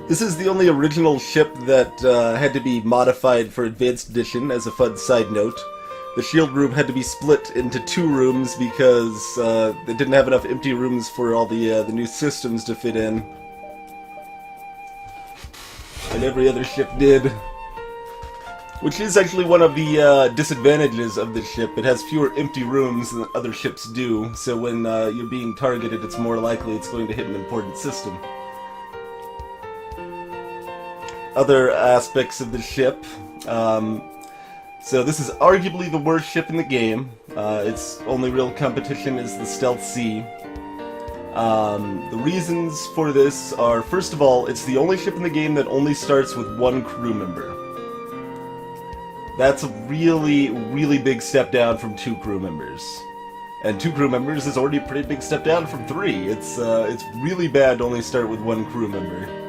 This is the only original ship that had to be modified for Advanced Edition, as a fun side note. The shield room had to be split into 2 rooms because they didn't have enough empty rooms for all the new systems to fit in. And every other ship did. Which is actually one of the disadvantages of this ship. It has fewer empty rooms than other ships do, so when you're being targeted, it's more likely it's going to hit an important system. Other aspects of the ship. So this is arguably the worst ship in the game. Its only real competition is the Stealth C. The reasons for this are, first of all, it's the only ship in the game that only starts with 1 crew member. That's a really, really big step down from 2 crew members. And 2 crew members is already a pretty big step down from 3. It's really bad to only start with 1 crew member.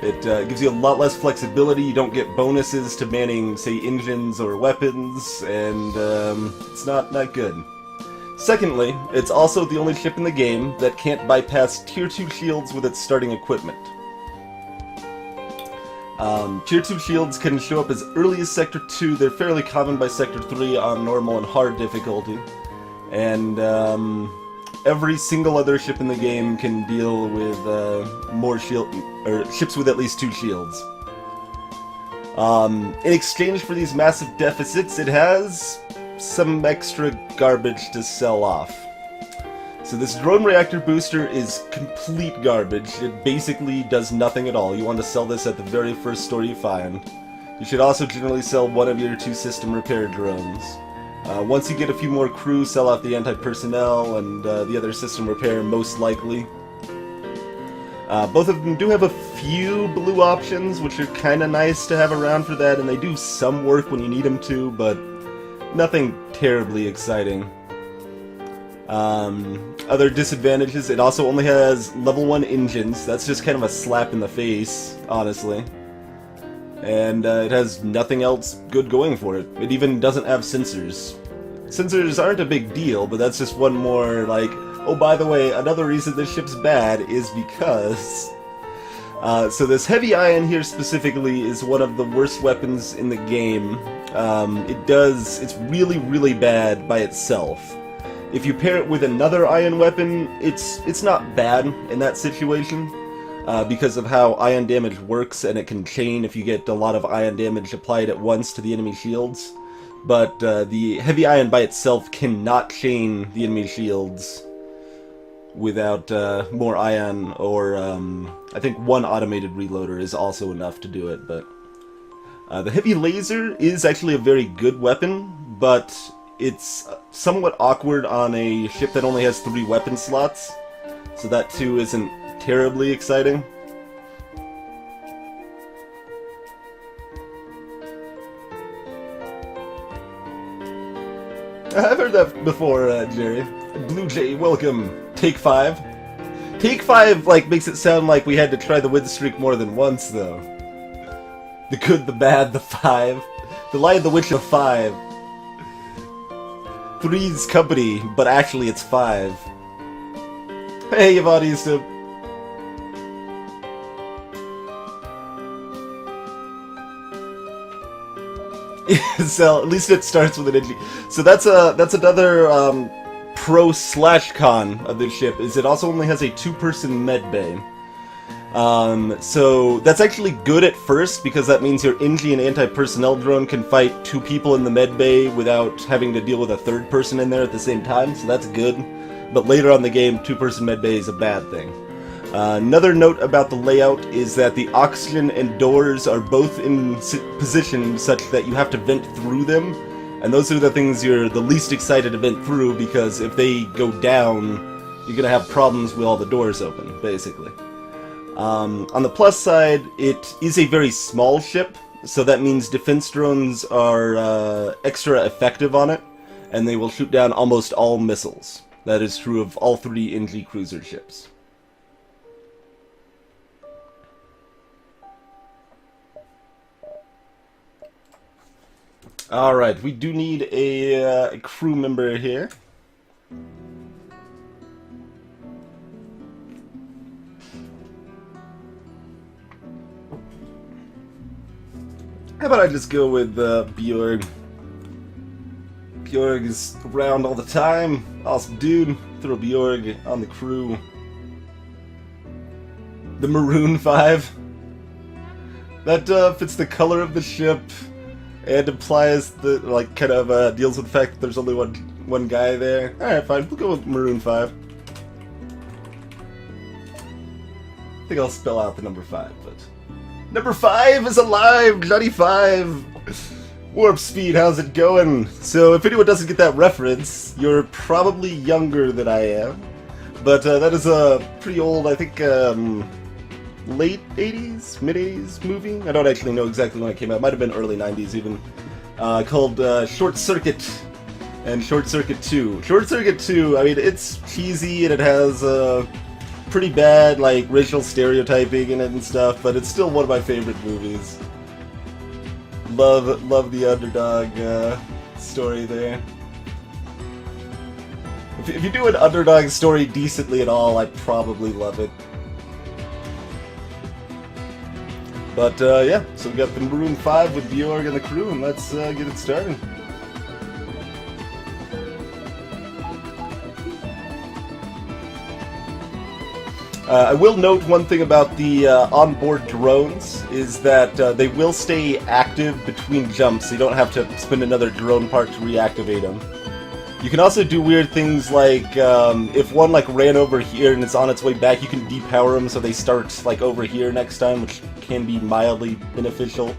It gives you a lot less flexibility. You don't get bonuses to manning, say, engines or weapons, and it's not good. Secondly, it's also the only ship in the game that can't bypass Tier 2 shields with its starting equipment. Tier 2 shields can show up as early as Sector 2. They're fairly common by Sector 3 on normal and hard difficulty. And every single other ship in the game can deal with more ships with at least 2 shields. In exchange for these massive deficits, it has some extra garbage to sell off. So this drone reactor booster is complete garbage. It basically does nothing at all. You want to sell this at the very first store you find. You should also generally sell one of your 2 system repair drones. Once you get a few more crew, sell out the anti-personnel and the other system repair, most likely. Both of them do have a few blue options, which are kind of nice to have around for that, and they do some work when you need them to, but nothing terribly exciting. Other disadvantages, it also only has level 1 engines. That's just kind of a slap in the face, honestly. And it has nothing else good going for it. It even doesn't have sensors. Sensors aren't a big deal, but that's just one more, like, oh, by the way, another reason this ship's bad is because... so this heavy ion here specifically is one of the worst weapons in the game. It's really, really bad by itself. If you pair it with another ion weapon, it's not bad in that situation. Because of how ion damage works, and it can chain if you get a lot of ion damage applied at once to the enemy shields. But the heavy ion by itself cannot chain the enemy shields without more ion, or I think 1 automated reloader is also enough to do it. But the heavy laser is actually a very good weapon, but it's somewhat awkward on a ship that only has 3 weapon slots, so that too isn't terribly exciting. I've heard that before, Jerry. Blue Jay, welcome. Take 5. Take 5, like, makes it sound like we had to try the win streak more than once, though. The good, the bad, the 5. The Lion, the Witch, the 5. 3's company, but actually it's 5. Hey, Yvonne. So at least it starts with an Engi. So that's another pro/con of this ship. Is it also only has a 2-person med bay. So that's actually good at first, because that means your Engi and anti-personnel drone can fight 2 people in the med bay without having to deal with a 3rd person in there at the same time. So that's good. But later on in the game, 2-person med bay is a bad thing. Another note about the layout is that the oxygen and doors are both in position such that you have to vent through them, and those are the things you're the least excited to vent through, because if they go down, you're gonna have problems with all the doors open, basically. On the plus side, it is a very small ship, so that means defense drones are extra effective on it, and they will shoot down almost all missiles. That is true of all 3 Engi cruiser ships. Alright, we do need a crew member here. How about I just go with Bjorg? Bjorg is around all the time. Awesome dude. Throw Bjorg on the crew. The Maroon 5. That fits the color of the ship and implies the, like, kind of deals with the fact that there's only one guy there. Alright, fine. We'll go with Maroon 5. I think I'll spell out the number 5, but... Number 5 is alive! Johnny 5! Warp Speed, how's it going? So, if anyone doesn't get that reference, you're probably younger than I am. But that is a pretty old, I think, late 80s, mid 80s movie. I don't actually know exactly when it came out. It might have been early 90s even. Called Short Circuit and Short Circuit 2. Short Circuit 2, I mean, it's cheesy and it has pretty bad like racial stereotyping in it and stuff, but it's still one of my favorite movies. Love the underdog story there. If you do an underdog story decently at all, I probably love it. But yeah, so we got the Maroon 5 with Bjorg and the crew, and let's get it started. I will note one thing about the onboard drones, is that they will stay active between jumps, so you don't have to spend another drone part to reactivate them. You can also do weird things like, if one like ran over here and it's on its way back, you can depower them so they start like over here next time, which can be mildly beneficial.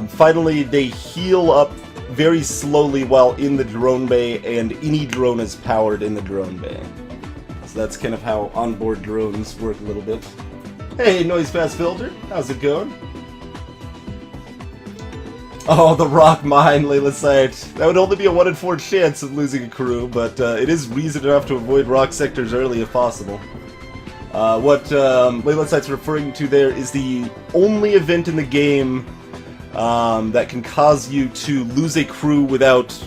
Finally, they heal up very slowly while in the drone bay, and any drone is powered in the drone bay. So that's kind of how onboard drones work a little bit. Hey, Noise Fast Filter, how's it going? Oh, the rock mine, Layla Sight. That would only be a 1 in 4 chance of losing a crew, but it is reason enough to avoid rock sectors early if possible. What Layla Sight's referring to there is the only event in the game that can cause you to lose a crew without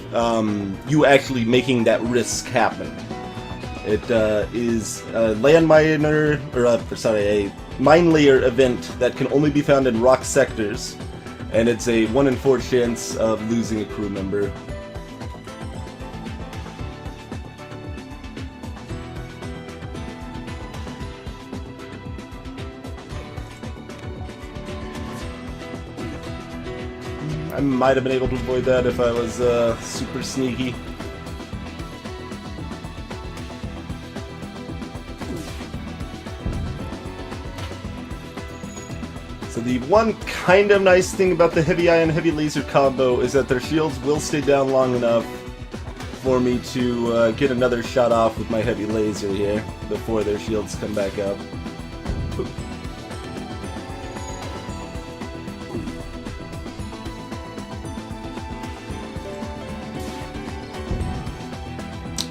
you actually making that risk happen. It is a landminer, or sorry, a mine layer event that can only be found in rock sectors, and it's a 1 in 4 chance of losing a crew member. I might have been able to avoid that if I was super sneaky. So the one kind of nice thing about the heavy ion heavy laser combo is that their shields will stay down long enough for me to get another shot off with my heavy laser here before their shields come back up. Oop.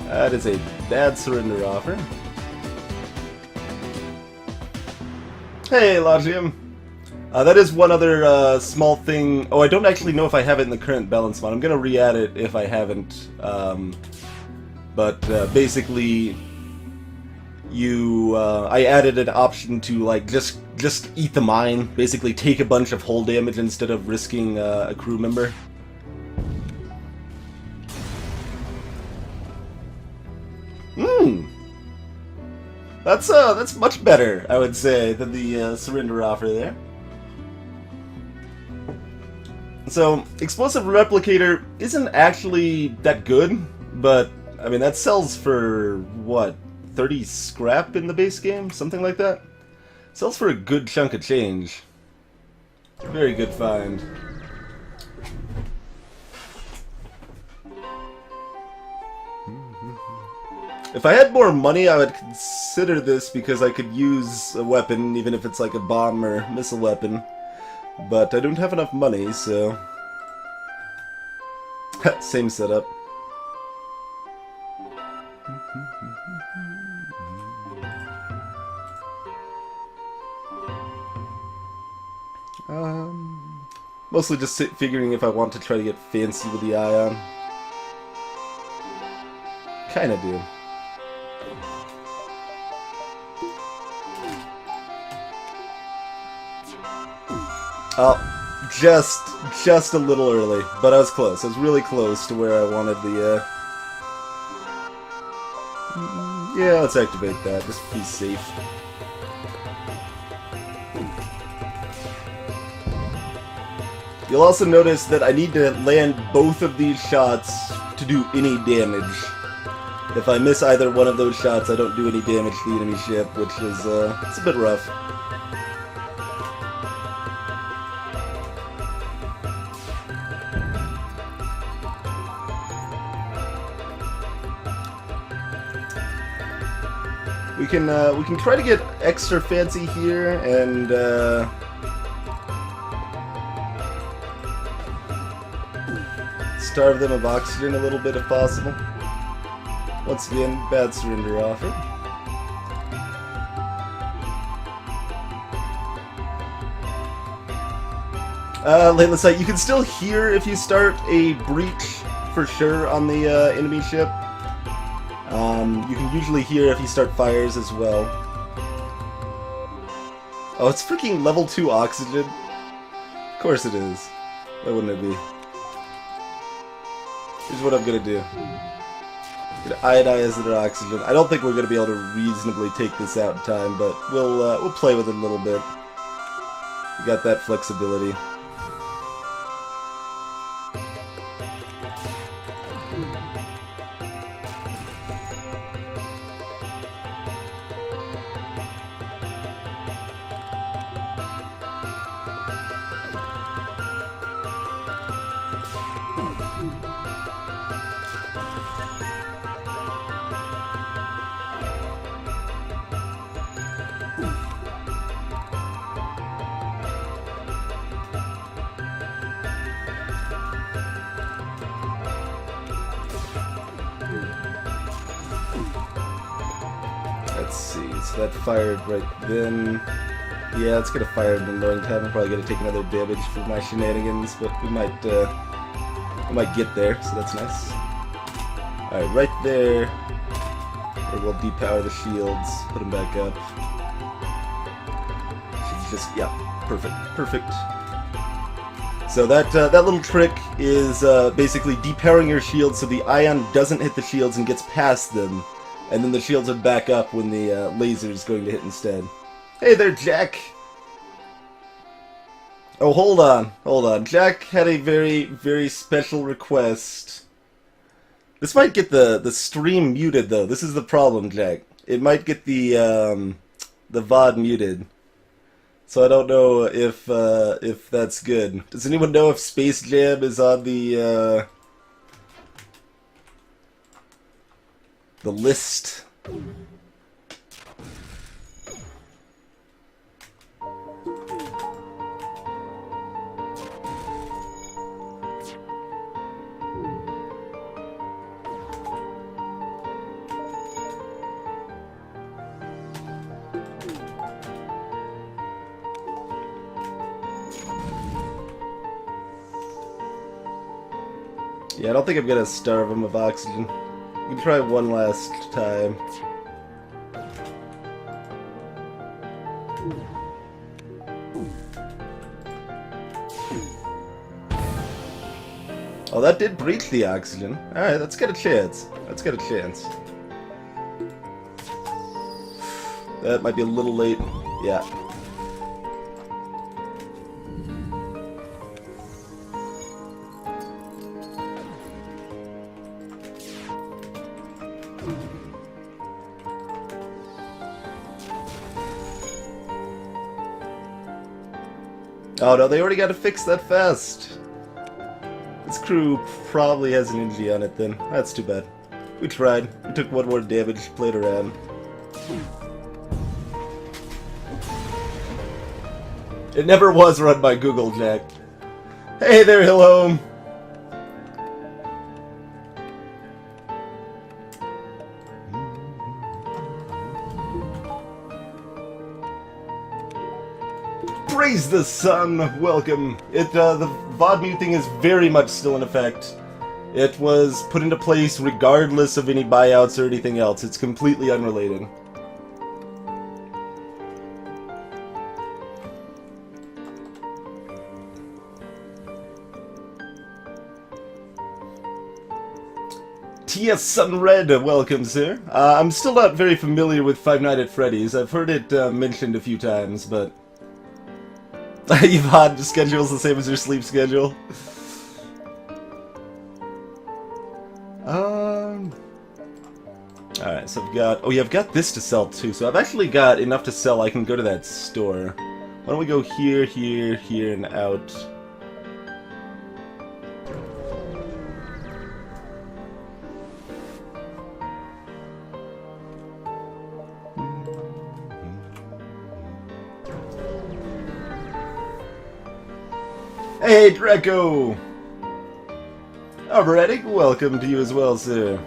That is a bad surrender offer. Hey, Logium. That is one other small thing. Oh, I don't actually know if I have it in the current balance mod. I'm gonna re-add it if I haven't. But basically, I added an option to like just eat the mine. Basically, take a bunch of hull damage instead of risking a crew member. That's much better, I would say, than the surrender offer there. So, Explosive Replicator isn't actually that good, but, I mean, that sells for, what, 30 scrap in the base game? Something like that? Sells for a good chunk of change. Very good find. If I had more money, I would consider this because I could use a weapon, even if it's like a bomb or missile weapon. But I don't have enough money, so... Same setup. Mostly just figuring if I want to try to get fancy with the ion. Kinda do. Oh, just a little early, but I was close. I was really close to where I wanted the, yeah, let's activate that. Just be safe. You'll also notice that I need to land both of these shots to do any damage. If I miss either one of those shots, I don't do any damage to the enemy ship, which is, it's a bit rough. We can try to get extra fancy here and starve them of oxygen a little bit if possible. Once again, bad surrender offer. Layla Sight, you can still hear if you start a breach for sure on the enemy ship. You can usually hear if you start fires as well. Oh, it's freaking level 2 oxygen. Of course it is. Why wouldn't it be? Here's what I'm gonna do. I'm gonna ionize their oxygen. I don't think we're gonna be able to reasonably take this out in time, but we'll play with it a little bit. We got that flexibility. Let's see, so that fired right then. Yeah, it's gonna fire in a annoying time. I'm probably gonna take another damage for my shenanigans, but we might get there, so that's nice. Alright, right there. Or we'll depower the shields, put them back up. Should just, yeah, perfect. So that little trick is basically depowering your shields so the ion doesn't hit the shields and gets past them. And then the shields would back up when the laser is going to hit instead. Hey there, Jack! Oh, hold on. Jack had a very, very special request. This might get the stream muted, though. This is the problem, Jack. It might get the VOD muted. So I don't know if that's good. Does anyone know if Space Jam is on the list? Yeah, I don't think I'm gonna starve him of oxygen. We can try one last time. Oh, that did breach the oxygen. Alright, let's get a chance. That might be a little late. Yeah. Oh no, they already got to fix that fast. This crew probably has an Engi on it then. That's too bad. We tried. We took one more damage, played around. It never was run by Google, Jack. Hey there, Hillhome! Praise the sun! Welcome. The VOD mute thing is very much still in effect. It was put into place regardless of any buyouts or anything else. It's completely unrelated. T.S. Sunred, welcome, sir. I'm still not very familiar with Five Nights at Freddy's. I've heard it mentioned a few times, but... You've had schedules the same as your sleep schedule? Alright, so I've got... Oh yeah, I've got this to sell too, so I've actually got enough to sell I can go to that store. Why don't we go here, here, here, and out... Hey, Draco! Alrighty, welcome to you as well, sir.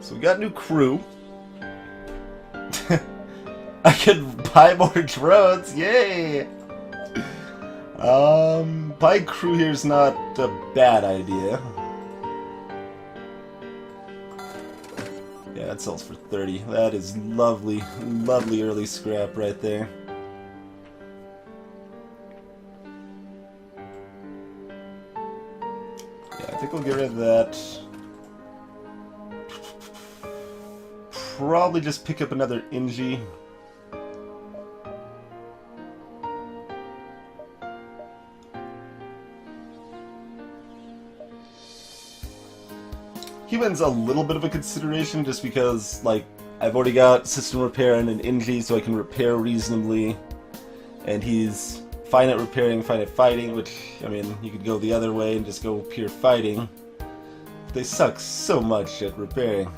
So we got a new crew. I can buy more drones, yay! Buying crew here is not a bad idea. Yeah, that sells for 30. That is lovely, lovely early scrap right there. Yeah, I think we'll get rid of that. Probably just pick up another Engi. Human's a little bit of a consideration just because, like, I've already got system repair and an Engi, so I can repair reasonably. And he's fine at repairing, fine at fighting, which, I mean, you could go the other way and just go pure fighting. They suck so much at repairing.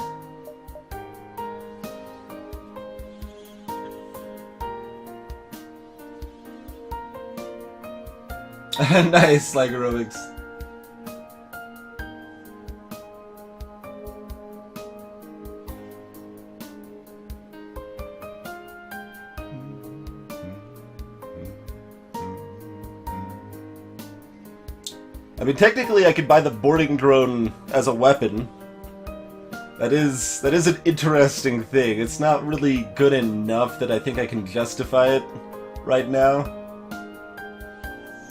Nice, like aerobics. I mean, technically I could buy the boarding drone as a weapon. That is an interesting thing. It's not really good enough that I think I can justify it right now.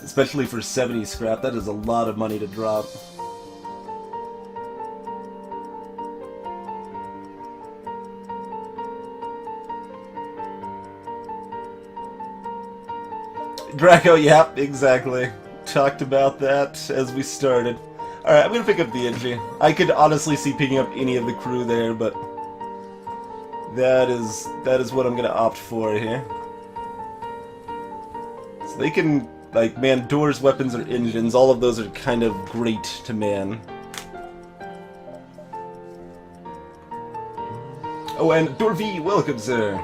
Especially for 70 scrap, that is a lot of money to drop. Draco, yep, exactly. Talked about that as we started. Alright, I'm gonna pick up the Engi. I could honestly see picking up any of the crew there, but that is what I'm gonna opt for here. So they can, like, man doors, weapons, or engines, all of those are kind of great to man. Oh, and Dorvi, welcome, sir.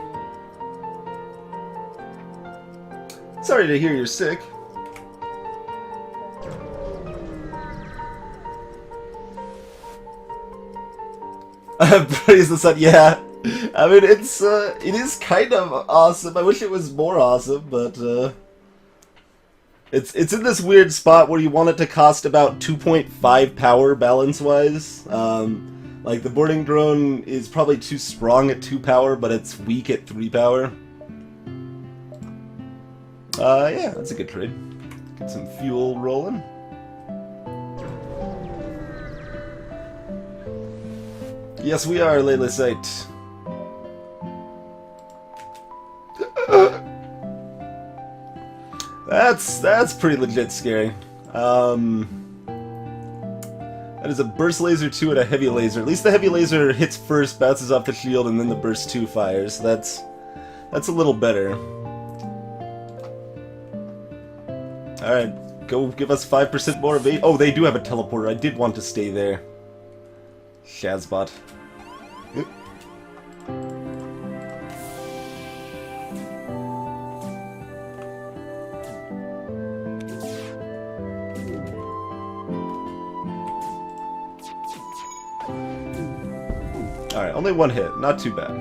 Sorry to hear you're sick. Praise the sun, yeah. I mean, it is kind of awesome. I wish it was more awesome, but it's in this weird spot where you want it to cost about 2.5 power balance-wise. Like the boarding drone is probably too strong at 2 power, but it's weak at 3 power. Yeah, that's a good trade. Get some fuel rolling. Yes, we are, Layla Sight. That's pretty legit scary. That is a burst laser 2 and a heavy laser. At least the heavy laser hits first, bounces off the shield, and then the burst 2 fires. That's a little better. Alright, go give us 5% more evade. Oh, they do have a teleporter. I did want to stay there. Shazbot. Alright, only one hit. Not too bad.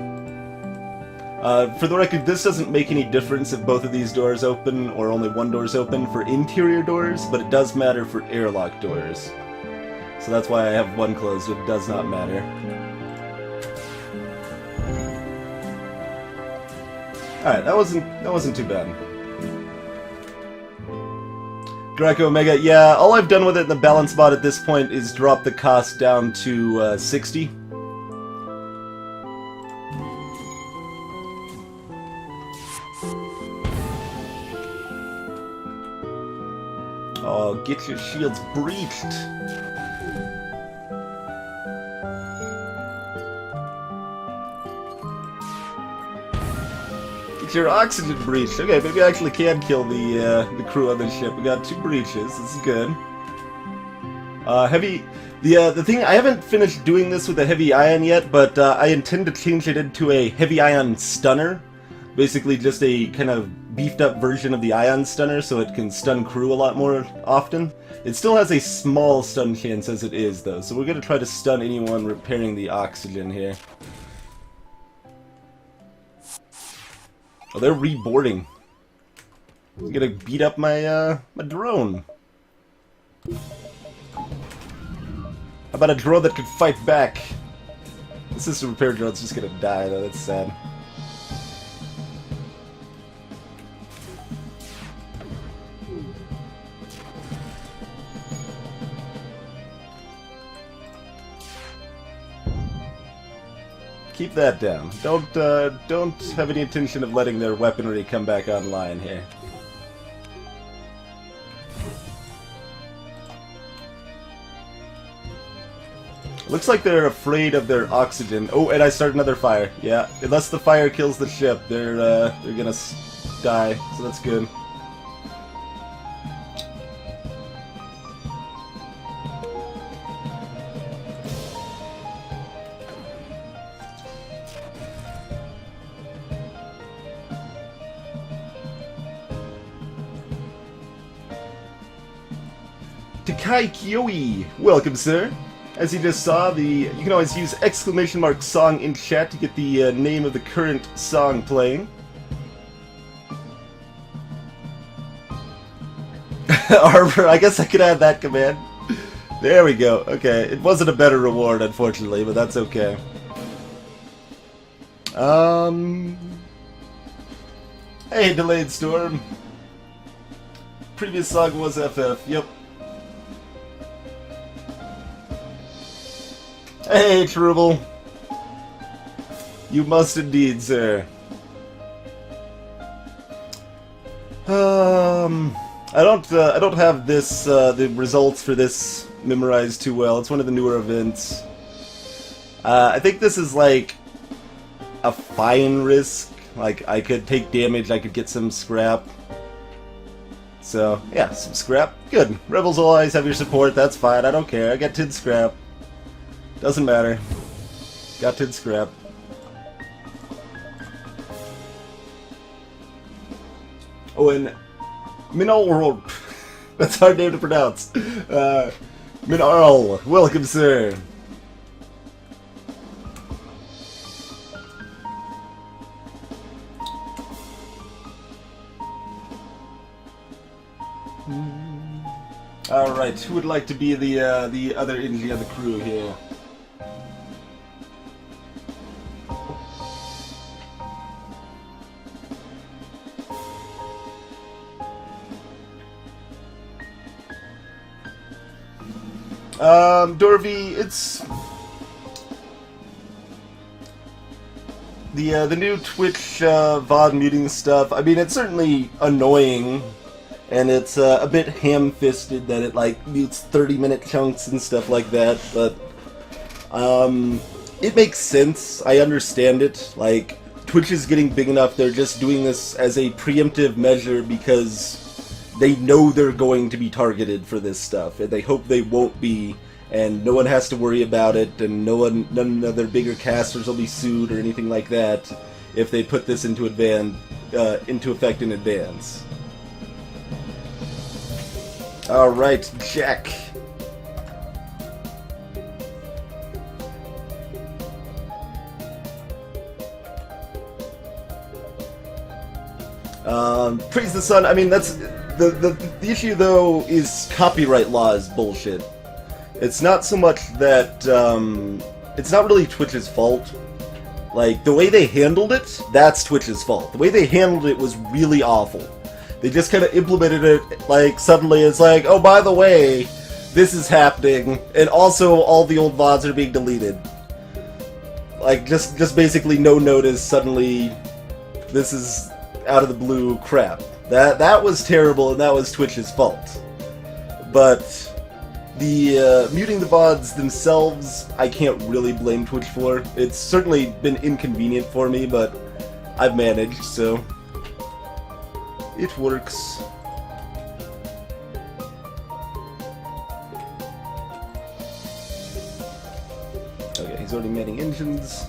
For the record, this doesn't make any difference if both of these doors open or only one door's open for interior doors, but it does matter for airlock doors. So that's why I have one closed. It does not matter. Alright, that wasn't too bad. Greco Omega, yeah, all I've done with it in the balance mod at this point is drop the cost down to 60. Oh, get your shields breached! Get your oxygen breached! Okay, maybe I actually can kill the crew on this ship. We got 2 breaches, this is good. Heavy... The thing, I haven't finished doing this with the heavy ion yet, but I intend to change it into a heavy ion stunner. Basically just a kind of beefed up version of the ion stunner so it can stun crew a lot more often. It still has a small stun chance as it is though, so we're going to try to stun anyone repairing the oxygen here. Oh, they're reboarding. I'm gonna beat up my my drone. How about a drone that could fight back? This system repair drone's just gonna die though, that's sad. Keep that down. Don't have any intention of letting their weaponry come back online here. Looks like they're afraid of their oxygen. Oh, and I start another fire. Yeah, unless the fire kills the ship, they're gonna die. So that's good. Takai Kioi, welcome, sir. As you just saw, you can always use ! song in chat to get the name of the current song playing. Arbor, I guess I could add that command. There we go. Okay, it wasn't a better reward, unfortunately, but that's okay. Hey, Delayed Storm. Previous song was FF. Yep. Hey, Trouble. You must indeed, sir. I don't have this the results for this memorized too well. It's one of the newer events. I think this is like a fine risk. Like I could take damage, I could get some scrap. So yeah, some scrap. Good. Rebels will always have your support. That's fine. I don't care. I got 10 scrap. Doesn't matter. Got 10 scrap. Oh, and Minol, that's hard name to pronounce. Minol, welcome, sir. All right, who would like to be the other Engi of the crew here? Dorvy, it's the new Twitch VOD muting stuff. I mean, it's certainly annoying, and it's a bit ham-fisted that it like mutes 30-minute chunks and stuff like that. But it makes sense. I understand it. Like Twitch is getting big enough; they're just doing this as a preemptive measure because they know they're going to be targeted for this stuff, and they hope they won't be, and no one has to worry about it, and none of their bigger casters will be sued or anything like that if they put this into effect in advance. All right, Jack. Praise the sun. I mean, that's the issue though is copyright law is bullshit. It's not so much that it's not really Twitch's fault. Like, the way they handled it, that's Twitch's fault. The way they handled it was really awful. They just kind of implemented it, like, suddenly it's like, oh, by the way, this is happening, and also all the old VODs are being deleted. Like, just basically no notice, suddenly, this is out of the blue crap. That was terrible, and that was Twitch's fault. But the muting the VODs themselves, I can't really blame Twitch for. It's certainly been inconvenient for me, but I've managed, so it works. Okay, he's already manning engines.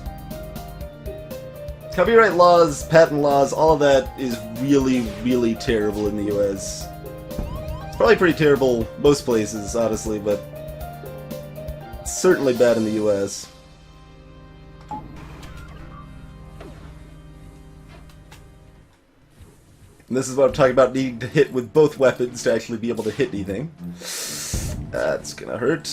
Copyright laws, patent laws, all of that is really, really terrible in the US. It's probably pretty terrible most places, honestly, but it's certainly bad in the US. And this is what I'm talking about, needing to hit with both weapons to actually be able to hit anything. That's gonna hurt.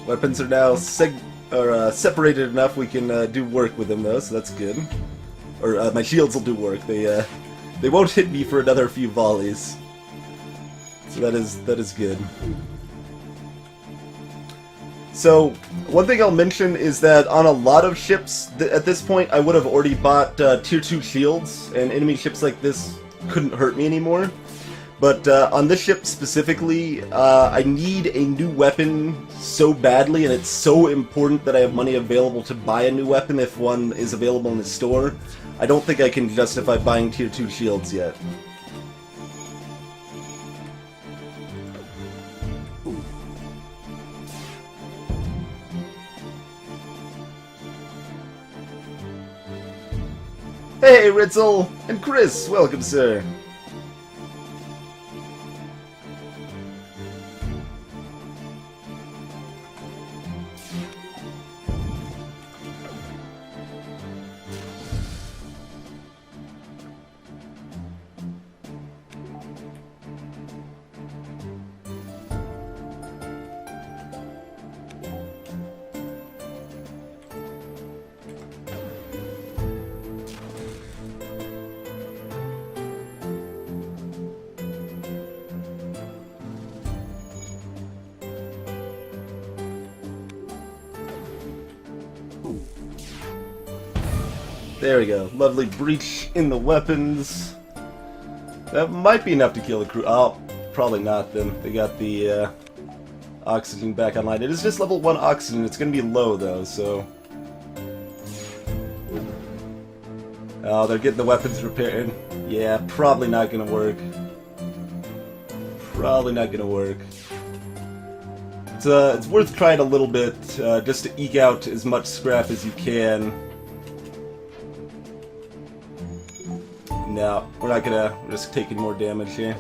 Weapons are now separated enough we can do work with them, though, so that's good. Or my shields will do work. They won't hit me for another few volleys, so that is good. So one thing I'll mention is that on a lot of ships at this point, I would have already bought tier 2 shields, and enemy ships like this couldn't hurt me anymore. But on this ship specifically, I need a new weapon so badly, and it's so important that I have money available to buy a new weapon if one is available in the store. I don't think I can justify buying tier 2 shields yet. Hey, Ritzel! And Chris! Welcome, sir! There we go. Lovely breach in the weapons. That might be enough to kill the crew. Oh, probably not then. They got the oxygen back online. It is just level 1 oxygen. It's going to be low though, so... Oh, they're getting the weapons repaired. Yeah, probably not going to work. Probably not going to work. It's worth trying a little bit, just to eke out as much scrap as you can. No, we're not gonna risk taking more damage here.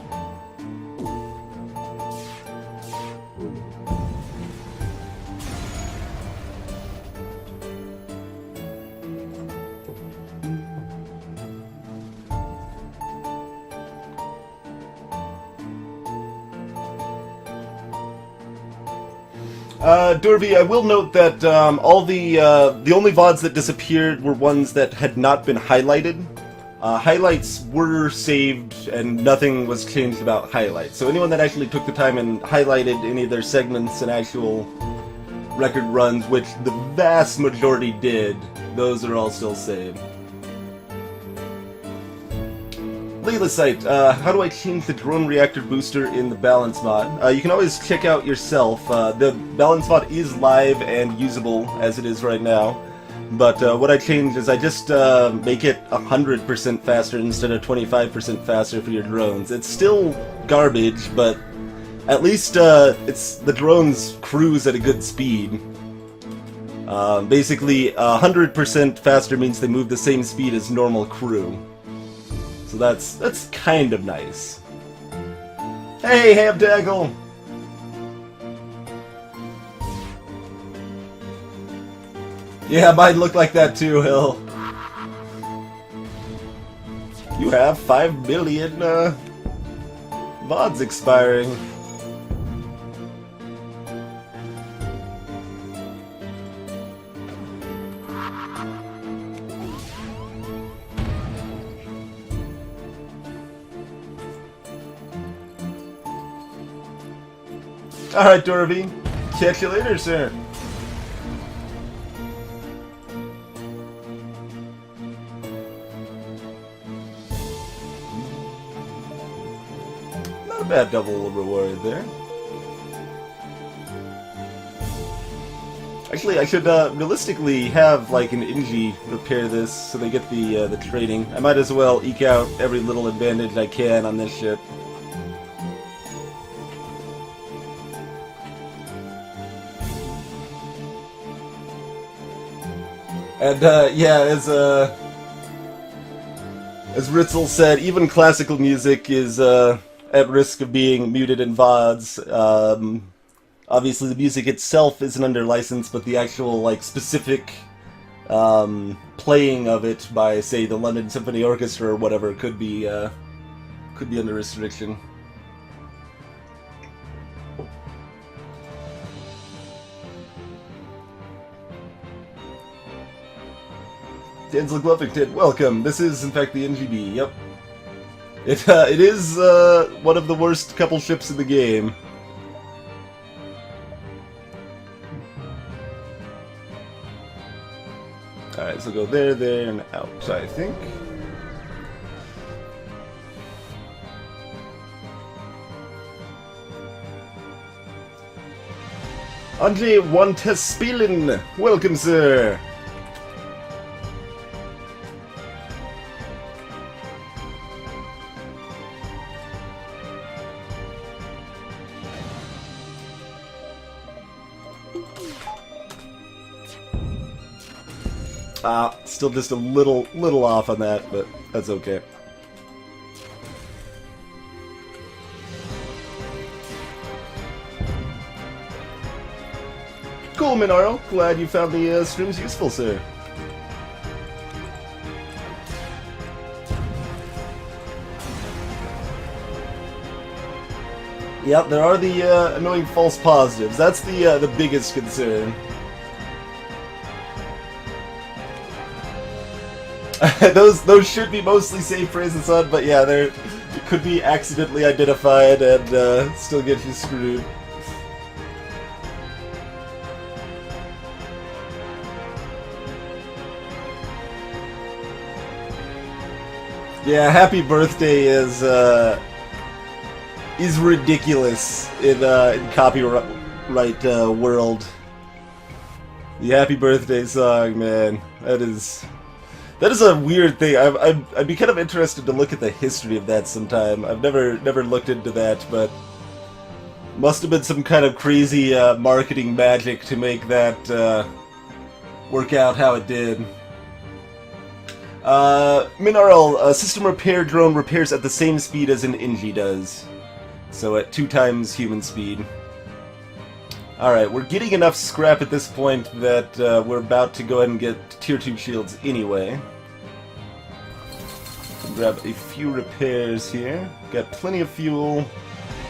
Dorby, I will note that all the only VODs that disappeared were ones that had not been highlighted. Highlights were saved, and nothing was changed about highlights. So anyone that actually took the time and highlighted any of their segments and actual record runs, which the vast majority did, those are all still saved. Leelasite, how do I change the drone reactor booster in the balance mod? You can always check out yourself. The balance mod is live and usable as it is right now. But what I changed is I just make it 100% faster instead of 25% faster for your drones. It's still garbage, but at least the drones cruise at a good speed. Basically, 100% faster means they move the same speed as normal crew. So that's kind of nice. Hey, Hamdaggle! Yeah, mine look like that too, Hill. You have 5 million VODs expiring. Alright, Dorothy. Catch you later, sir. Not a bad double reward there. Actually, I should realistically have like an Engi repair this so they get the trading. I might as well eke out every little advantage I can on this ship. And yeah, as Ritzel said, even classical music is at risk of being muted in VODs. Obviously, the music itself isn't under license, but the actual like specific playing of it by, say, the London Symphony Orchestra or whatever could be under restriction. Denzel Glovington, welcome. This is, in fact, the NGB. Yep. It is one of the worst couple ships in the game. Alright, so go there, there, and out, I think. Andre Wantespilin, welcome, sir. Still just a little off on that, but that's okay. Cool, Minaro. Glad you found the streams useful, sir. Yep, there are the annoying false positives. That's the biggest concern. those should be mostly safe phrases on, but yeah, it could be accidentally identified and still get you screwed. Yeah, happy birthday is ridiculous in copyright world. The happy birthday song, man, that is a weird thing. I'd be kind of interested to look at the history of that sometime. I've never looked into that, but must have been some kind of crazy marketing magic to make that work out how it did. Minarl, a system repair drone repairs at the same speed as an Engi does, so at 2 times human speed. Alright, we're getting enough scrap at this point that we're about to go ahead and get tier 2 shields anyway. Grab a few repairs here. Got plenty of fuel.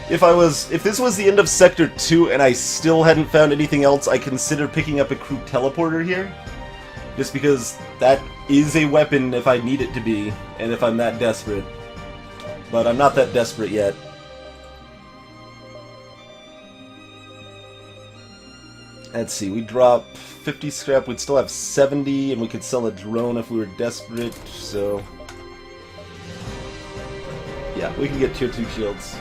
If this was the end of Sector 2 and I still hadn't found anything else, I consider picking up a crew teleporter here. Just because that is a weapon if I need it to be, and if I'm that desperate. But I'm not that desperate yet. Let's see, we drop 50 scrap, we'd still have 70, and we could sell a drone if we were desperate, so... yeah, we can get tier 2 shields.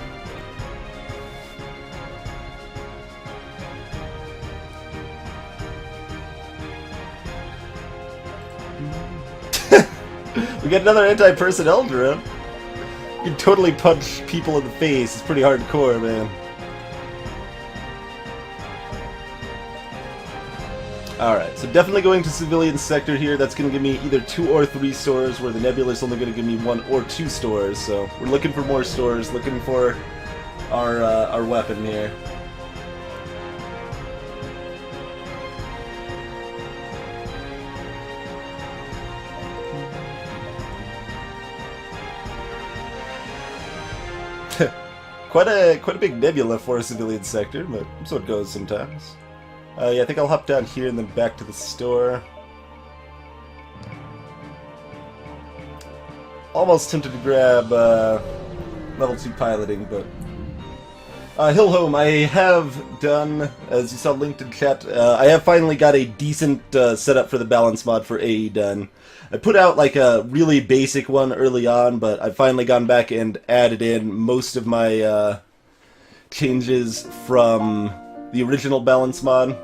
We got another anti-personnel drone. You can totally punch people in the face, it's pretty hardcore, man. Alright, so definitely going to civilian sector here. That's going to give me either 2 or 3 stores, where the Nebula's only going to give me 1 or 2 stores. So we're looking for more stores, looking for our weapon here. quite a big nebula for a civilian sector, but so it goes sometimes. Yeah, I think I'll hop down here and then back to the store. Almost tempted to grab level 2 piloting, but Hill Home, I have done, as you saw linked in chat, I have finally got a decent setup for the balance mod for AE done. I put out like a really basic one early on, but I've finally gone back and added in most of my changes from the original balance mod.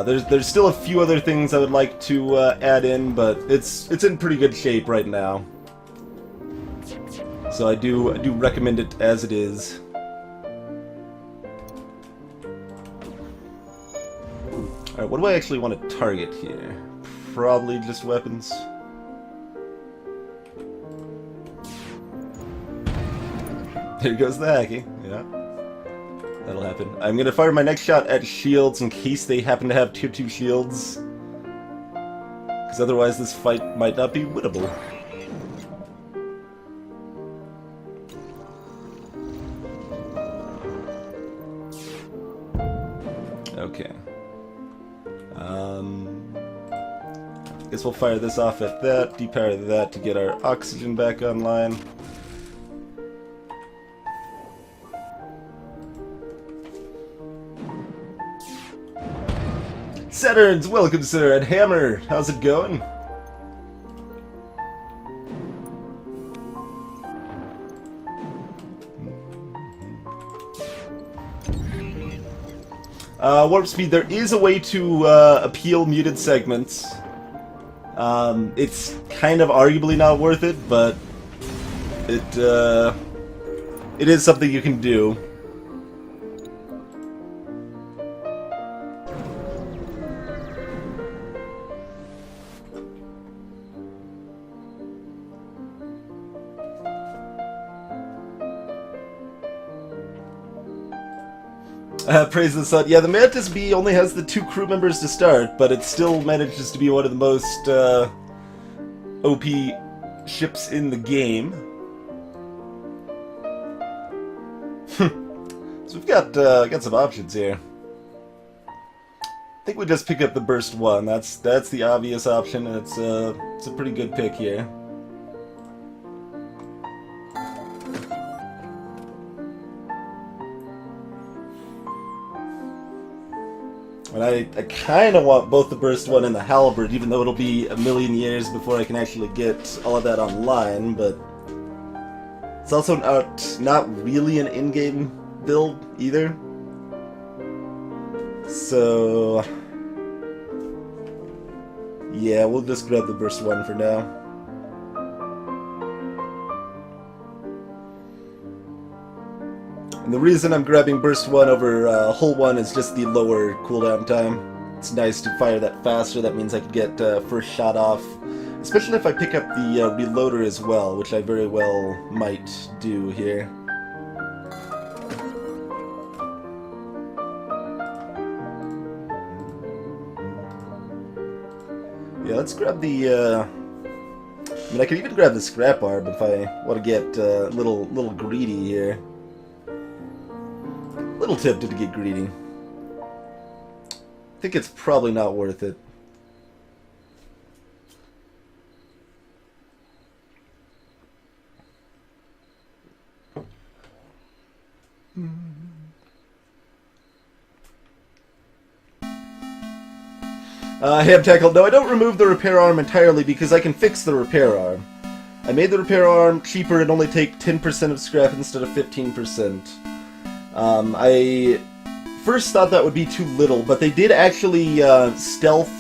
There's still a few other things I would like to add in, but it's in pretty good shape right now. So I do recommend it as it is. Alright, what do I actually want to target here? Probably just weapons. There goes the hacking, yeah. That'll happen. I'm gonna fire my next shot at shields in case they happen to have tier 2 shields. Because otherwise this fight might not be winnable. Okay. Guess we'll fire this off at that, depower that to get our oxygen back online. Saturns, welcome sir, and Hammer, how's it going? Warp speed, there is a way to appeal muted segments. It's kind of arguably not worth it, but it is something you can do. Praise the sun. Yeah, the Mantis B only has the 2 crew members to start, but it still manages to be one of the most OP ships in the game. So we've got some options here. I think we just pick up the Burst 1. That's the obvious option, and it's a pretty good pick here. And I kind of want both the Burst 1 and the Halberd, even though it'll be a million years before I can actually get all of that online, but it's also not really an in-game build either. So yeah, we'll just grab the Burst 1 for now. And the reason I'm grabbing Burst 1 over Hull 1 is just the lower cooldown time. It's nice to fire that faster, that means I can get first shot off. Especially if I pick up the reloader as well, which I very well might do here. Yeah, let's grab the I mean, I could even grab the scrap arm if I want to get a little greedy here. Little tempted to get greedy. I think it's probably not worth it. Ham Tackle, no, I don't remove the repair arm entirely because I can fix the repair arm. I made the repair arm cheaper and only take 10% of scrap instead of 15%. I first thought that would be too little, but they did actually stealth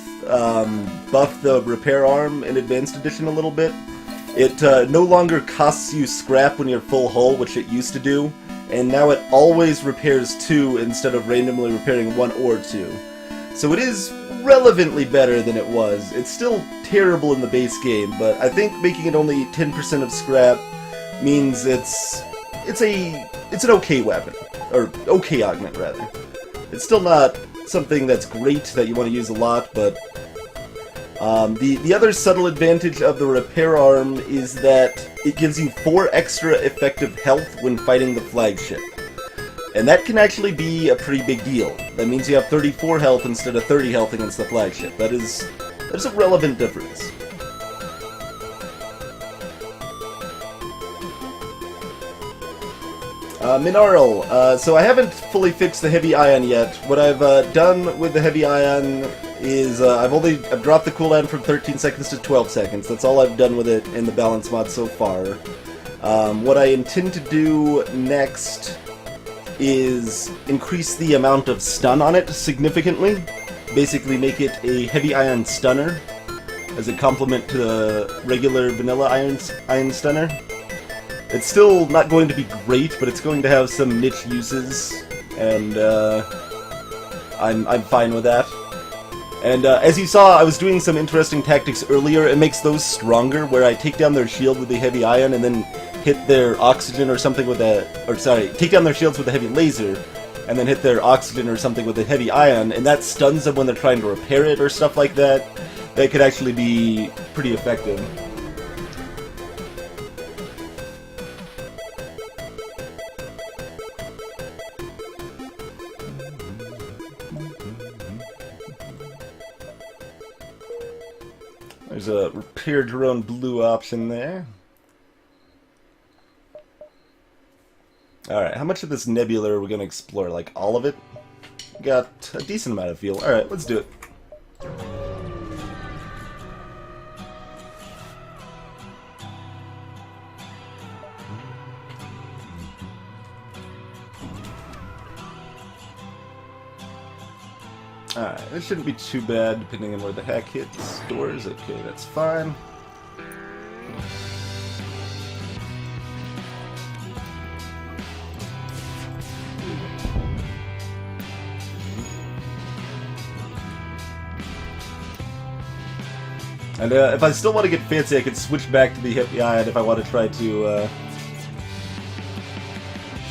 buff the repair arm in Advanced Edition a little bit. It no longer costs you scrap when you're full hull, which it used to do, and now it always repairs 2 instead of randomly repairing 1 or 2. So it is relevantly better than it was. It's still terrible in the base game, but I think making it only 10% of scrap means it's an okay weapon. Or okay augment, rather. It's still not something that's great that you want to use a lot, but The other subtle advantage of the repair arm is that it gives you 4 extra effective health when fighting the flagship. And that can actually be a pretty big deal. That means you have 34 health instead of 30 health against the flagship. That's a relevant difference. Mineral. So I haven't fully fixed the heavy ion yet. What I've done with the heavy ion is I've dropped the cooldown from 13 seconds to 12 seconds. That's all I've done with it in the balance mod so far. What I intend to do next is increase the amount of stun on it significantly. Basically make it a heavy ion stunner as a complement to the regular vanilla ion stunner. It's still not going to be great, but it's going to have some niche uses, and I'm fine with that. And as you saw, I was doing some interesting tactics earlier. It makes those stronger, where I take down their shield with the heavy ion and then hit their oxygen or something with take down their shields with a heavy laser, and then hit their oxygen or something with a heavy ion, and that stuns them when they're trying to repair it or stuff like that. That could actually be pretty effective. There's a repair drone blue option there. Alright, how much of this nebula are we going to explore? Like, all of it? Got a decent amount of fuel. Alright, let's do it. Alright, this shouldn't be too bad depending on where the hack hits. Doors, okay, that's fine. And if I still want to get fancy, I could switch back to the heavy ion if I want to try to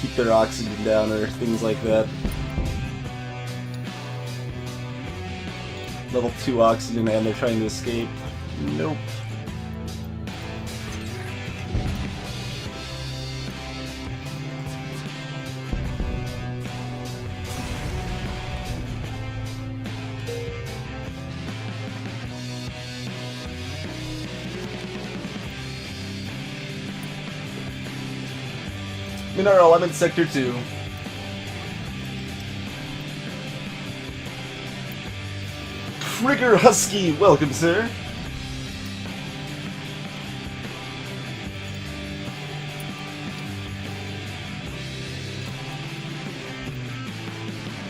keep their oxygen down or things like that. Level 2 oxygen and they're trying to escape. Nope. Mineral, I'm in Sector 2. Trigger Husky, welcome, sir.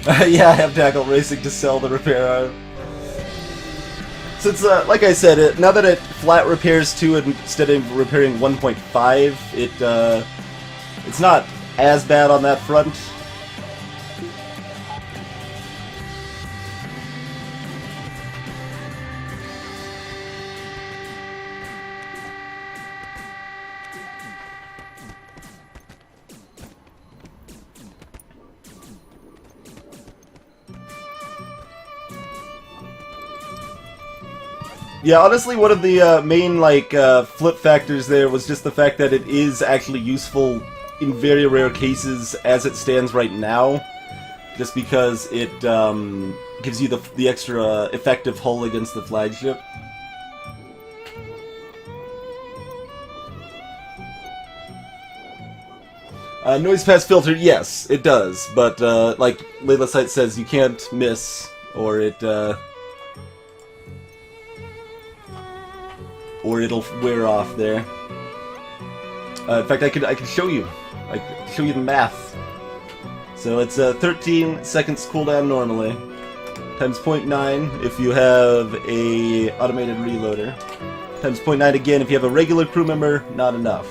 Yeah, I have Tackle Racing to sell the repair arm. Since, like I said, now that it flat repairs 2 instead of repairing 1.5, it's not as bad on that front. Yeah, honestly, one of the main, flip factors there was just the fact that it is actually useful in very rare cases as it stands right now, just because it gives you the extra effective hull against the flagship. Noise pass filter, yes, it does, but like Layla Sight says, you can't miss, or it'll wear off there. In fact, I could show you. I could show you the math. So it's 13 seconds cooldown normally, times 0.9 if you have a automated reloader, times 0.9 again if you have a regular crew member, not enough.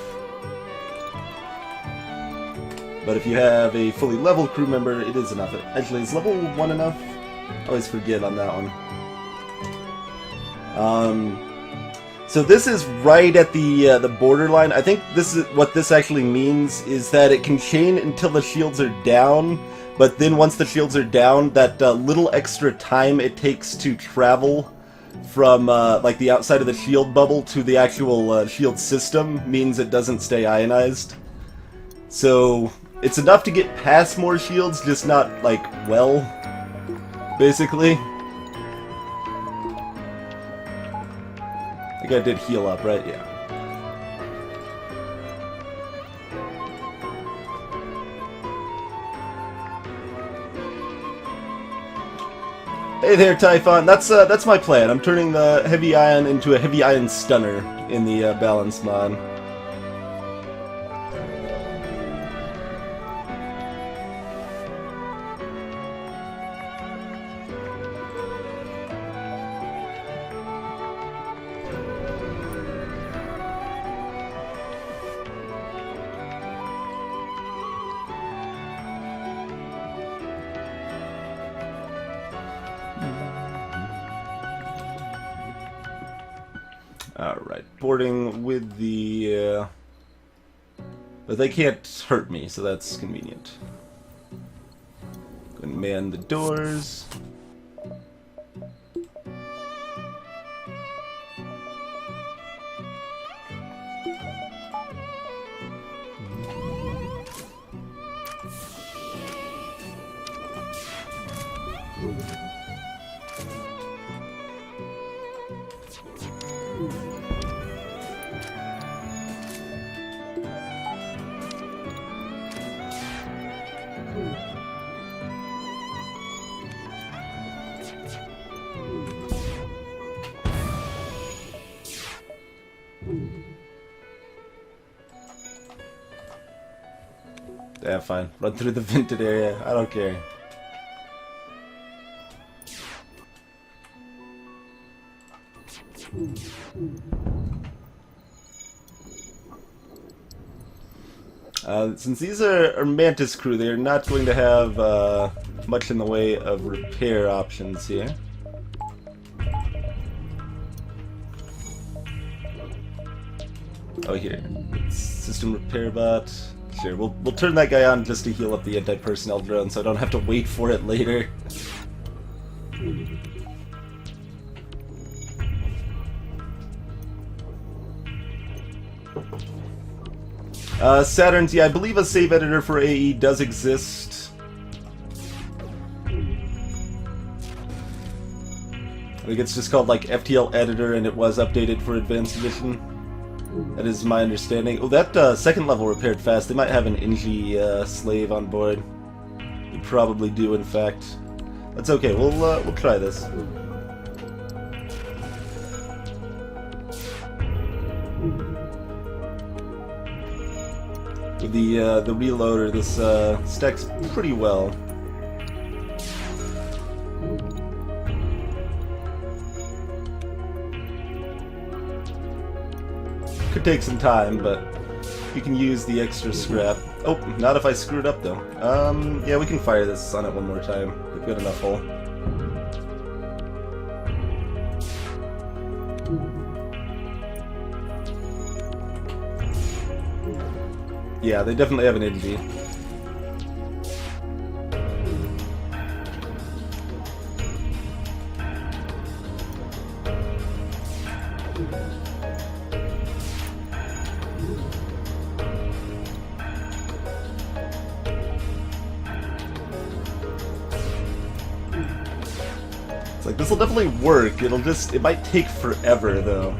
But if you have a fully level crew member, it is enough. Actually, is level 1 enough? I always forget on that one. So this is right at the borderline. I think this is what this actually means is that it can chain until the shields are down, but then once the shields are down, that little extra time it takes to travel from like the outside of the shield bubble to the actual shield system means it doesn't stay ionized. So it's enough to get past more shields, just not like well, basically. I think I did heal up, right? Yeah. Hey there, Typhon. That's my plan. I'm turning the heavy ion into a heavy ion stunner in the balance mod. Alright, boarding with the... but they can't hurt me, so that's convenient. Go and man the doors. Yeah, fine. Run through the vented area. I don't care. Since these are Mantis crew, they are not going to have much in the way of repair options here. Oh, here. System repair bot. Sure, we'll turn that guy on just to heal up the anti-personnel drone, so I don't have to wait for it later. Saturn's, yeah, I believe a save editor for AE does exist. I think it's just called like FTL editor, and it was updated for Advanced Edition. That is my understanding. Oh, that second level repaired fast. They might have an Engi slave on board. They probably do, in fact. That's okay. We'll try this. With the reloader, this stacks pretty well. Could take some time, but you can use the extra scrap. Oh, not if I screw it up, though. Yeah, we can fire this on it one more time. We've got enough hull. Yeah, they definitely have an Engi. It's like, this will definitely work. It might take forever, though.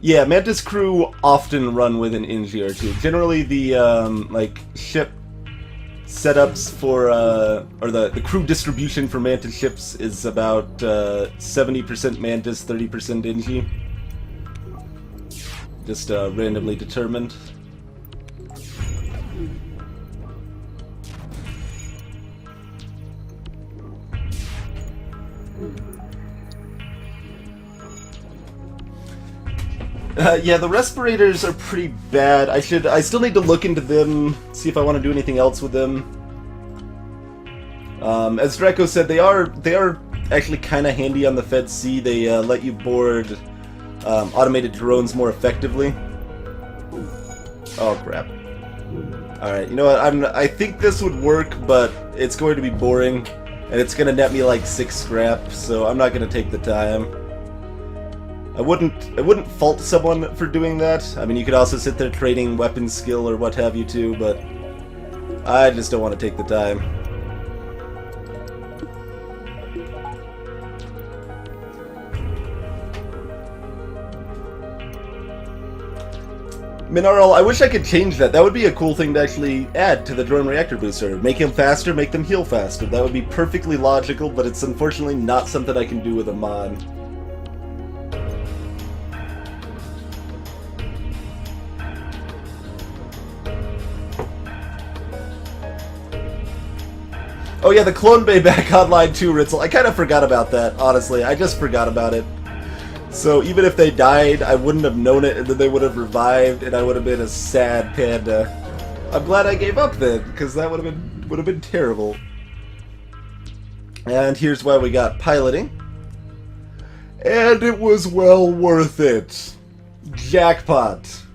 Yeah, Mantis crew often run with an Engi or two. Generally, the, like, ship setups for, or the crew distribution for Mantis ships is about 70% Mantis, 30% Engi. Just, randomly determined. Yeah, the respirators are pretty bad. I still need to look into them, see if I want to do anything else with them. As Draco said, they are actually kind of handy on the Fed C. They let you board automated drones more effectively. Oh crap! All right, you know what? I think this would work, but it's going to be boring. and it's gonna net me like 6 scrap, so I'm not gonna take the time. I wouldn't fault someone for doing that. I mean, you could also sit there trading weapon skill or what have you too, but I just don't want to take the time. Mineral, I wish I could change that. That would be a cool thing to actually add to the drone reactor booster. Make him faster, make them heal faster. That would be perfectly logical, but it's unfortunately not something I can do with a mod. Oh yeah, the Clone Bay back online too, Ritzel. I kind of forgot about that, honestly. I just forgot about it. So even if they died, I wouldn't have known it, and then they would have revived, and I would have been a sad panda. I'm glad I gave up then, because that would have been terrible. And here's why we got piloting. And it was well worth it. Jackpot.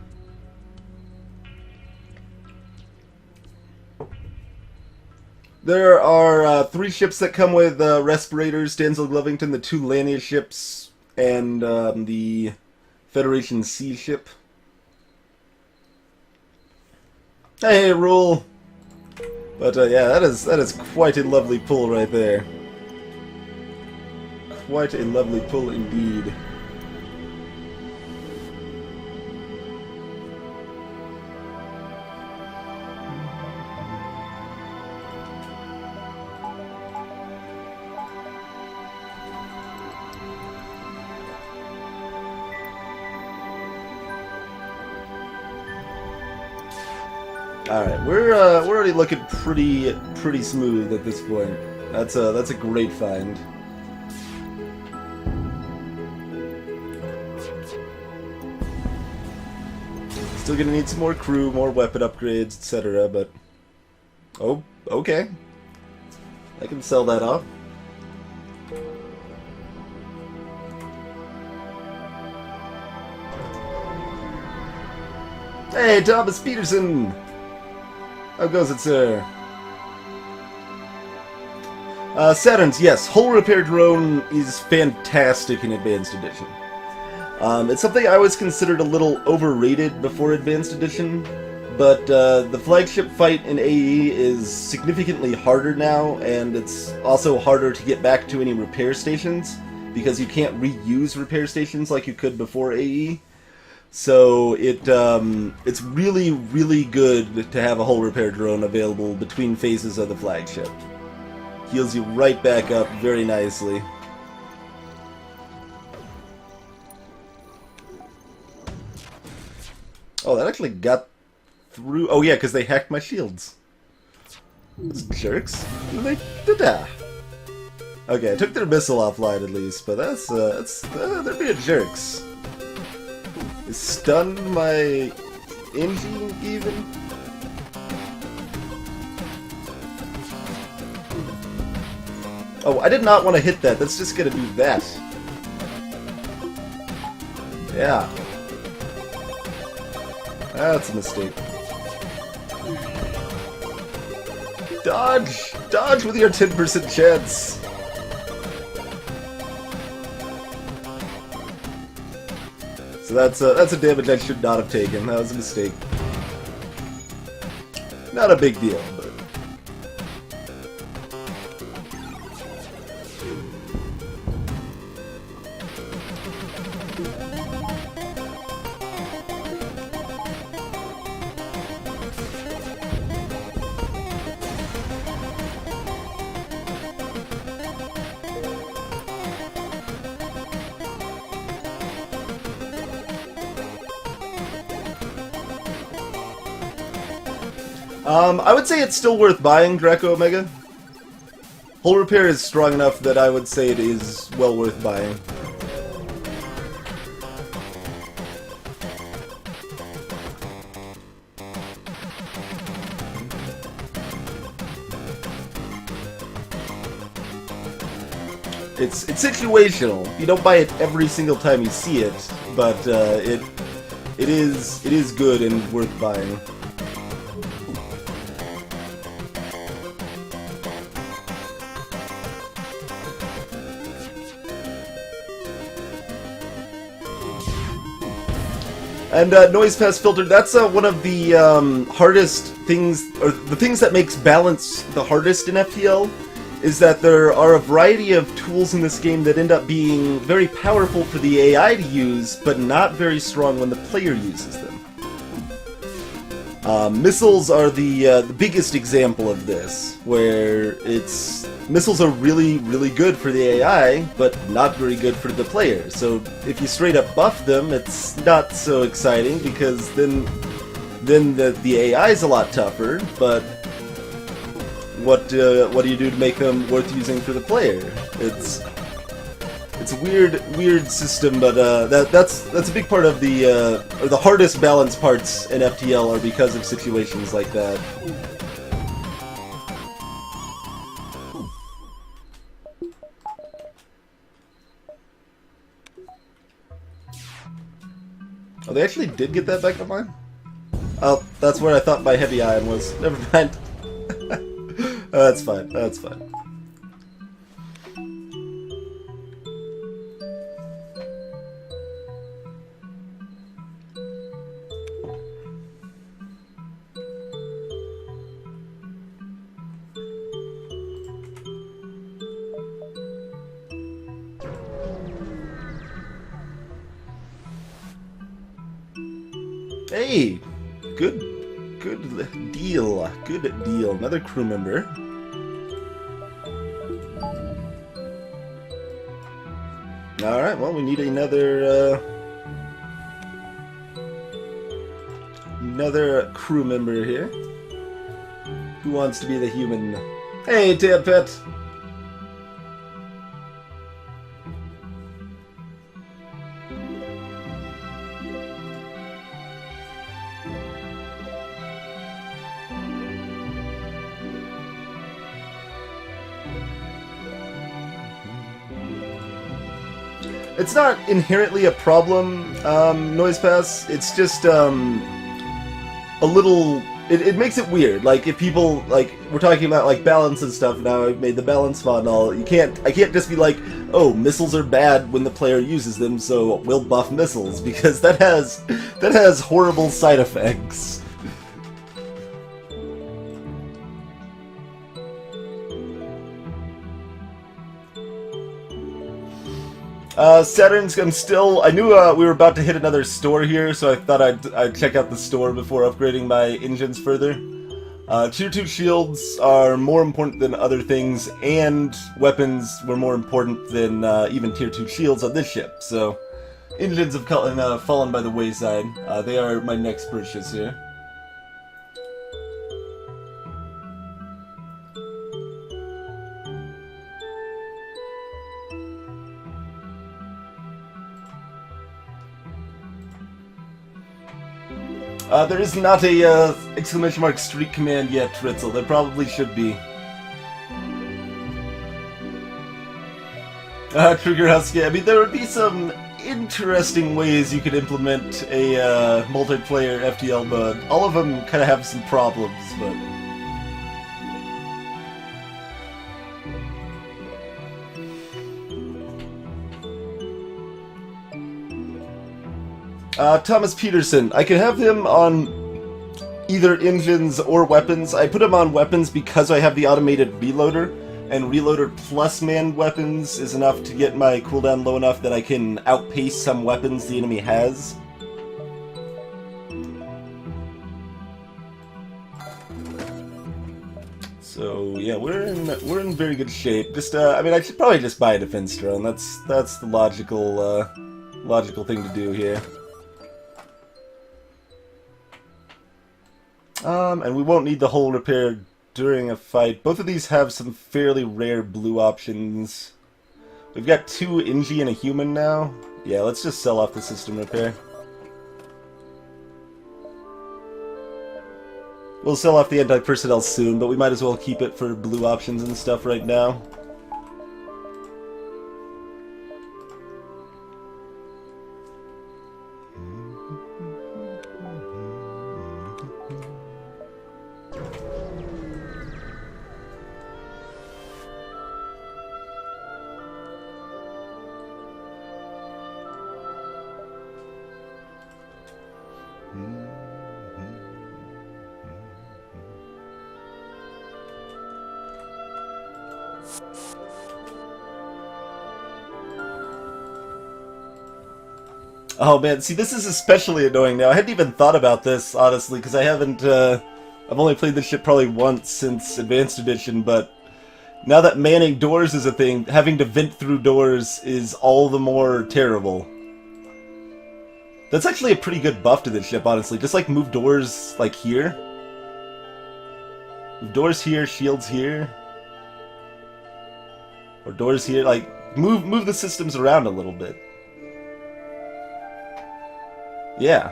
There are 3 ships that come with respirators, Denzel Glovington, the 2 Lania ships, and the Federation Sea ship. Hey, Rule! But yeah, that is quite a lovely pull right there. Quite a lovely pull indeed. Alright, we're already looking pretty smooth at this point. That's a great find. Still gonna need some more crew, more weapon upgrades, etc. But oh, okay, I can sell that off. Hey, Thomas Peterson. How goes it, sir? Saturn's, yes. Hull repair drone is fantastic in Advanced Edition. It's something I always considered a little overrated before Advanced Edition, but the flagship fight in AE is significantly harder now, and it's also harder to get back to any repair stations, because you can't reuse repair stations like you could before AE. So it's really, really good to have a hull repair drone available between phases of the flagship. Heals you right back up very nicely. Oh, that actually got through. Oh yeah, because they hacked my shields. Those jerks. They did that. Okay, I took their missile offline at least, but they're being jerks. They stunned my Engi even. Oh, I did not want to hit that. That's just gonna do that. Yeah. That's a mistake. Dodge! Dodge with your 10% chance! So that's a damage I should not have taken. That was a mistake. Not a big deal, but... I would say it's still worth buying, Draco Omega. Hull repair is strong enough that I would say it is well worth buying. It's situational. You don't buy it every single time you see it, but it is good and worth buying. And noise pass filter, that's one of the hardest things, or the things that makes balance the hardest in FTL, is that there are a variety of tools in this game that end up being very powerful for the AI to use, but not very strong when the player uses them. Missiles are the biggest example of this, where missiles are really, really good for the AI, but not very good for the player. So if you straight up buff them, it's not so exciting, because then the AI is a lot tougher, but what do you do to make them worth using for the player? It's a weird system, but that's a big part of the hardest balance parts in FTL are because of situations like that. Oh, they actually did get that back online? Oh, that's where I thought my heavy ion was. Never mind. That's fine. That's fine. Hey, good deal. Good deal. Another crew member. All right. Well, we need another crew member here. Who wants to be the human? Hey, Tampet. It's not inherently a problem, noise pass. It's just a little. It makes it weird. Like if people we're talking about like balance and stuff. Now I've made the balance mod and all. I can't just be like, oh, missiles are bad when the player uses them, so we'll buff missiles, because that has horrible side effects. Saturn's, I knew we were about to hit another store here, so I thought I'd check out the store before upgrading my engines further. Tier 2 shields are more important than other things, and weapons were more important than even Tier 2 shields on this ship, so engines have fallen by the wayside. They are my next purchase here. There is not a exclamation mark streak command yet, Ritzel. There probably should be. Kruger Husky. I mean, there would be some interesting ways you could implement a multiplayer FTL mode. All of them kind of have some problems, but... Thomas Peterson. I could have him on either engines or weapons. I put him on weapons because I have the automated reloader, and reloader plus manned weapons is enough to get my cooldown low enough that I can outpace some weapons the enemy has. So yeah, we're in very good shape. Just I mean, I should probably just buy a defense drone. That's the logical thing to do here. And we won't need the hull repair during a fight. Both of these have some fairly rare blue options. We've got 2 Engi and a human now. Yeah, let's just sell off the system repair. We'll sell off the anti-personnel soon, but we might as well keep it for blue options and stuff right now. Oh man, see, this is especially annoying now. I hadn't even thought about this, honestly, because I haven't, I've only played this shit probably once since Advanced Edition, but now that manning doors is a thing, having to vent through doors is all the more terrible. That's actually a pretty good buff to this ship, honestly. Just, like, move doors, like, here. Move doors here, shields here. Or doors here, like, move the systems around a little bit. Yeah,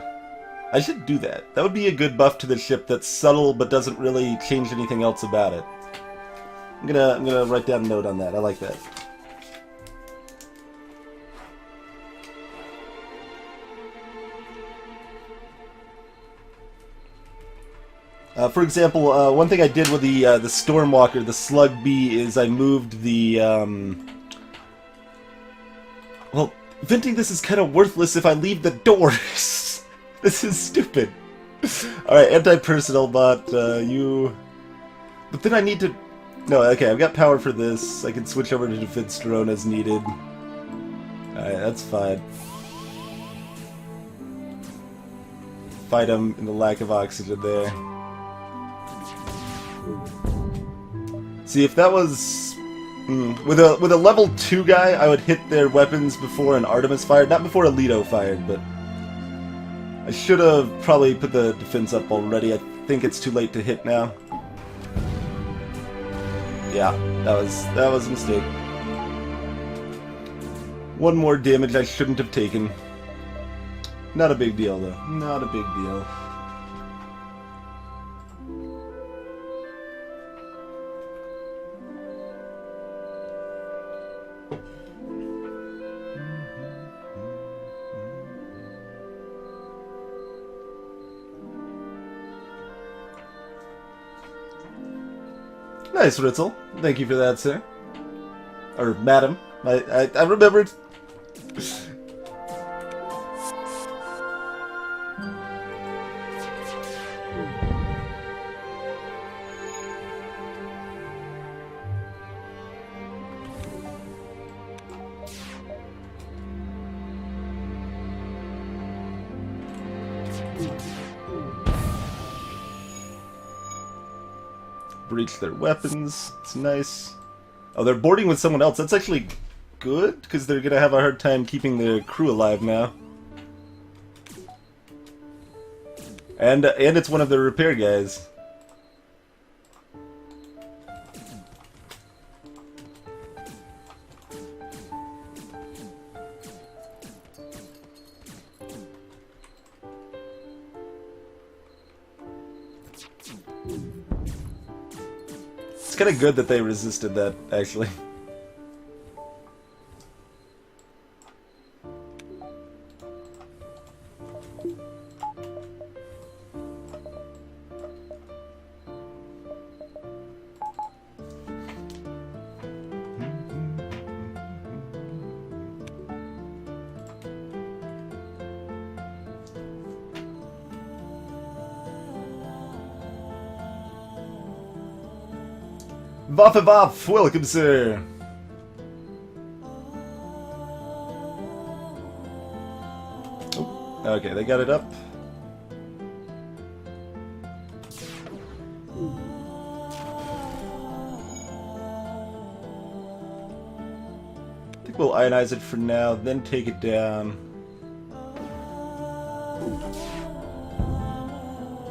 I should do that. That would be a good buff to the ship that's subtle but doesn't really change anything else about it. I'm gonna write down a note on that. I like that. For example, one thing I did with the Stormwalker, the Slug B, is I moved the well, venting this is kind of worthless if I leave the doors. This is stupid. Alright, anti-personnel bot, you... But then I need to... No, okay, I've got power for this. I can switch over to defense drone as needed. Alright, that's fine. Fight him in the lack of oxygen there. See, if that was... With a level 2 guy, I would hit their weapons before an Artemis fired. Not before a Leto fired, but... I should have probably put the defense up already. I think it's too late to hit now. Yeah, that was a mistake. One more damage I shouldn't have taken. Not a big deal, though. Not a big deal. Nice, Ritzel. Thank you for that, sir. Or madam. I remembered. Breach their weapons. It's nice. Oh, they're boarding with someone else. That's actually good, because they're gonna have a hard time keeping their crew alive now. And it's one of the repair guys. It's kind of good that they resisted that, actually. Waffe Waff, welcome, sir. Oh, okay, they got it up. I think we'll ionize it for now, then take it down.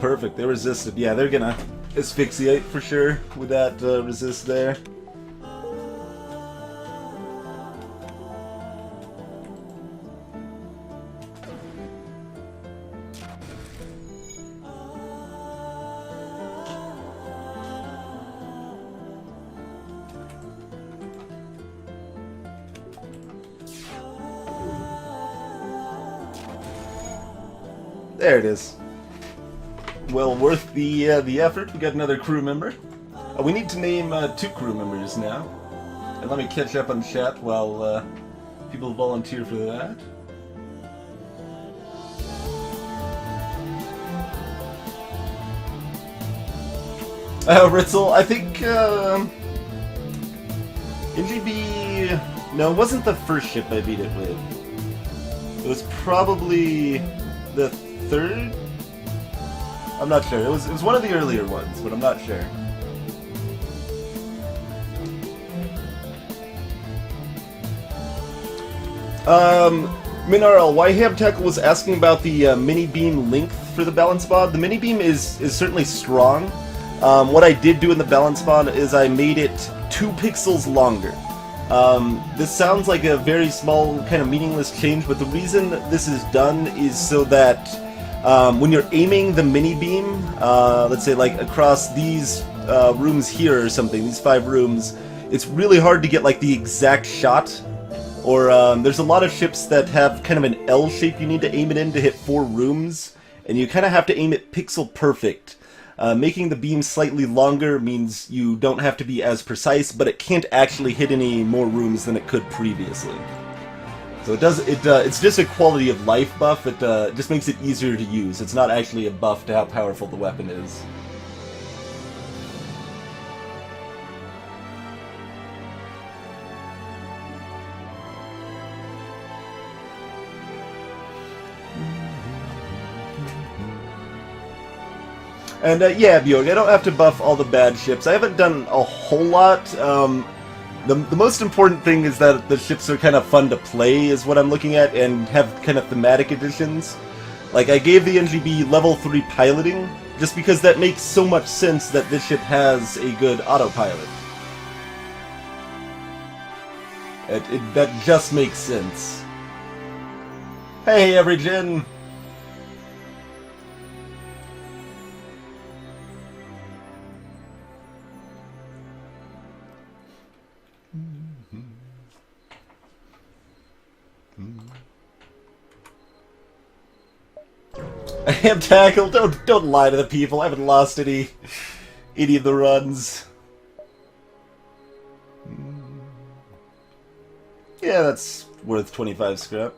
Perfect, they resisted. Yeah, they're gonna asphyxiate for sure with that resist there. There it is. Well worth the effort. We got another crew member. We need to name 2 crew members now. And let me catch up on chat while people volunteer for that. Ritzel, I think NGB... No, it wasn't the first ship I beat it with. It was probably the third? I'm not sure. It was one of the earlier ones, but I'm not sure. Minarl, Yham Tackle was asking about the mini beam length for the balance bod. The mini beam is certainly strong. What I did do in the balance bod is I made it 2 pixels longer. This sounds like a very small, kind of meaningless change, but the reason this is done is so that when you're aiming the mini beam, let's say like across these rooms here or something, these 5 rooms, it's really hard to get like the exact shot. Or there's a lot of ships that have kind of an L shape you need to aim it in to hit 4 rooms, and you kind of have to aim it pixel perfect. Making the beam slightly longer means you don't have to be as precise, but it can't actually hit any more rooms than it could previously. So it's just a quality of life buff. It just makes it easier to use. It's not actually a buff to how powerful the weapon is. And yeah, Bjorg, I don't have to buff all the bad ships. I haven't done a whole lot. The most important thing is that the ships are kind of fun to play, is what I'm looking at, and have kind of thematic additions. Like, I gave the NGB level 3 piloting, just because that makes so much sense that this ship has a good autopilot. That just makes sense. Hey, Everygen! I am tackled. Don't lie to the people. I haven't lost any of the runs. Yeah, that's worth 25 scrap.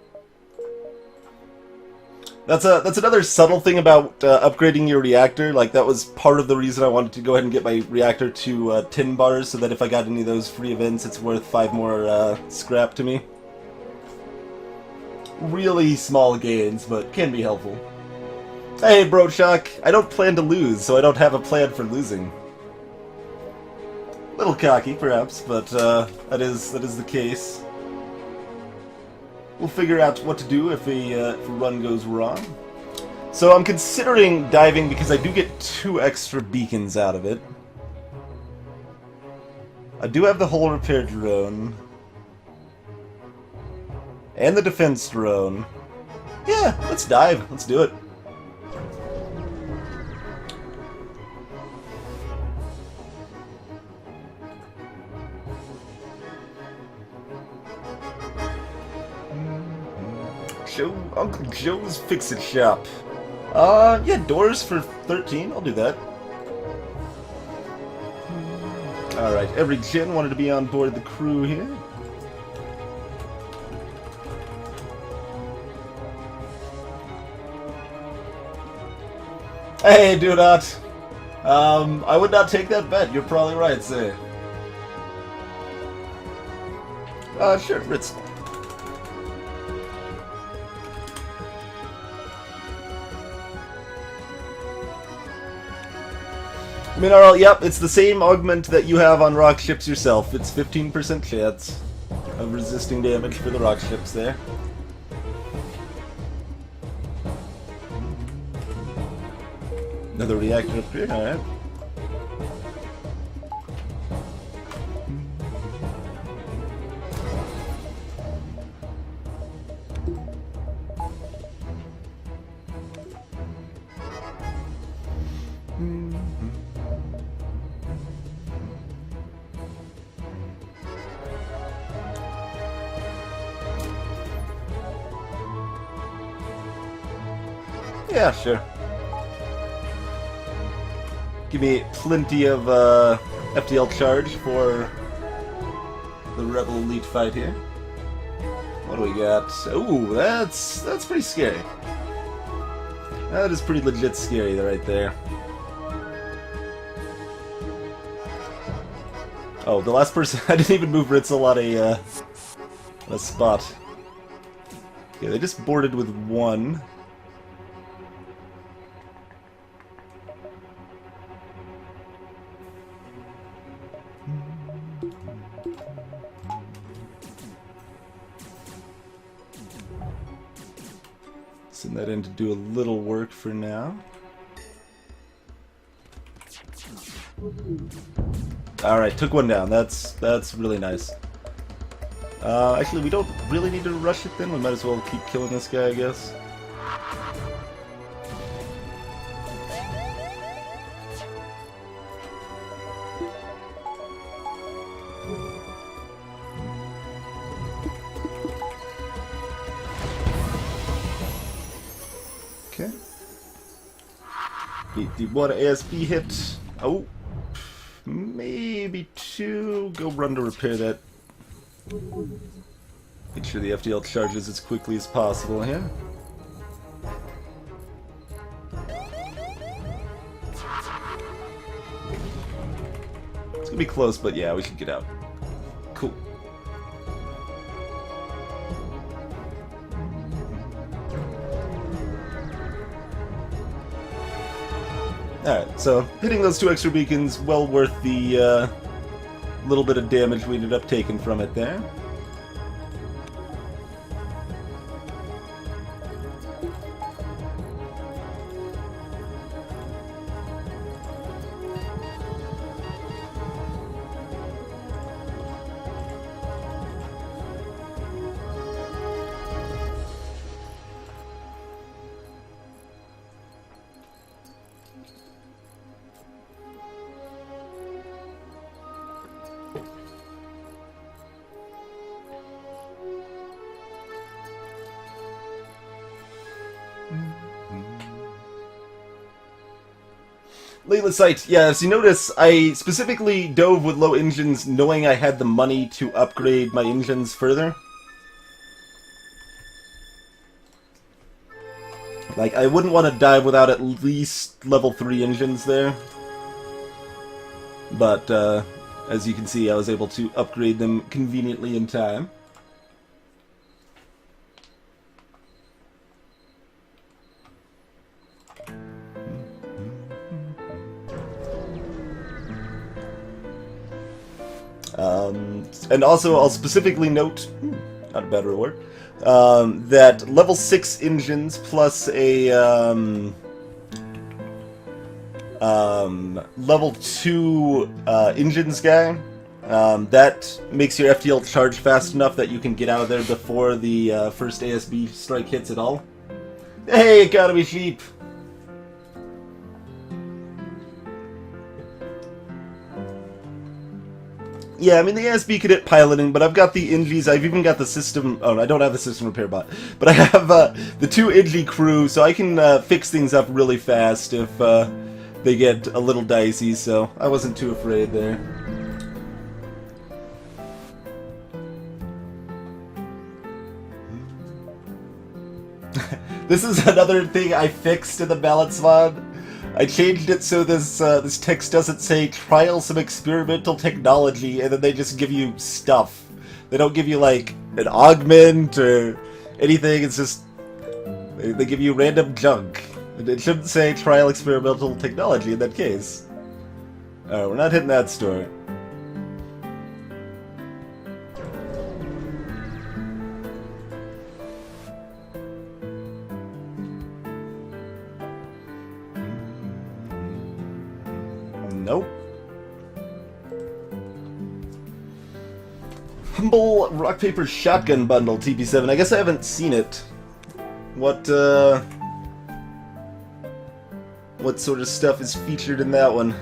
That's another subtle thing about upgrading your reactor. Like, that was part of the reason I wanted to go ahead and get my reactor to 10 bars, so that if I got any of those free events, it's worth 5 more scrap to me. Really small gains, but can be helpful. Hey, Brodshock, I don't plan to lose, so I don't have a plan for losing. Little cocky, perhaps, but that is the case. We'll figure out what to do if a run goes wrong. So I'm considering diving because I do get 2 extra beacons out of it. I do have the hull repair drone. And the defense drone. Yeah, let's dive. Let's do it. Uncle Joe's Fix-It Shop. Yeah, doors for 13. I'll do that. Alright, every Jin wanted to be on board the crew here. Hey, do not. I would not take that bet. You're probably right, say. Sure, Ritz. Mineral, yep, it's the same augment that you have on rock ships yourself. It's 15% chance of resisting damage for the rock ships there. Another reactor up here, alright. Yeah, sure. Give me plenty of FTL charge for the Rebel Elite fight here. What do we got? Ooh, that's pretty scary. That is pretty legit scary right there. Oh, the last person... I didn't even move Ritzel on a spot. Yeah, they just boarded with one. Send that in to do a little work for now. Alright, took one down. That's really nice. Actually, we don't really need to rush it then. We might as well keep killing this guy, I guess. Okay. The one ASB hit. Oh. Maybe two. Go run to repair that. Make sure the FTL charges as quickly as possible here. It's gonna be close, but yeah, we should get out. Cool. Alright, so hitting those 2 extra beacons, well worth the little bit of damage we ended up taking from it there. Layla Sight, yeah, as you notice, I specifically dove with low engines knowing I had the money to upgrade my engines further. Like, I wouldn't want to dive without at least level 3 engines there. But, as you can see, I was able to upgrade them conveniently in time. And also, I'll specifically note, not a bad reward, that level 6 engines plus a level 2 engines guy, that makes your FTL charge fast enough that you can get out of there before the first ASB strike hits at all. Hey, economy sheep! Yeah, I mean, the ASB could hit piloting, but I've got the Engis, I've even got the system... Oh, I don't have the system repair bot. But I have the 2 Engi crew, so I can fix things up really fast if they get a little dicey, so I wasn't too afraid there. This is another thing I fixed in the balance mod. I changed it so this text doesn't say trial some experimental technology and then they just give you stuff. They don't give you like an augment or anything, it's just they give you random junk. It shouldn't say trial experimental technology in that case. Alright, we're not hitting that store. Nope. Humble Rock Paper Shotgun Bundle TP7. I guess I haven't seen it. What sort of stuff is featured in that one?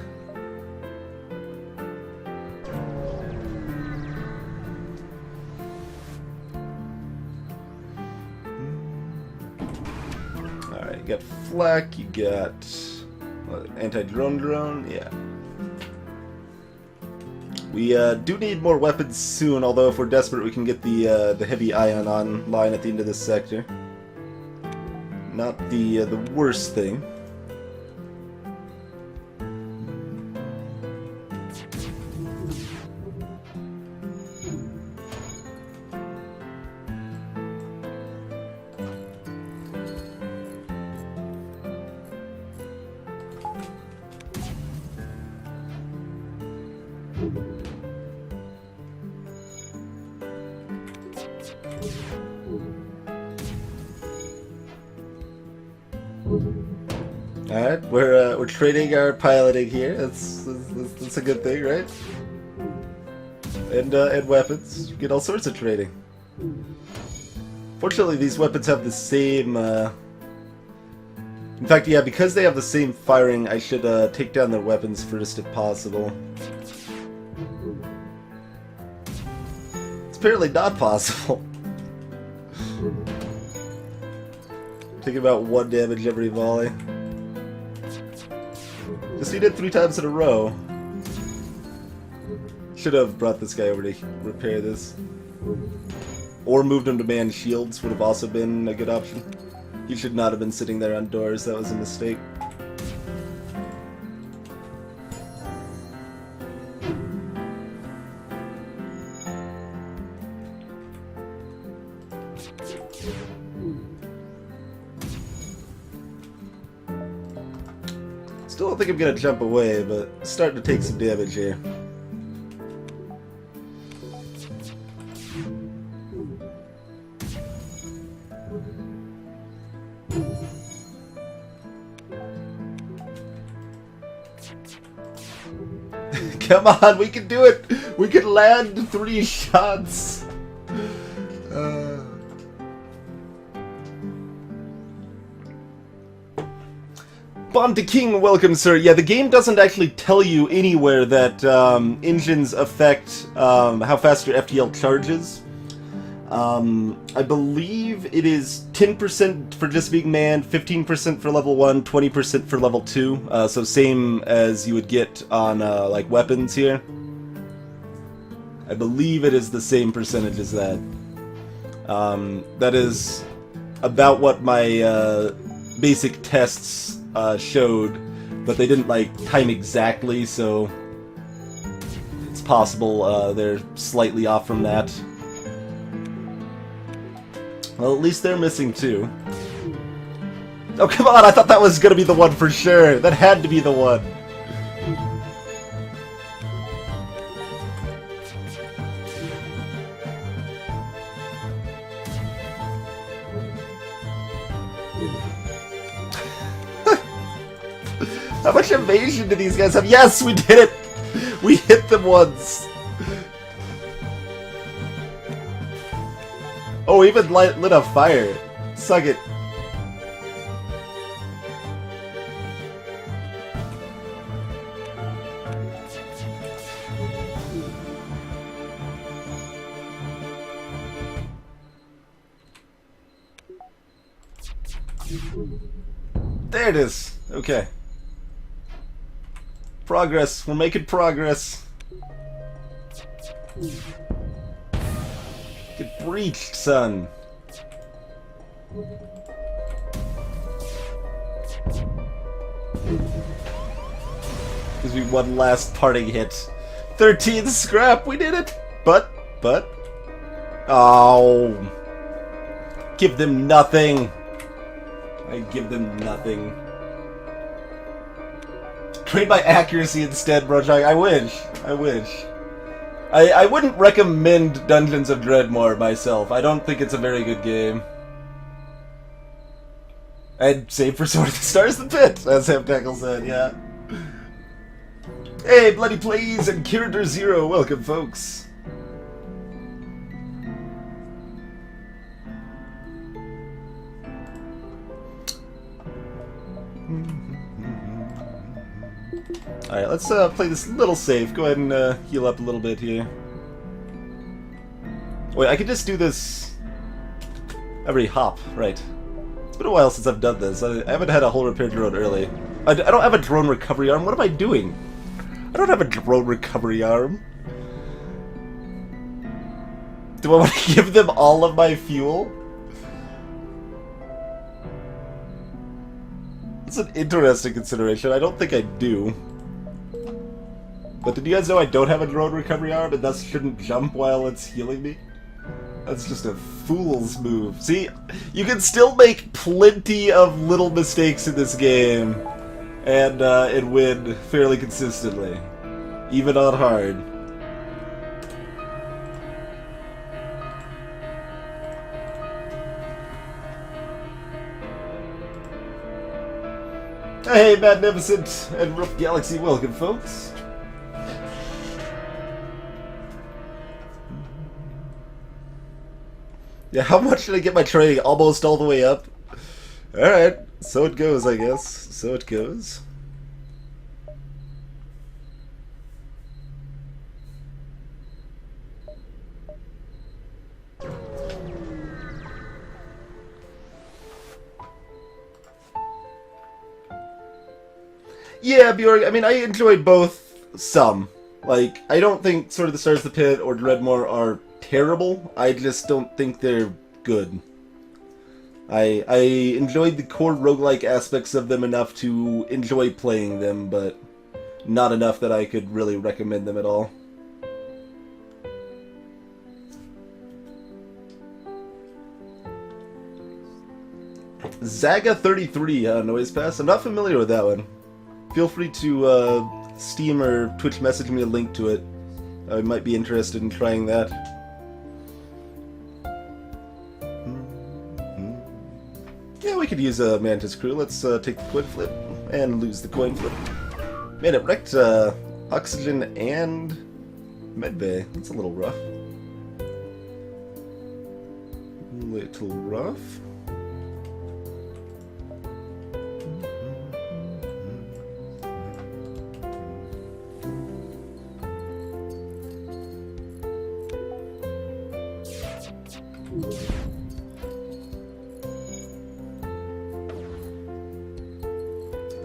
Alright, you got flak, you got anti-drone drone, yeah. We do need more weapons soon, although if we're desperate we can get the heavy ion online at the end of this sector. Not the worst thing. Alright, we're trading our piloting here. That's a good thing, right? And weapons. You get all sorts of trading. Fortunately, these weapons have the same, In fact, yeah, because they have the same firing, I should, take down their weapons first if possible. It's apparently not possible. Taking about 1 damage every volley. Just need it 3 times in a row. Should have brought this guy over to repair this. Or moved him to man shields would have also been a good option. He should not have been sitting there on doors, that was a mistake. Still don't think I'm gonna jump away, but starting to take some damage here. Come on, we can do it! We can land 3 shots! Bond to King, welcome, sir. Yeah, the game doesn't actually tell you anywhere that engines affect how fast your FTL charges. I believe it is 10% for just being manned, 15% for level 1, 20% for level 2. So same as you would get on like weapons here. I believe it is the same percentage as that. That is about what my basic tests showed, but they didn't like time exactly, so it's possible they're slightly off from that. Well, at least they're missing 2. Oh, come on! I thought that was gonna be the one for sure! That had to be the one! How much evasion do these guys have? Yes, we did it! We hit them once! Oh, even lit a fire. Suck it. There it is. Okay. Progress. We're making progress. Get breached, son. Gives me one last parting hit. 13th scrap, we did it! But... Oh... Give them nothing! I give them nothing. Trade by accuracy instead, Brojang. I wish. I wish. I wouldn't recommend Dungeons of Dreadmore myself. I don't think it's a very good game. I'd save for Sword of the Stars the Pit, as Hamtackle said, yeah. Hey, Bloody Plays and Kirader Zero, welcome, folks. Alright, let's play this little safe. Go ahead and heal up a little bit here. Wait, I could just do this every hop, right. It's been a while since I've done this. I haven't had a whole repair drone early. I don't have a drone recovery arm. What am I doing? I don't have a drone recovery arm. Do I want to give them all of my fuel? It's an interesting consideration. I don't think I do. But did you guys know I don't have a drone recovery arm and thus shouldn't jump while it's healing me? That's just a fool's move. See, you can still make plenty of little mistakes in this game and win fairly consistently, even on hard. Hey, Magnificent and Rough Galaxy, welcome, folks. Yeah, how much should I get my training? Almost all the way up? Alright, so it goes, I guess. So it goes. Yeah, Bjorg, I mean, I enjoyed both some. Like, I don't think Sword of the Stars, the Pit, or Dreadmore are terrible. I just don't think they're good. I enjoyed the core roguelike aspects of them enough to enjoy playing them, but not enough that I could really recommend them at all. Zaga33 Noise Pass. I'm not familiar with that one. Feel free to Steam or Twitch message me a link to it. I might be interested in trying that. Yeah, we could use a Mantis Crew. Let's take the coin flip and lose the coin flip. Man, it wrecked Oxygen and Medbay. That's a little rough. Little rough.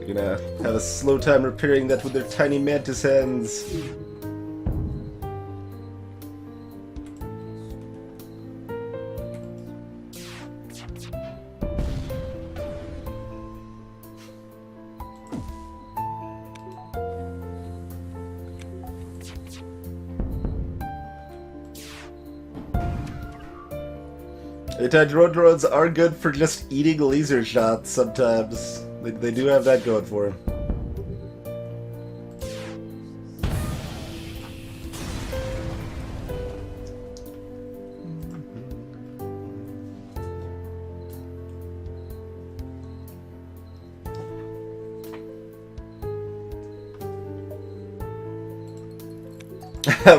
Gonna have a slow time repairing that with their tiny mantis hands. Anti-drone drones are good for just eating laser shots sometimes. They do have that going for them.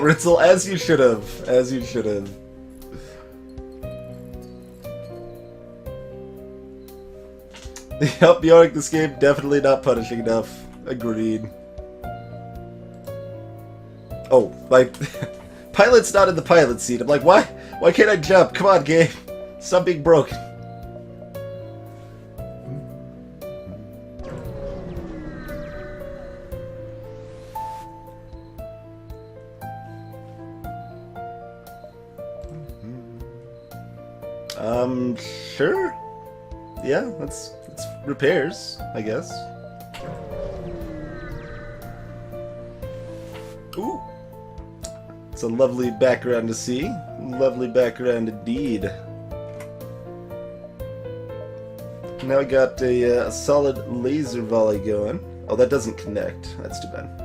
Ritzel, as you should have. As you should have. Yep, Bjork, this game definitely not punishing enough. Agreed. Oh, like, pilot's not in the pilot seat. I'm like, why? Why can't I jump? Come on, game. Stop being broken. Sure. Yeah, that's repairs, I guess. Ooh. It's a lovely background to see. Lovely background indeed. Now we got a solid laser volley going. Oh, that doesn't connect. That's too bad.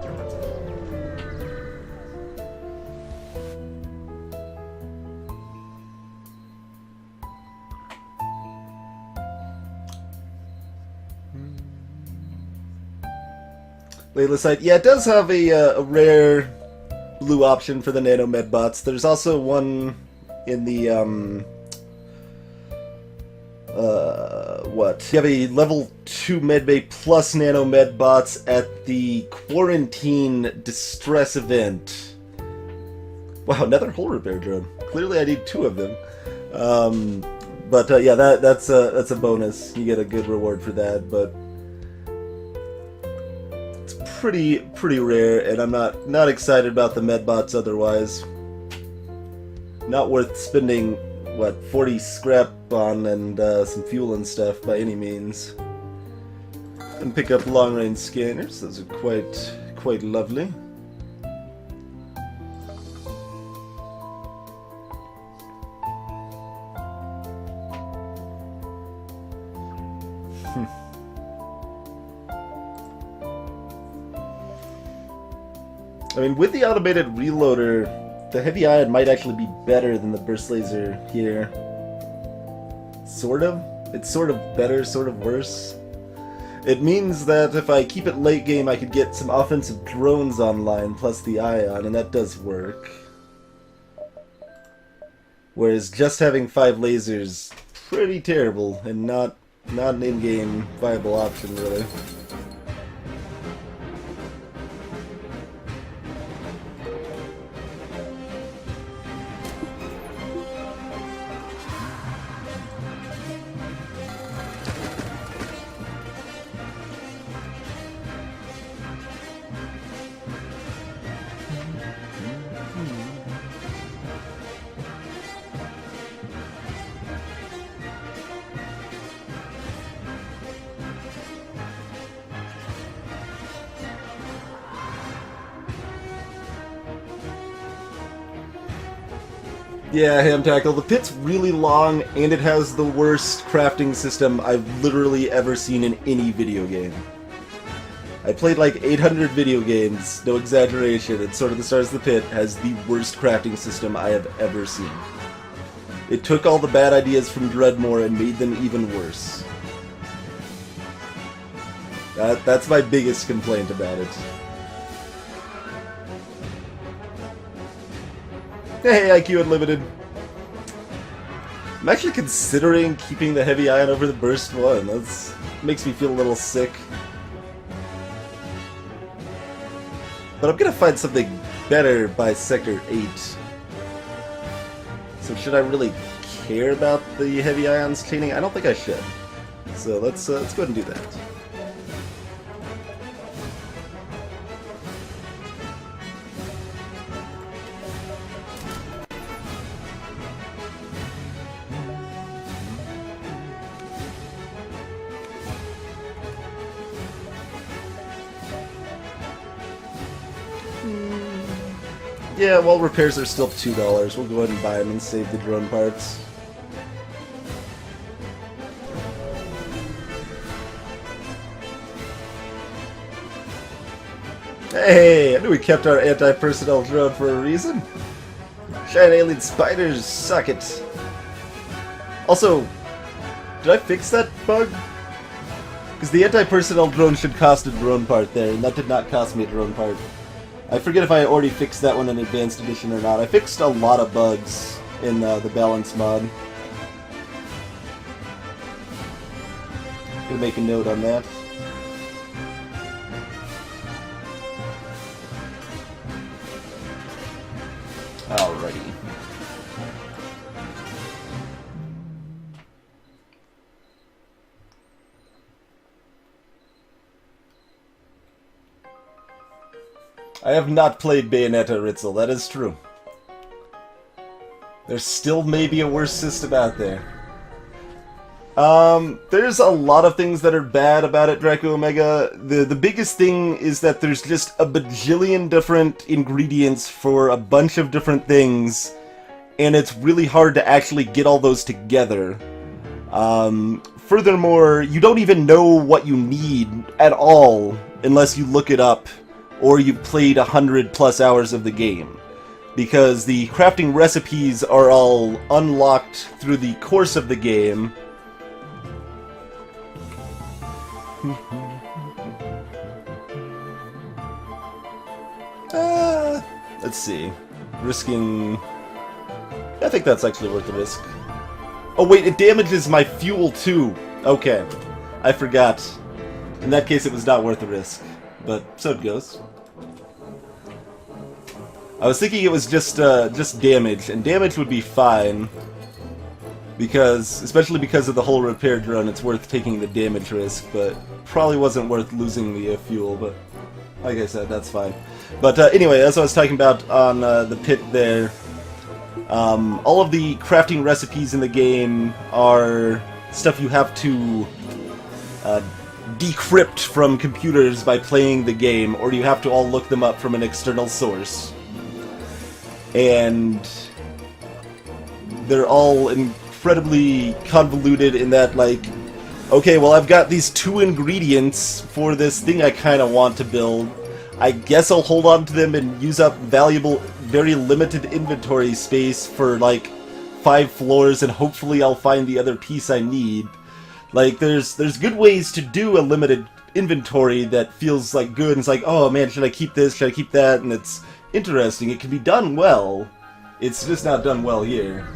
Layla site. Yeah, it does have a rare blue option for the nano med bots. There's also one in the what? You have a level 2 medbay plus nano med bots at the quarantine distress event. Wow, another hull repair drone. Clearly, I need 2 of them. Yeah, that's a bonus. You get a good reward for that, but. Pretty rare, and I'm not excited about the medbots otherwise. Not worth spending, what, 40 scrap on and some fuel and stuff by any means. And pick up long-range scanners. Those are quite lovely. I mean, with the automated reloader, the heavy ion might actually be better than the burst laser here. Sort of. It's sort of better, sort of worse. It means that if I keep it late game, I could get some offensive drones online, plus the ion, and that does work. Whereas just having 5 lasers, pretty terrible, and not an in-game viable option, really. Yeah, Ham Tackle, the pit's really long, and it has the worst crafting system I've literally ever seen in any video game. I played like 800 video games, no exaggeration, and Sword of the Stars the Pit has the worst crafting system I have ever seen. It took all the bad ideas from Dreadmore and made them even worse. That's my biggest complaint about it. Hey, IQ Unlimited. I'm actually considering keeping the heavy ion over the burst one. That makes me feel a little sick. But I'm gonna find something better by Sector 8. So should I really care about the heavy ions chaining? I don't think I should. So let's go ahead and do that. Yeah, well, repairs are still $2. We'll go ahead and buy them and save the drone parts. Hey, I knew we kept our anti-personnel drone for a reason. Giant alien spiders, suck it. Also, did I fix that bug? Because the anti-personnel drone should cost a drone part there, and that did not cost me a drone part. I forget if I already fixed that one in Advanced Edition or not. I fixed a lot of bugs in the balance mod. Gonna make a note on that. Alrighty. I have not played Bayonetta, Ritzel, that is true. There still may be a worse system out there. There's a lot of things that are bad about it, Draco Omega. The biggest thing is that there's just a bajillion different ingredients for a bunch of different things, and it's really hard to actually get all those together. Furthermore, you don't even know what you need at all unless you look it up or you've played 100+ hours of the game. Because the crafting recipes are all unlocked through the course of the game. Let's see. Risking... I think that's actually worth the risk. Oh wait, it damages my fuel too! Okay. I forgot. In that case, it was not worth the risk. But so it goes. I was thinking it was just damage, and damage would be fine. Because, especially because of the whole repair drone, it's worth taking the damage risk, but probably wasn't worth losing the fuel, but like I said, that's fine. But anyway, as I was talking about on the pit there, all of the crafting recipes in the game are stuff you have to decrypt from computers by playing the game, or you have to all look them up from an external source. And they're all incredibly convoluted in that, like, okay, well, I've got these 2 ingredients for this thing I kind of want to build. I guess I'll hold on to them and use up valuable, very limited inventory space for, like, 5 floors, and hopefully I'll find the other piece I need. Like, there's good ways to do a limited inventory that feels like good, and it's like, oh man, should I keep this, should I keep that, and it's interesting, it can be done well, it's just not done well here.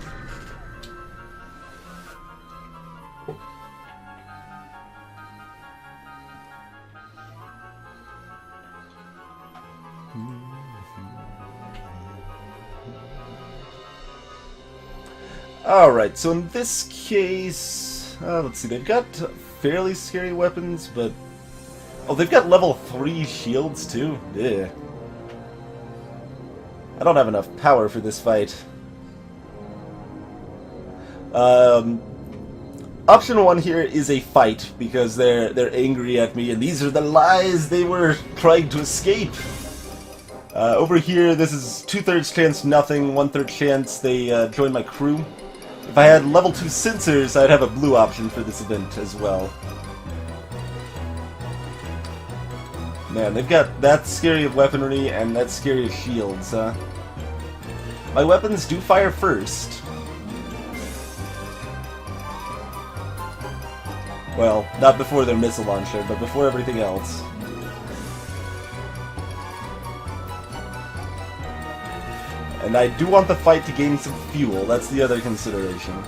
Alright, so in this case, let's see, they've got fairly scary weapons, but... Oh, they've got level 3 shields too? Yeah. I don't have enough power for this fight. Option 1 here is a fight, because they're angry at me, and these are the lies they were trying to escape. Over here, this is 2/3 chance nothing, 1/3 chance they join my crew. If I had level 2 sensors, I'd have a blue option for this event as well. Man, they've got that scary of weaponry and that scary of shields, huh? My weapons do fire first. Well, not before their missile launcher, but before everything else. And I do want the fight to gain some fuel, that's the other consideration.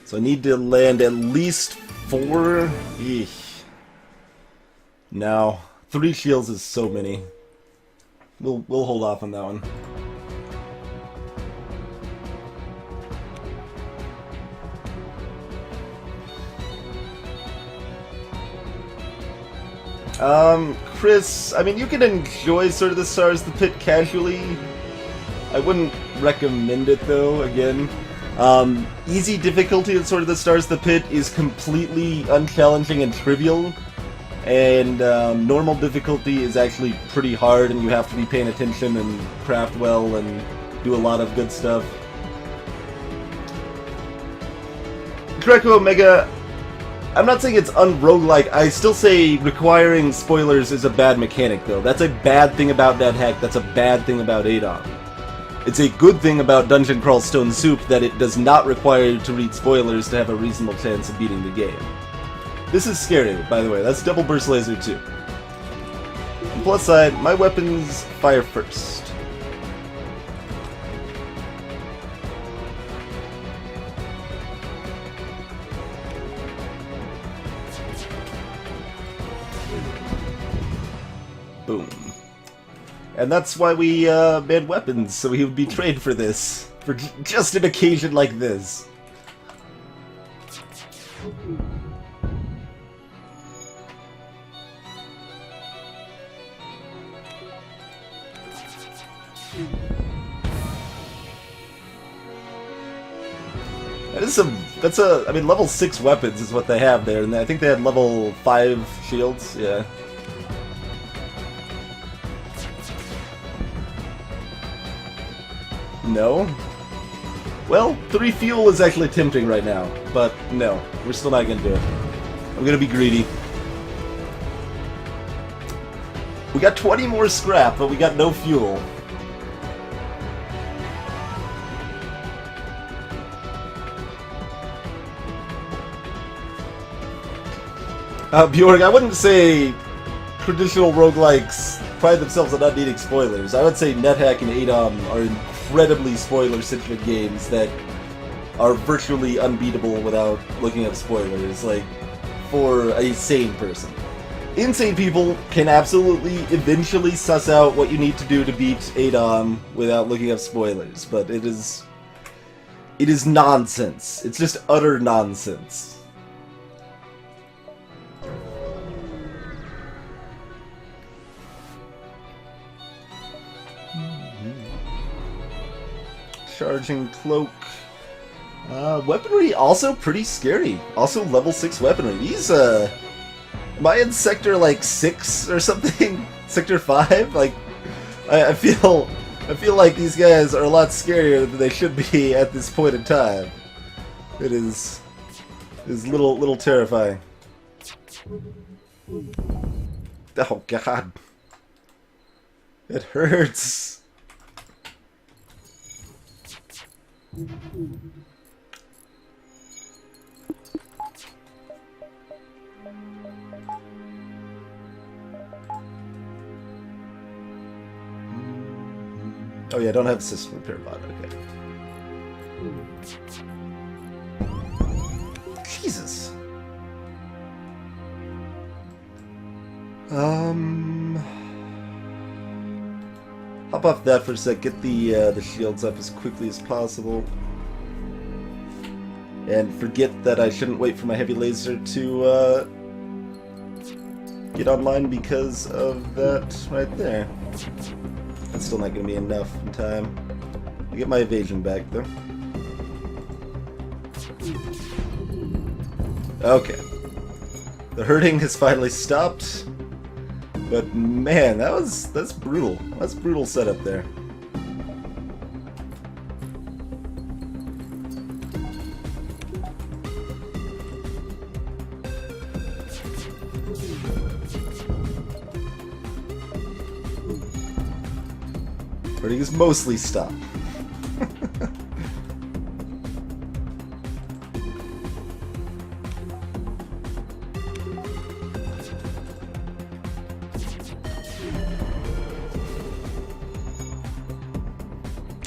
So I need to land at least 4... Eesh. No. 3 shields is so many. We'll hold off on that one. Chris, I mean, you can enjoy sort of the Stars the Pit casually. I wouldn't recommend it, though, again. Easy difficulty in sort of the Stars the Pit is completely unchallenging and trivial. And, normal difficulty is actually pretty hard, and you have to be paying attention and craft well and do a lot of good stuff. Greco Omega... I'm not saying it's unroguelike, I still say requiring spoilers is a bad mechanic, though. That's a bad thing about that hack, that's a bad thing about ADOM. It's a good thing about Dungeon Crawl Stone Soup that it does not require you to read spoilers to have a reasonable chance of beating the game. This is scary, by the way, that's Double Burst Laser too. On the plus side, my weapons fire first. Boom. And that's why we made weapons, so he would be trained for this. For just an occasion like this. I mean, level 6 weapons is what they have there, and I think they had level 5 shields, yeah. No? Well, 3 fuel is actually tempting right now, but no, we're still not gonna do it. I'm gonna be greedy. We got 20 more scrap, but we got no fuel. Bjorg, I wouldn't say traditional roguelikes pride themselves on not needing spoilers. I would say NetHack and ADOM are incredibly spoiler-centric games that are virtually unbeatable without looking up spoilers, like, for a sane person. Insane people can absolutely eventually suss out what you need to do to beat ADOM without looking up spoilers, but it is nonsense. It's just utter nonsense. Charging cloak. Weaponry also pretty scary. Also level 6 weaponry. These, am I in sector like 6 or something? Sector 5? Like, I feel like these guys are a lot scarier than they should be at this point in time. It is little terrifying. Oh god. It hurts. Oh yeah, I don't have system repair bot, okay. Jesus. Hop off that for a sec, get the shields up as quickly as possible. And forget that I shouldn't wait for my heavy laser to get online because of that right there. That's still not going to be enough in time. I get my evasion back though. Okay. The hurting has finally stopped. But man, that's brutal. That's brutal setup there. Hurting is mostly stopped.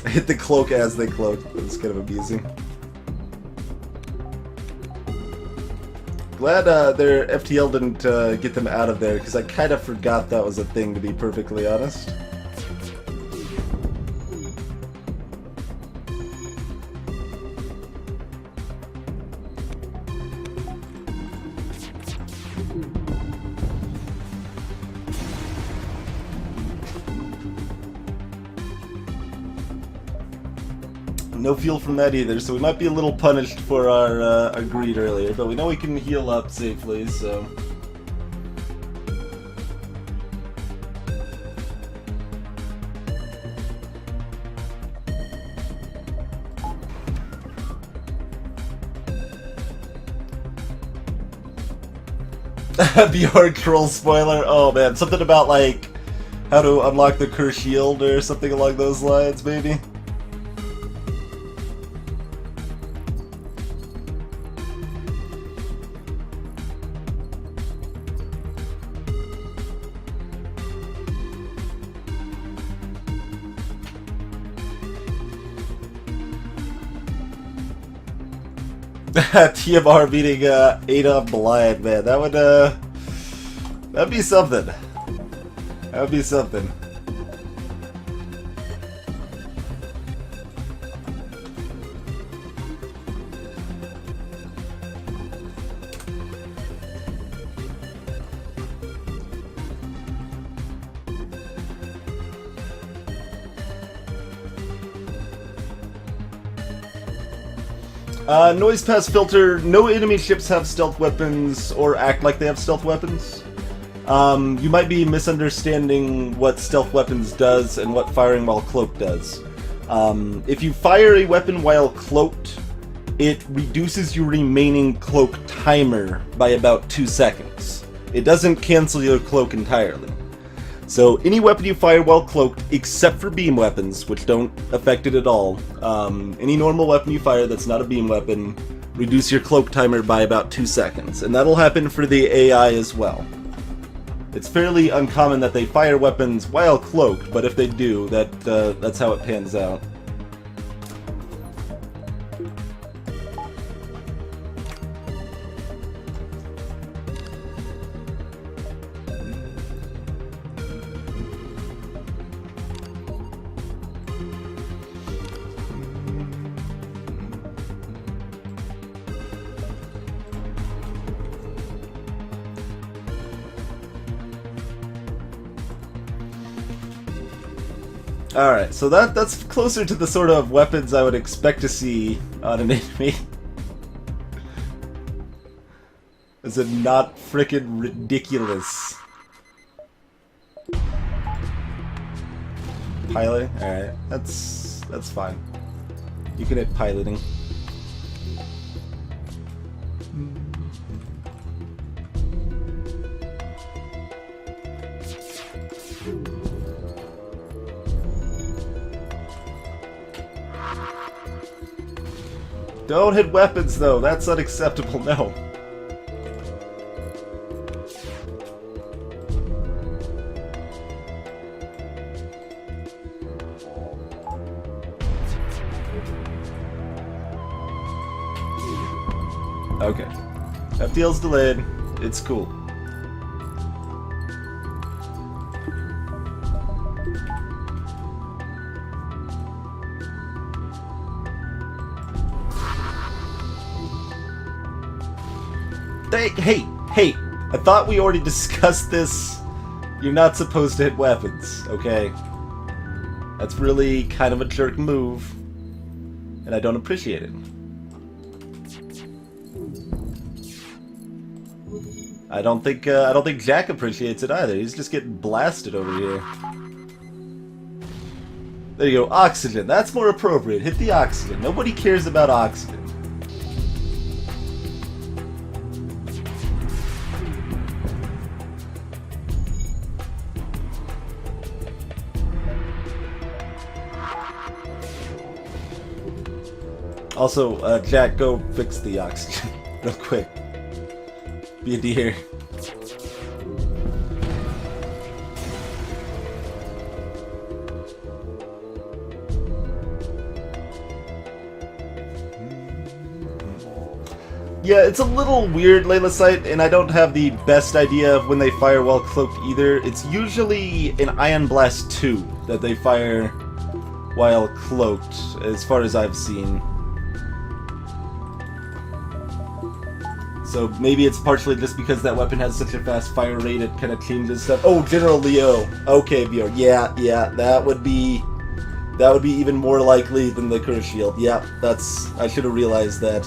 I hit the cloak as they cloaked. It was kind of amusing. Glad their FTL didn't get them out of there, because I kind of forgot that was a thing, to be perfectly honest. No fuel from that either, so we might be a little punished for our greed earlier, but we know we can heal up safely, so... Bjork troll spoiler? Oh man, something about like how to unlock the curse shield or something along those lines, maybe? TMR beating Ada blind, man. That would that'd be something. That would be something. Noise pass filter. No enemy ships have stealth weapons or act like they have stealth weapons. You might be misunderstanding what stealth weapons does and what firing while cloaked does. If you fire a weapon while cloaked, it reduces your remaining cloak timer by about 2 seconds. It doesn't cancel your cloak entirely. So any weapon you fire while cloaked, except for beam weapons, which don't affect it at all, any normal weapon you fire that's not a beam weapon, reduce your cloak timer by about 2 seconds. And that'll happen for the AI as well. It's fairly uncommon that they fire weapons while cloaked, but if they do, that's how it pans out. Alright, so that's closer to the sort of weapons I would expect to see on an enemy. Is it not frickin' ridiculous? Piloting? Alright, that's fine. You can hit piloting. Don't hit weapons, though. That's unacceptable. No. Okay. FTL's delayed. It's cool. Hey! I thought we already discussed this. You're not supposed to hit weapons, okay? That's really kind of a jerk move, and I don't appreciate it. I don't think Jack appreciates it either. He's just getting blasted over here. There you go, oxygen. That's more appropriate. Hit the oxygen. Nobody cares about oxygen. Also, Jack, go fix the oxygen real quick. Be a deer. Yeah, it's a little weird, Layla Sight, and I don't have the best idea of when they fire while cloaked either. It's usually in Ion Blast 2 that they fire while cloaked, as far as I've seen. So maybe it's partially just because that weapon has such a fast fire rate, it kind of changes stuff. Oh, General Leo. Okay, Bjorn. Yeah, that would be even more likely than the Curse Shield. Yeah, I should have realized that.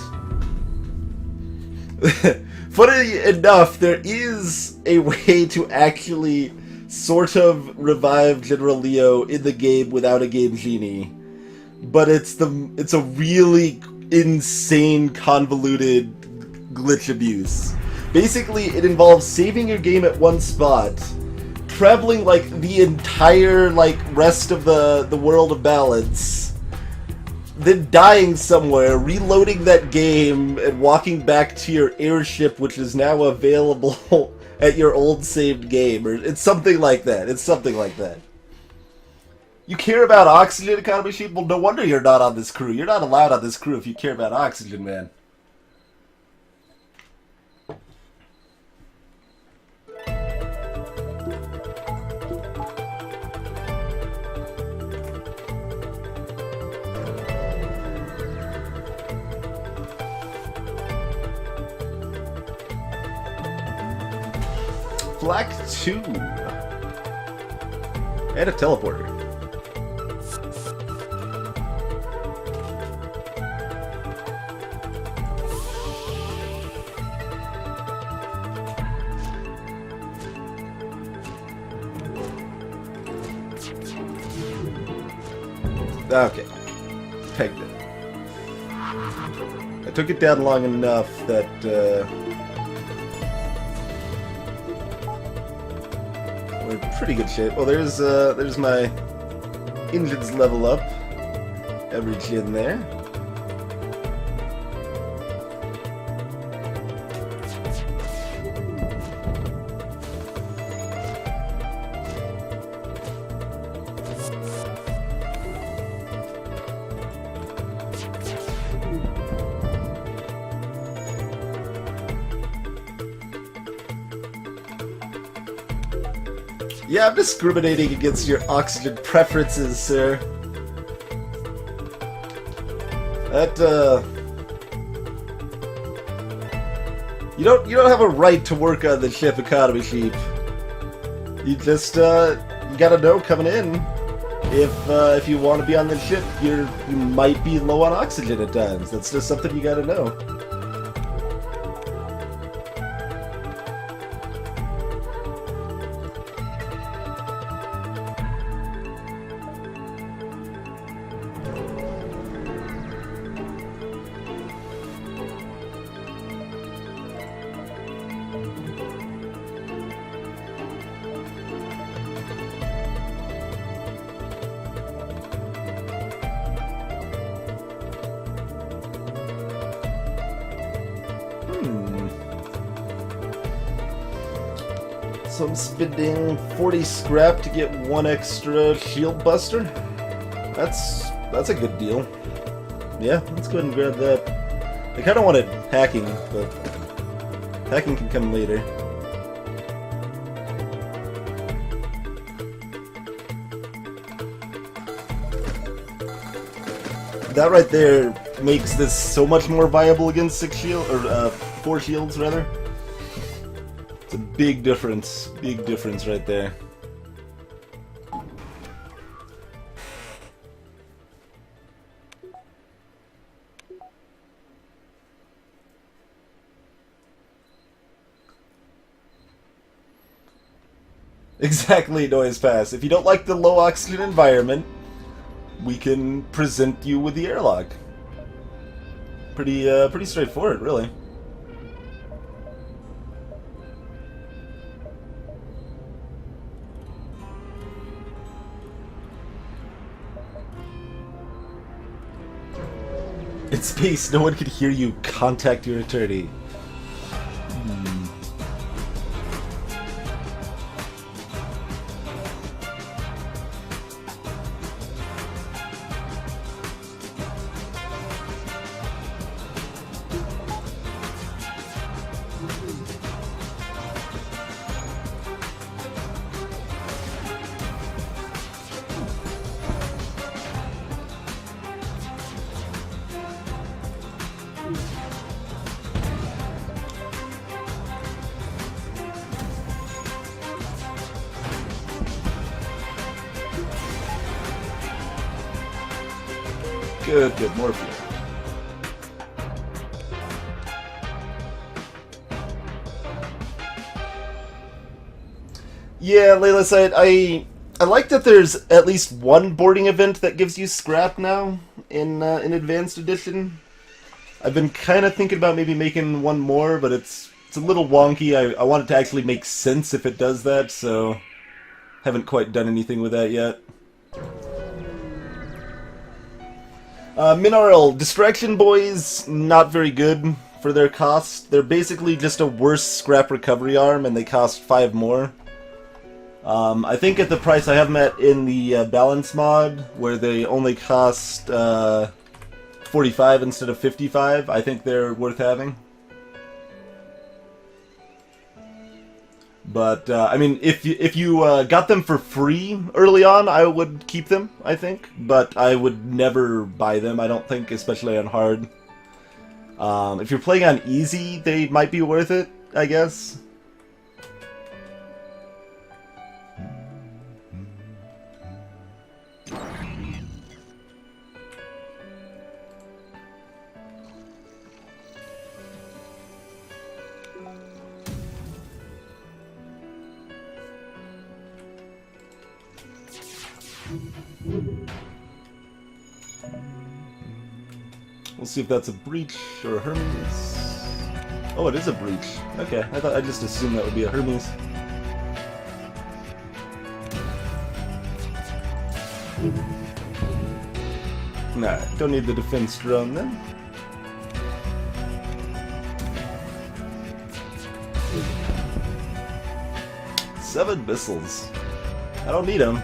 Funny enough, there is a way to actually sort of revive General Leo in the game without a Game Genie, but it's a really insane, convoluted glitch abuse. Basically, it involves saving your game at one spot, traveling like the entire rest of the world of balance, then dying somewhere, reloading that game, and walking back to your airship, which is now available at your old saved game. Or it's something like that. You care about oxygen, economy sheep? Well, no wonder you're not on this crew. You're not allowed on this crew if you care about oxygen, man. Black 2. And a teleporter. Okay. Pegged it. I took it down long enough that, we're in pretty good shape. Oh, there's my engines level up. Average in there. Yeah, I'm discriminating against your oxygen preferences, sir. You don't have a right to work on the ship, economy sheep. You just you gotta know coming in if you want to be on the ship, you might be low on oxygen at times. That's just something you gotta know. So I'm spending 40 scrap to get 1 extra shield buster. That's a good deal. Yeah, let's go ahead and grab that. I kinda wanted hacking, but hacking can come later. That right there makes this so much more viable against 6 shield, or 4 shields rather. It's a big difference right there. Exactly, Noise Pass. If you don't like the low oxygen environment, we can present you with the airlock. Pretty straightforward, really. In space, no one could hear you contact your attorney. Good, more fuel. Yeah, Layla said, I like that there's at least one boarding event that gives you scrap now in Advanced Edition. I've been kind of thinking about maybe making one more, but it's a little wonky. I want it to actually make sense if it does that, so haven't quite done anything with that yet. Mineral Distraction Boys, not very good for their cost. They're basically just a worse scrap recovery arm, and they cost 5 more. I think at the price I have them at in the balance mod, where they only cost 45 instead of 55, I think they're worth having. But, I mean, if you got them for free early on, I would keep them, I think. But I would never buy them, I don't think, especially on hard. If you're playing on easy, they might be worth it, I guess. We'll see if that's a breach or a Hermes. Oh, it is a breach. Okay, I just assumed that would be a Hermes. Nah, don't need the defense drone then. Seven missiles. I don't need them.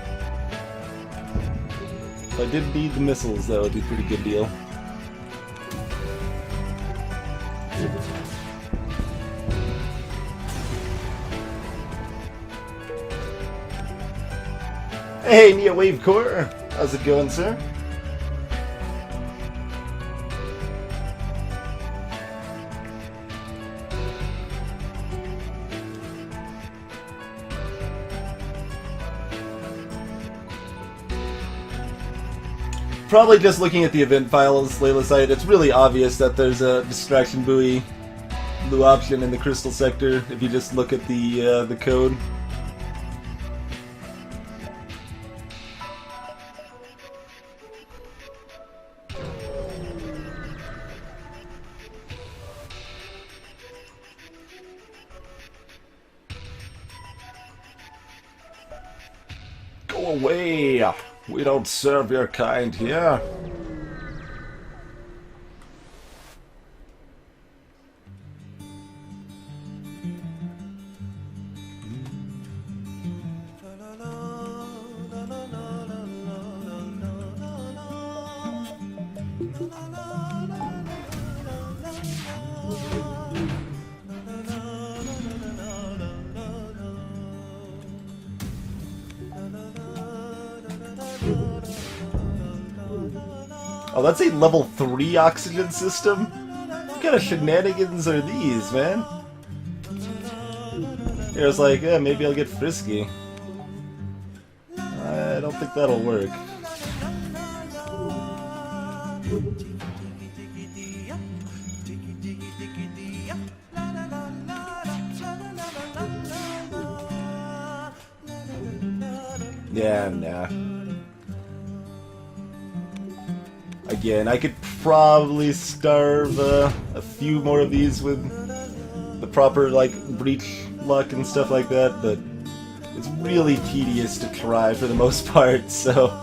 If I did need the missiles, that would be a pretty good deal. Hey, Nia Wave Core! How's it going, sir? Probably just looking at the event files, Layla site, it's really obvious that there's a distraction buoy blue option in the crystal sector if you just look at the code. Go away! We don't serve your kind here. Oh, that's a level 3 oxygen system? What kind of shenanigans are these, man? It was like, yeah, maybe I'll get frisky. I don't think that'll work. Yeah, nah. Again, I could probably starve a few more of these with the proper, like, breach luck and stuff like that, but it's really tedious to try for the most part, so...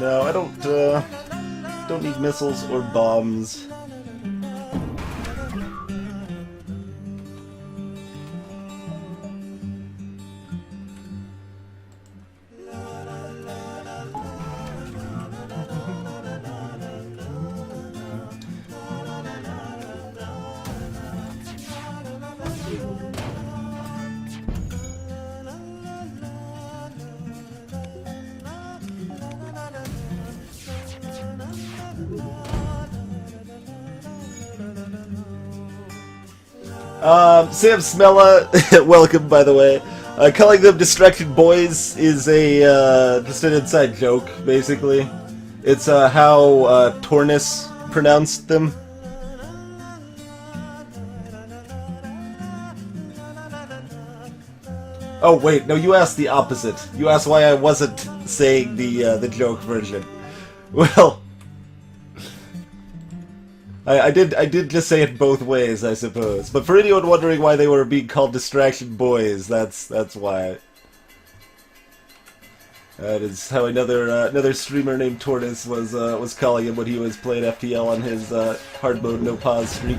No, I don't need missiles or bombs. Sam Smella, welcome by the way. Calling them distracted boys is a just an inside joke, basically. It's how Tornus pronounced them. Oh wait, no, you asked the opposite. You asked why I wasn't saying the joke version. Well, I did just say it both ways, I suppose. But for anyone wondering why they were being called distraction boys, that's why. That is how another streamer named Tortoise was calling him when he was playing FTL on his hard mode no pause streak.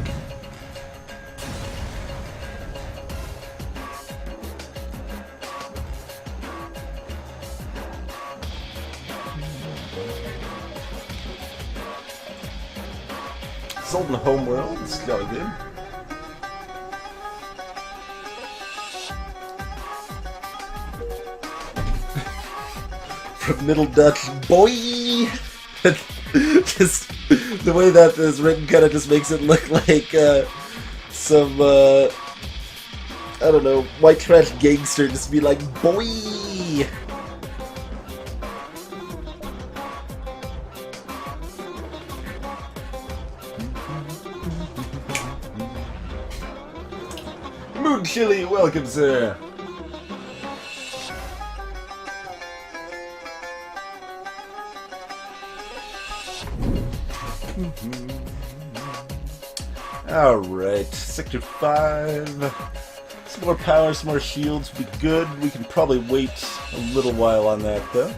Sold in the home world, it's jolly good. From Middle Dutch, boy! Just the way that is written kind of just makes it look like some, I don't know, white trash gangster just be like, boy! Moon Chili, welcome, sir. Alright, Sector 5. Some more power, some more shields would be good. We can probably wait a little while on that, though.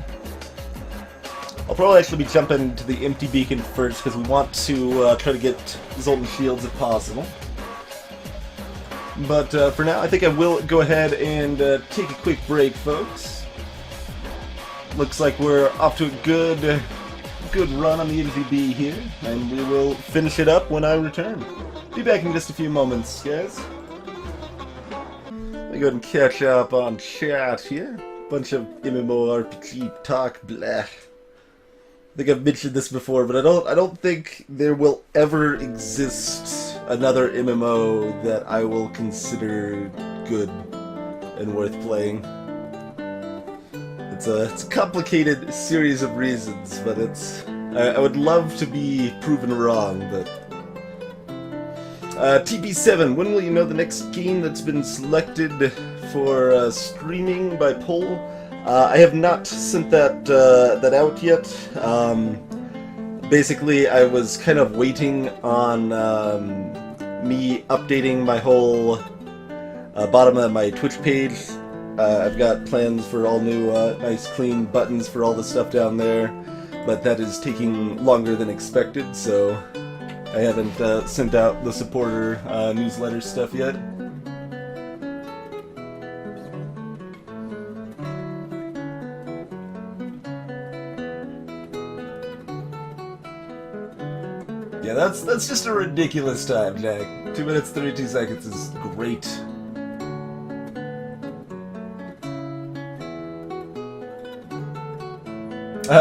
I'll probably actually be jumping to the empty beacon first, because we want to try to get Zoltan shields if possible. But for now, I think I will go ahead and take a quick break, folks. Looks like we're off to a good run on the NGB here, and we will finish it up when I return. Be back in just a few moments, guys. Let me go ahead and catch up on chat here. Bunch of MMORPG talk, blah. I think I've mentioned this before, but I don't think there will ever exist another MMO that I will consider good and worth playing. It's a complicated series of reasons, but I would love to be proven wrong, but... TP7, when will you know the next game that's been selected for streaming by poll? I have not sent that out yet. Basically, I was kind of waiting on me updating my whole bottom of my Twitch page. I've got plans for all new, nice clean buttons for all the stuff down there. but that is taking longer than expected, so I haven't sent out the supporter newsletter stuff yet. Yeah, that's just a ridiculous time, Jack. 2 minutes 32 seconds is great.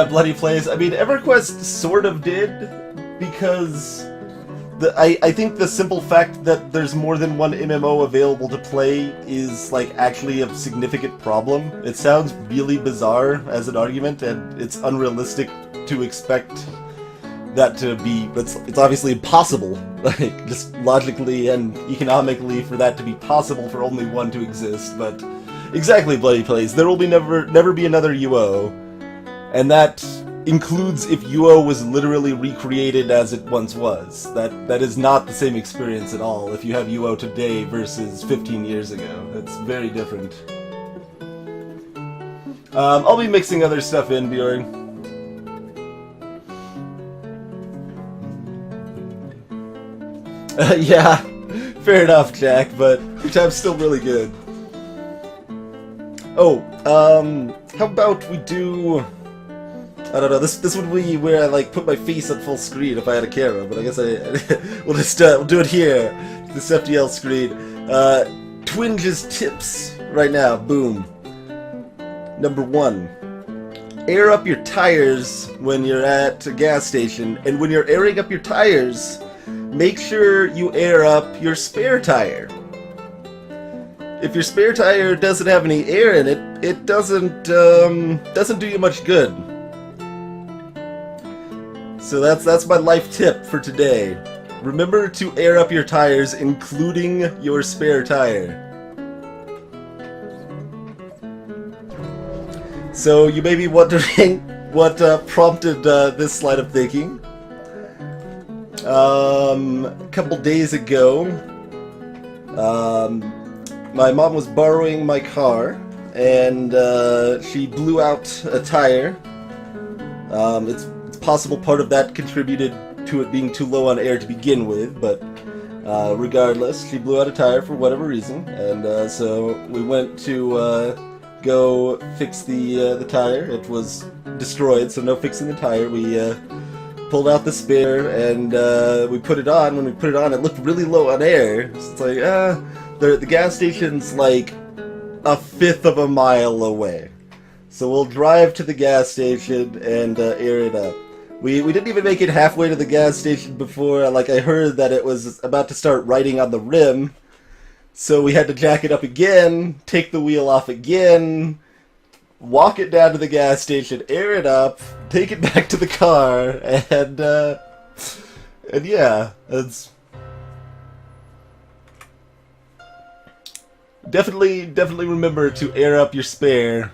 Bloody Plays. I mean, EverQuest sort of did, because I think the simple fact that there's more than one MMO available to play is, like, actually a significant problem. It sounds really bizarre as an argument, and it's unrealistic to expect that to be... It's obviously impossible, like, just logically and economically for that to be possible for only one to exist, but... Exactly, Bloody Plays. There will be never be another UO. And that includes if UO was literally recreated as it once was. That is not the same experience at all if you have UO today versus 15 years ago. It's very different. I'll be mixing other stuff in, Bjorn. Yeah, fair enough, Jack, but your time's still really good. Oh, how about we do... I don't know, this would be where I, like, put my face on full screen if I had a camera, but I guess we'll just we'll do it here, this FTL screen. Twinge's tips right now, boom. Number 1, air up your tires when you're at a gas station, and when you're airing up your tires, make sure you air up your spare tire. If your spare tire doesn't have any air in it, it doesn't do you much good. So that's my life tip for today. Remember to air up your tires, including your spare tire. So you may be wondering what prompted this line of thinking. A couple days ago, my mom was borrowing my car, and she blew out a tire. It's possible part of that contributed to it being too low on air to begin with, but regardless, she blew out a tire for whatever reason, and so we went to go fix the tire. It was destroyed, so no fixing the tire. We pulled out the spare and we put it on. When we put it on, it looked really low on air. It's like, the gas station's like a fifth of a mile away. So we'll drive to the gas station and air it up. We didn't even make it halfway to the gas station before, like, I heard that it was about to start writing on the rim. So we had to jack it up again, take the wheel off again, walk it down to the gas station, air it up, take it back to the car, and yeah, it's... Definitely remember to air up your spare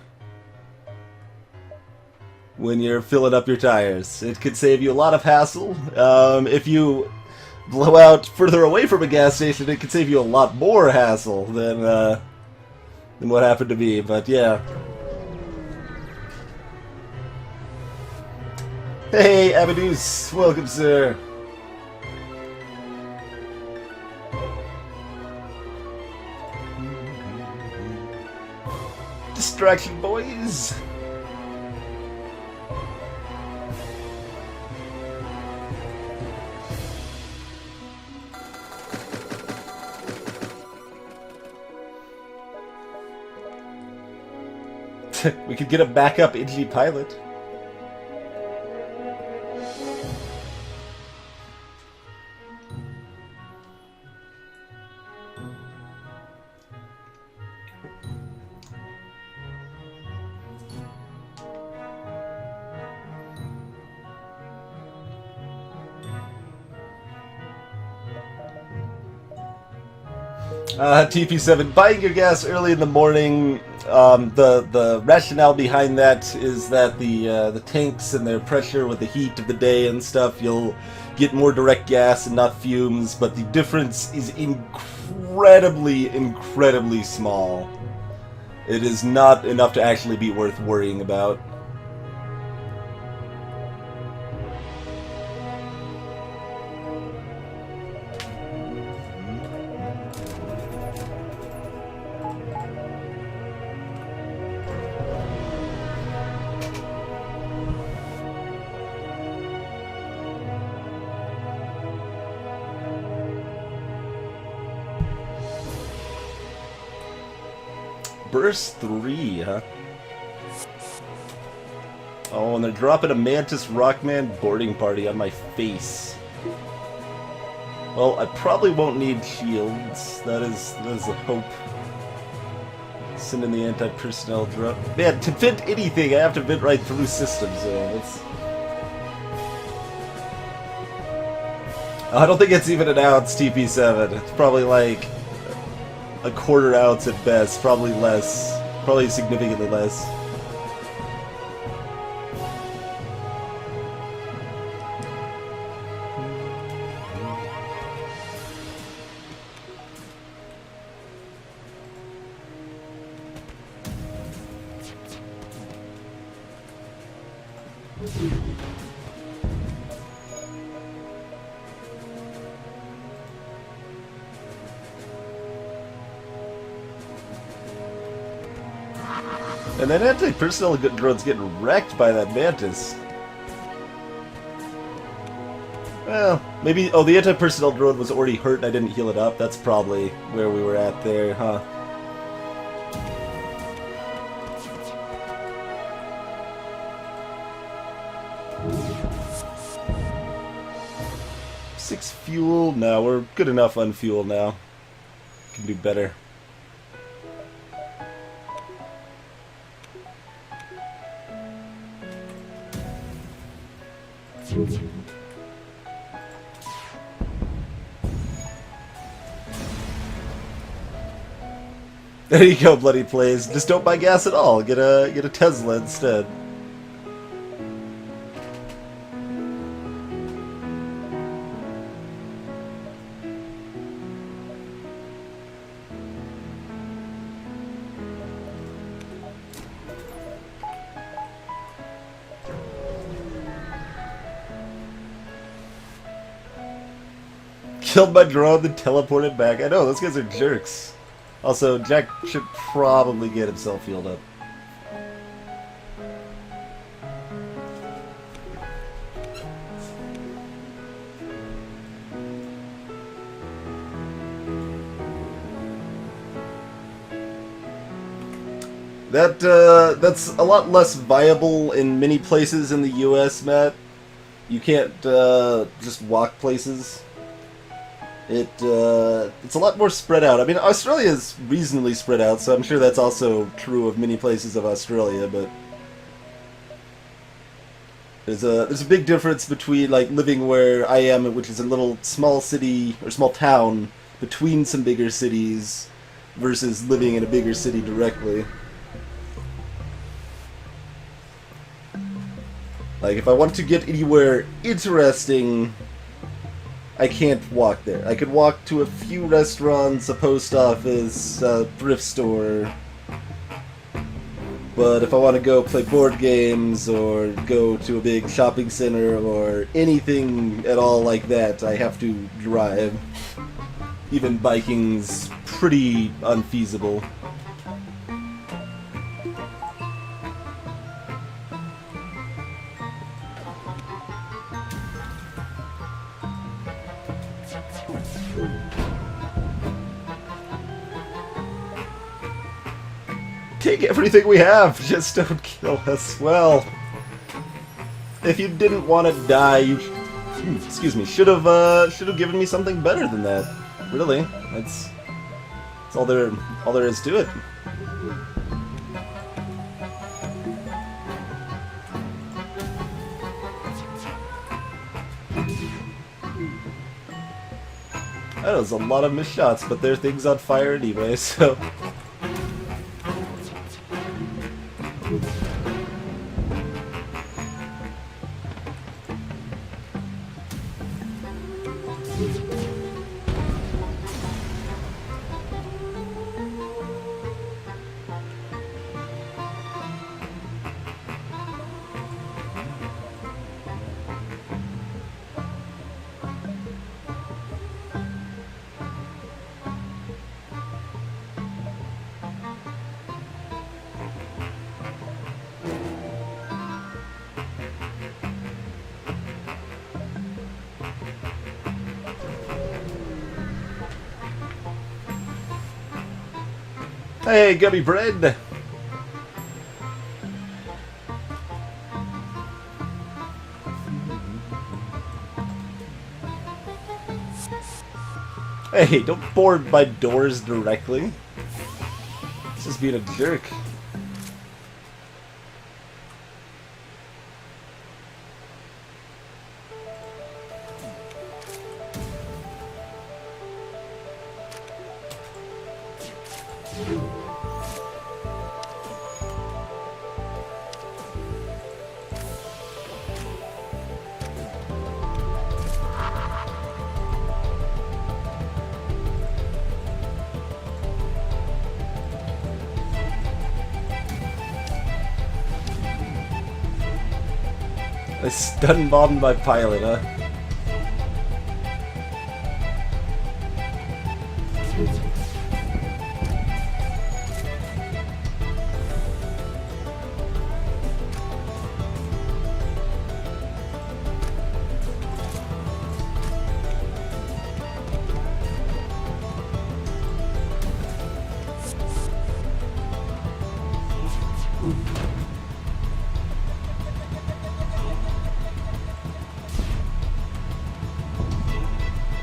when you're filling up your tires. It could save you a lot of hassle. If you blow out further away from a gas station, it could save you a lot more hassle than what happened to me, but yeah. Hey, Amadus, welcome, sir. Distraction, boys. We could get a backup Engi pilot. TP7, buying your gas early in the morning, the rationale behind that is that the tanks and their pressure with the heat of the day and stuff, you'll get more direct gas and not fumes, but the difference is incredibly small. It is not enough to actually be worth worrying about. Burst 3, huh? Oh, and they're dropping a Mantis Rockman boarding party on my face. Well, I probably won't need shields. That is a hope. Send in the anti-personnel drop. Man, to vent anything, I have to vent right through systems, so that's... I don't think it's even an ounce TP7. It's probably like a quarter ounce at best, probably less. Probably significantly less. And that anti-personnel drone's getting wrecked by that Mantis. Well, maybe... Oh, the anti-personnel drone was already hurt and I didn't heal it up. That's probably where we were at there, huh? Six fuel? No, we're good enough on fuel now. Can do better. There you go, bloody plays. Just don't buy gas at all. Get a Tesla instead. Killed my drone, then teleported back. I know, those guys are jerks. Also, Jack should probably get himself healed up. That's a lot less viable in many places in the US, Matt. You can't just walk places. It's a lot more spread out. I mean, Australia is reasonably spread out, so I'm sure that's also true of many places of Australia, but there's a big difference between like living where I am, which is a little small city or small town between some bigger cities, versus living in a bigger city directly. Like, if I want to get anywhere interesting, I can't walk there. I could walk to a few restaurants, a post office, a thrift store. But if I want to go play board games or go to a big shopping center or anything at all like that, I have to drive. Even biking's pretty unfeasible. Take everything we have, just don't kill us. Well, if you didn't want to die, you, excuse me, should have given me something better than that. Really, that's all there is to it. That was a lot of missed shots, but their thing's on fire anyway, so. Hey, gummy bread! Hey, don't board my doors directly. This is being a jerk. I stun bombed my pilot, huh?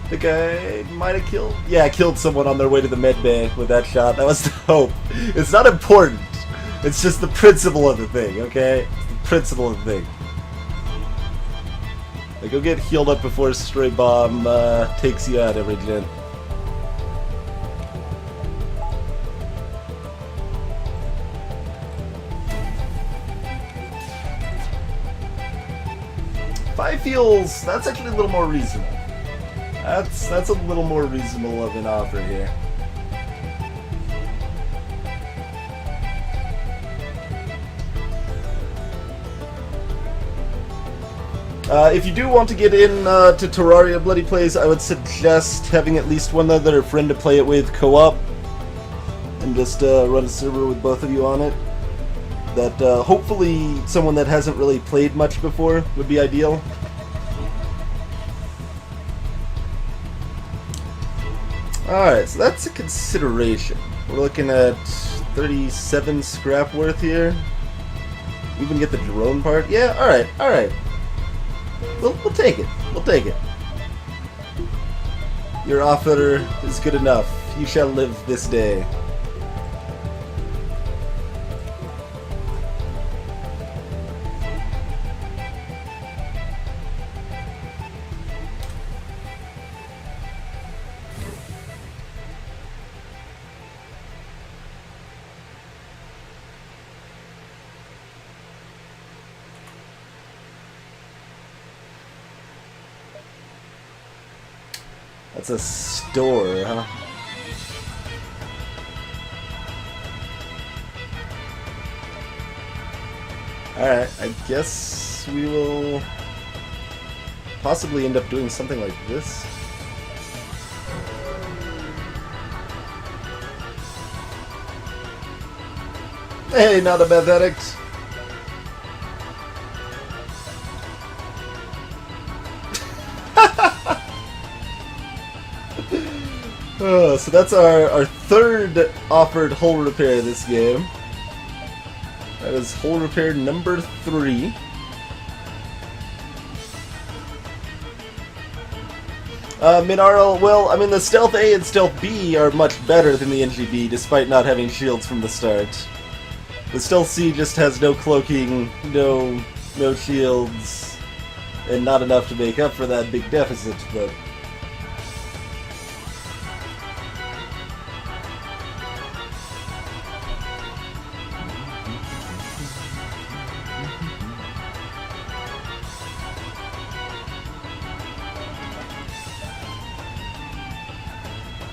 I think I might have killed... Yeah, I killed someone on their way to the med bay with that shot. That was the hope. It's not important. It's just the principle of the thing, okay? It's the principle of the thing. Like, go get healed up before a stray bomb takes you out every gen. Five feels... That's actually a little more reasonable. That's a little more reasonable of an offer here. If you do want to get in to Terraria Bloody Plays, I would suggest having at least one other friend to play it with co-op, and just run a server with both of you on it. That hopefully someone that hasn't really played much before would be ideal. Alright, so that's a consideration. We're looking at 37 scrap worth here. We can get the drone part. Yeah, alright, alright. We'll take it. We'll take it. Your offer is good enough. You shall live this day. That's a store, huh? Alright, I guess we will possibly end up doing something like this. Hey, not a mathematics. So that's our third offered hull repair this game. That is hull repair number 3. Minarl, well, I mean the Stealth A and Stealth B are much better than the Engi B, despite not having shields from the start. The Stealth C just has no cloaking, no shields, and not enough to make up for that big deficit, but...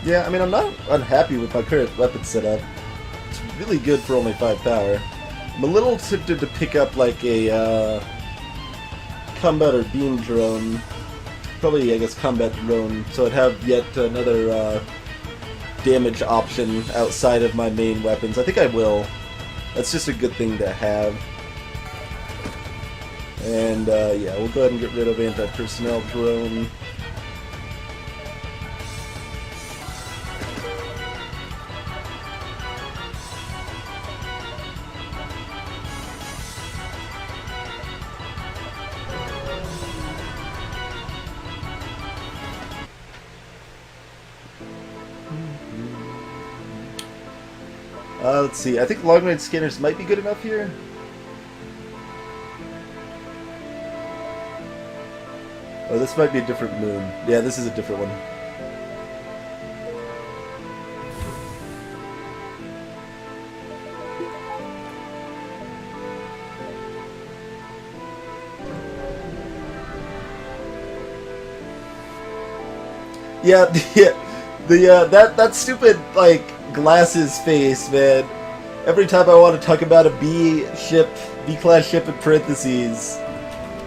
Yeah, I mean, I'm not unhappy with my current weapon setup. It's really good for only 5 power. I'm a little tempted to pick up like a combat or beam drone. Probably, I guess, combat drone, so I'd have yet another damage option outside of my main weapons. I think I will. That's just a good thing to have. And yeah, we'll go ahead and get rid of anti-personnel drone. Let's see. I think long-range scanners might be good enough here. Oh, this might be a different moon. Yeah, this is a different one. Yeah, that stupid like glasses face, man. Every time I want to talk about a B-class ship in parentheses,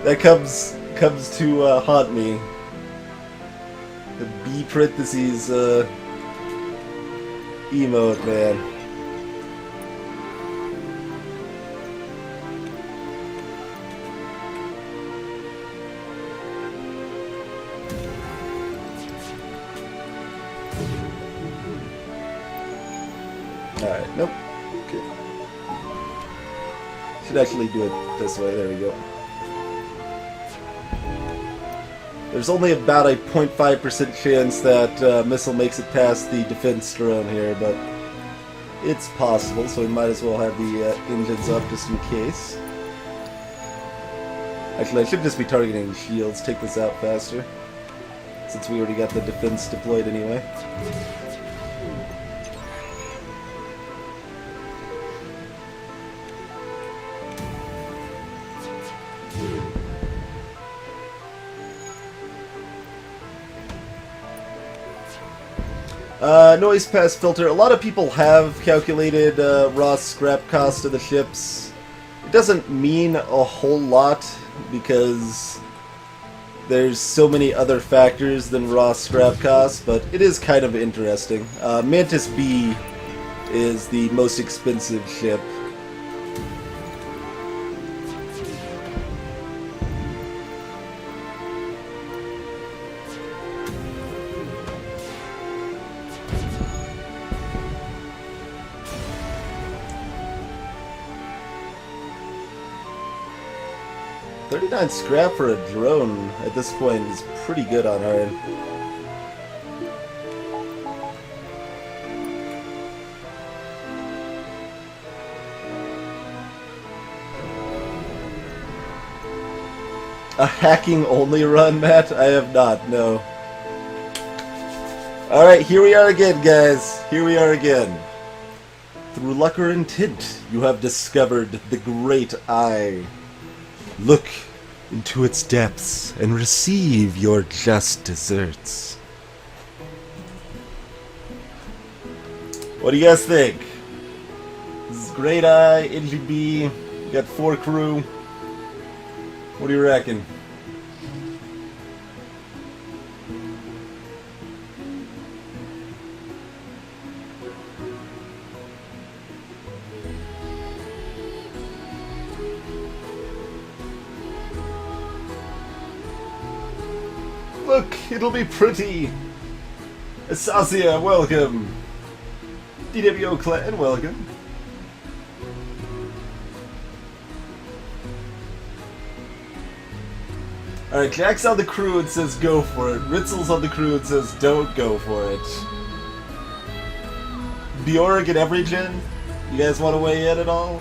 that comes to haunt me. The B parentheses emote, man. Alright, nope. Okay. Should actually do it this way, there we go. There's only about a 0.5% chance that missile makes it past the defense drone here, but it's possible, so we might as well have the engines up just in case. Actually, I should just be targeting shields, take this out faster, since we already got the defense deployed anyway. Noise pass filter. A lot of people have calculated raw scrap cost of the ships. It doesn't mean a whole lot because there's so many other factors than raw scrap cost, but it is kind of interesting. Mantis B is the most expensive ship. $39 scrap for a drone at this point is pretty good on our end. A hacking only run, Matt? I have not, no. Alright, here we are again, guys. Here we are again. Through luck or intent, you have discovered the Great Eye. Look into its depths and receive your just desserts. What do you guys think? This is Great Eye, Engi B, got 4 crew. What do you reckon? Look, it'll be pretty. Asasia, welcome. DWO Clan, welcome. Alright, Jack's on the crew and says go for it. Ritzel's on the crew and says don't go for it. Bjorg and Everygen, you guys want to weigh in at all?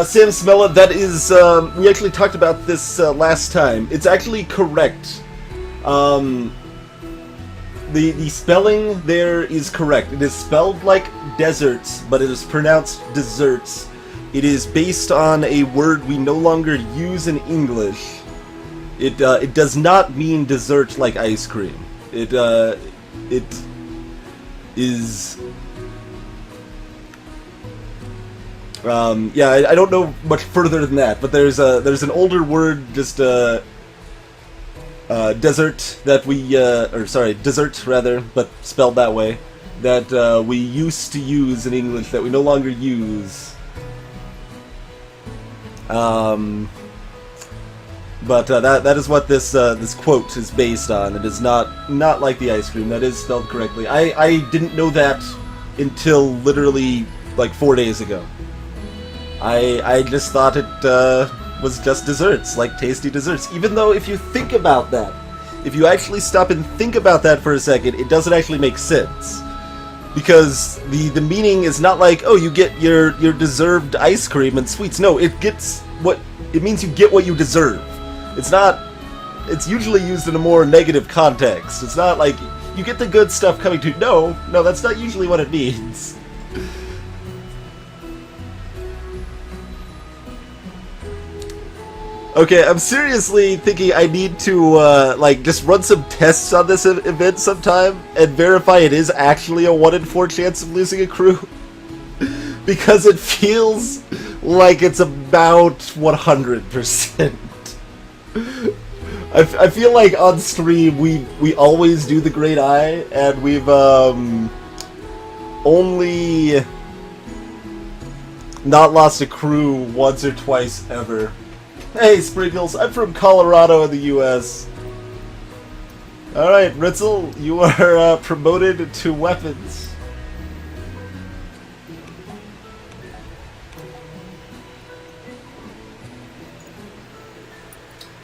Sam Smella, that is, we actually talked about this last time. It's actually correct. The spelling there is correct. It is spelled like deserts, but it is pronounced desserts. It is based on a word we no longer use in English. It does not mean dessert like ice cream. It is... yeah, I don't know much further than that, but there's an older word, just desert that we or sorry, dessert rather, but spelled that way, that we used to use in English that we no longer use. But that is what this this quote is based on. It is not like the ice cream. That is spelled correctly. I didn't know that until literally like 4 days ago. I just thought it was just desserts, like tasty desserts. Even though if you think about that, if you actually stop and think about that for a second, it doesn't actually make sense. Because the meaning is not like, oh, you get your deserved ice cream and sweets. No, it means you get what you deserve. It's usually used in a more negative context. It's not like you get the good stuff coming to. No, that's not usually what it means. Okay, I'm seriously thinking I need to, like, just run some tests on this event sometime and verify it is actually a 1 in 4 chance of losing a crew. Because it feels like it's about 100%. I feel like on stream we always do the Great Eye, and we've, only not lost a crew once or twice ever. Hey, Sprinkles, I'm from Colorado in the U.S. Alright, Ritzel, you are promoted to weapons.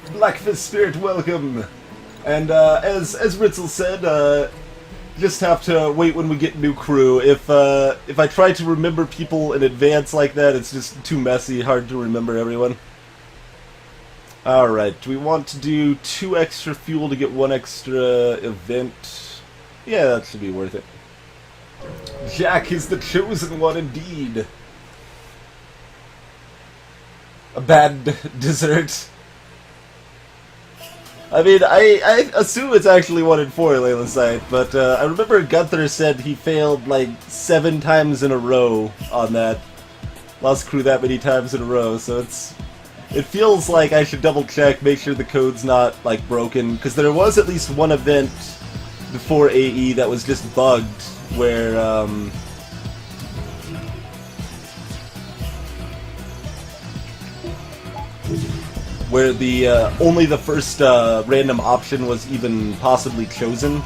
Blackfist Spirit, welcome. And as Ritzel said, just have to wait when we get new crew. If I try to remember people in advance like that, it's just too messy, hard to remember everyone. Alright, do we want to do 2 extra fuel to get 1 extra event? Yeah, that should be worth it. Jack is the chosen one indeed. A bad dessert. I mean, I assume it's actually 1 in 4, Layla Scythe, but I remember Gunther said he failed like 7 times in a row on that. Lost crew that many times in a row, so it feels like I should double check, make sure the code's not, like, broken, because there was at least 1 event before AE that was just bugged, where, the, only the first, random option was even possibly chosen.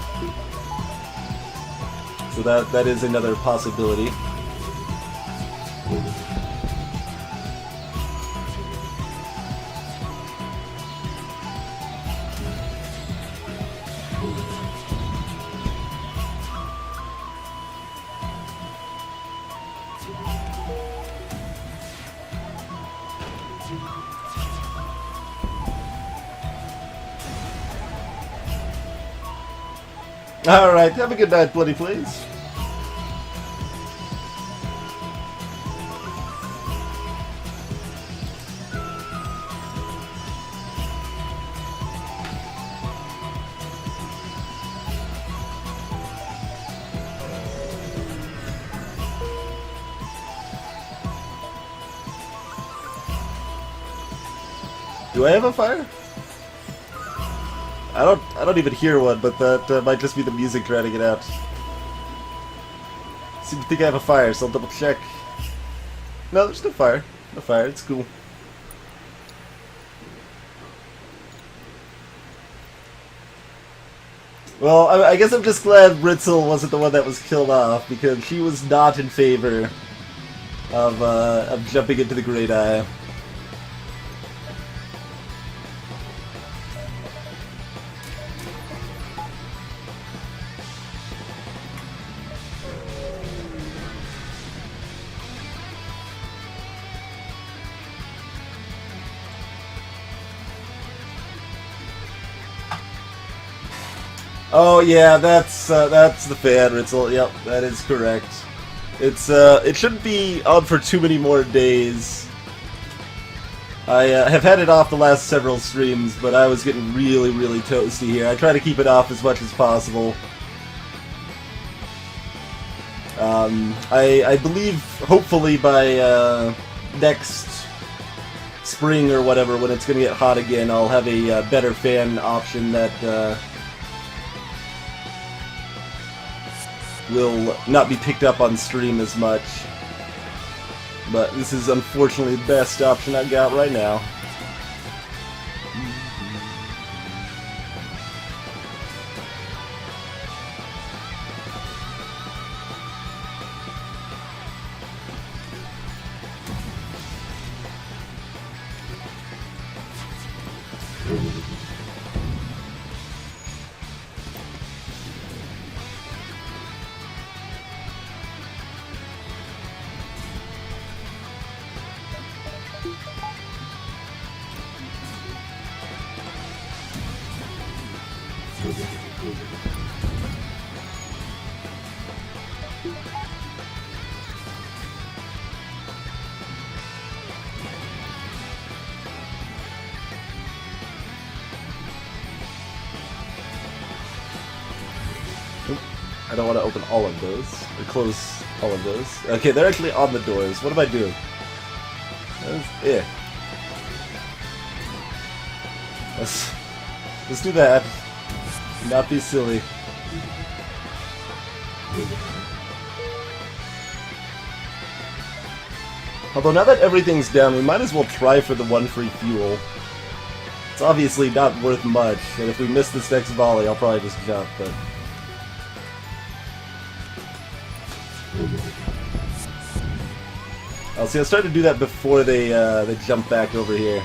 So that is another possibility. Alright, have a good night, Bloody Please. Do I have a fire? I don't even hear one, but that might just be the music trying to get out. Seem to think I have a fire, so I'll double check. No, there's no fire. No fire, it's cool. Well, I guess I'm just glad Ritzel wasn't the one that was killed off, because she was not in favor of jumping into the Great Eye. Oh yeah, that's the fan, Ritzel. Yep, that is correct. It shouldn't be on for too many more days. I have had it off the last several streams, but I was getting really, really toasty here. I try to keep it off as much as possible. I believe, hopefully by next spring or whatever, when it's going to get hot again, I'll have a better fan option that will not be picked up on stream as much. But this is unfortunately the best option I've got right now. I don't want to open all of those, or close all of those. Okay, they're actually on the doors. What am I doing? Let's do that. Not be silly. Although now that everything's down, we might as well try for the one free fuel. It's obviously not worth much, and if we miss this next volley, I'll probably just jump, but... I'll see, I'll start to do that before they jump back over here.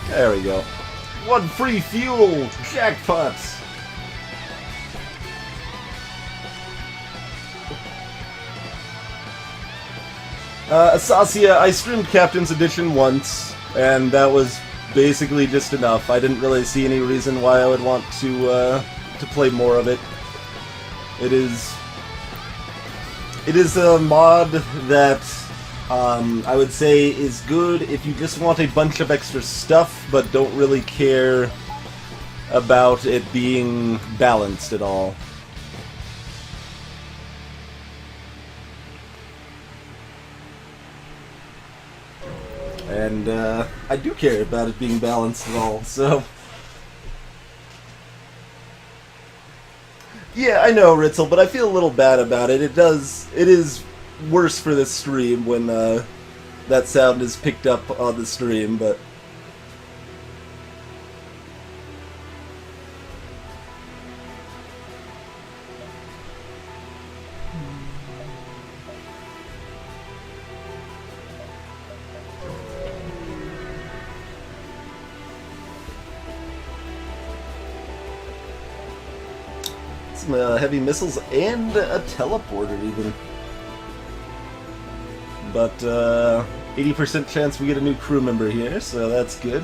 There we go. One free fuel! Jackpot! Asasia, I streamed Captain's Edition once, and that was basically just enough. I didn't really see any reason why I would want to play more of it. It is a mod that I would say is good if you just want a bunch of extra stuff, but don't really care about it being balanced at all. And I do care about it being balanced at all, so... Yeah, I know, Ritzel, but I feel a little bad about it. It is worse for this stream when that sound is picked up on the stream, but... Some heavy missiles and a teleporter, even. But 80% chance we get a new crew member here, so that's good.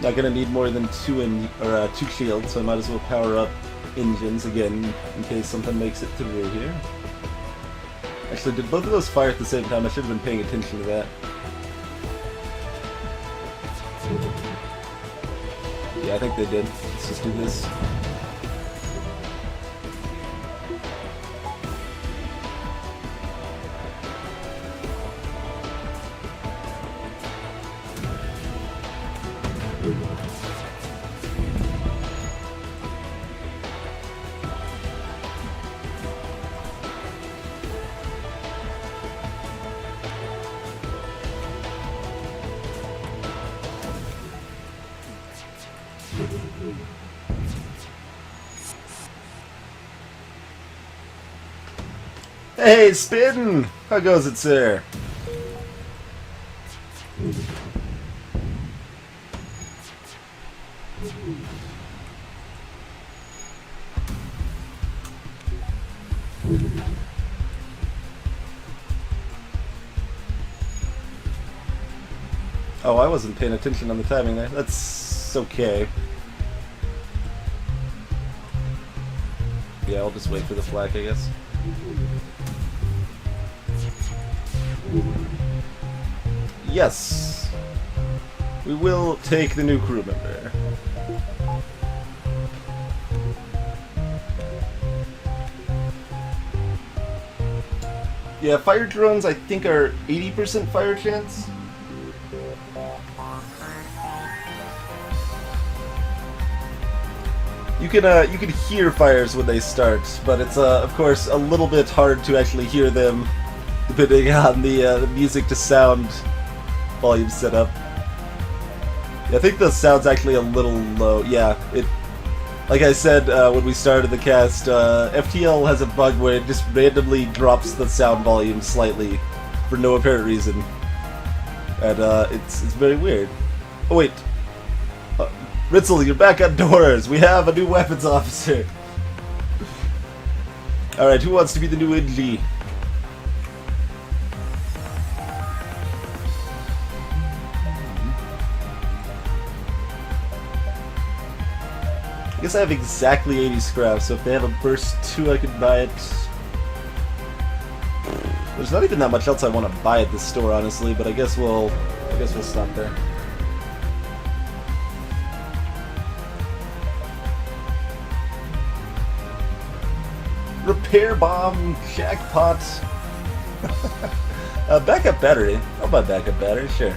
Not gonna need more than two shields, so I might as well power up engines again in case something makes it through here. Actually, did both of those fire at the same time? I should have been paying attention to that. Yeah, I think they did. Let's just do this. Hey, Spin! How goes it, sir? Oh, I wasn't paying attention on the timing there. That's okay. Yeah, I'll just wait for the flag, I guess. Yes! We will take the new crew member. Yeah, fire drones I think are 80% fire chance. You can hear fires when they start, but it's of course a little bit hard to actually hear them, depending on the music to sound volume setup. Yeah, I think the sound's actually a little low. Yeah, it. Like I said when we started the cast, FTL has a bug where it just randomly drops the sound volume slightly for no apparent reason, and it's very weird. Oh wait. Ritzel, you're back outdoors! We have a new weapons officer! Alright, who wants to be the new Engi? I guess I have exactly 80 scraps, so if they have a burst 2 I could buy it. There's not even that much else I want to buy at this store, honestly, but I guess we'll stop there. Repair bomb, jackpot. Backup battery. I'll buy backup battery, sure.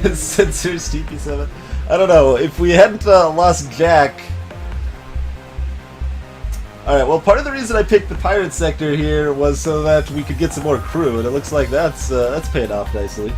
Sensors TP7. I don't know, if we hadn't lost Jack. Alright, well, part of the reason I picked the pirate sector here was so that we could get some more crew, and it looks like that's paying off nicely.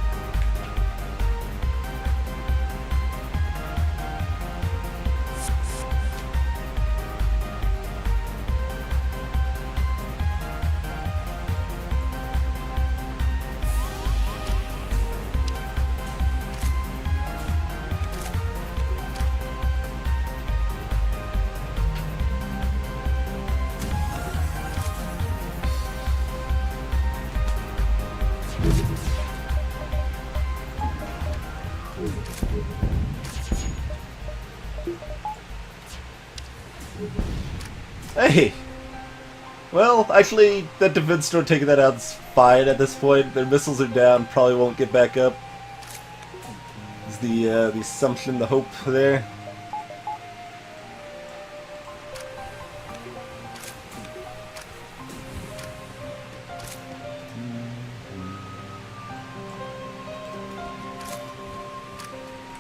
Hey! Well, actually, that defense store taking that out's fine at this point. Their missiles are down, probably won't get back up. Is the assumption, the hope there.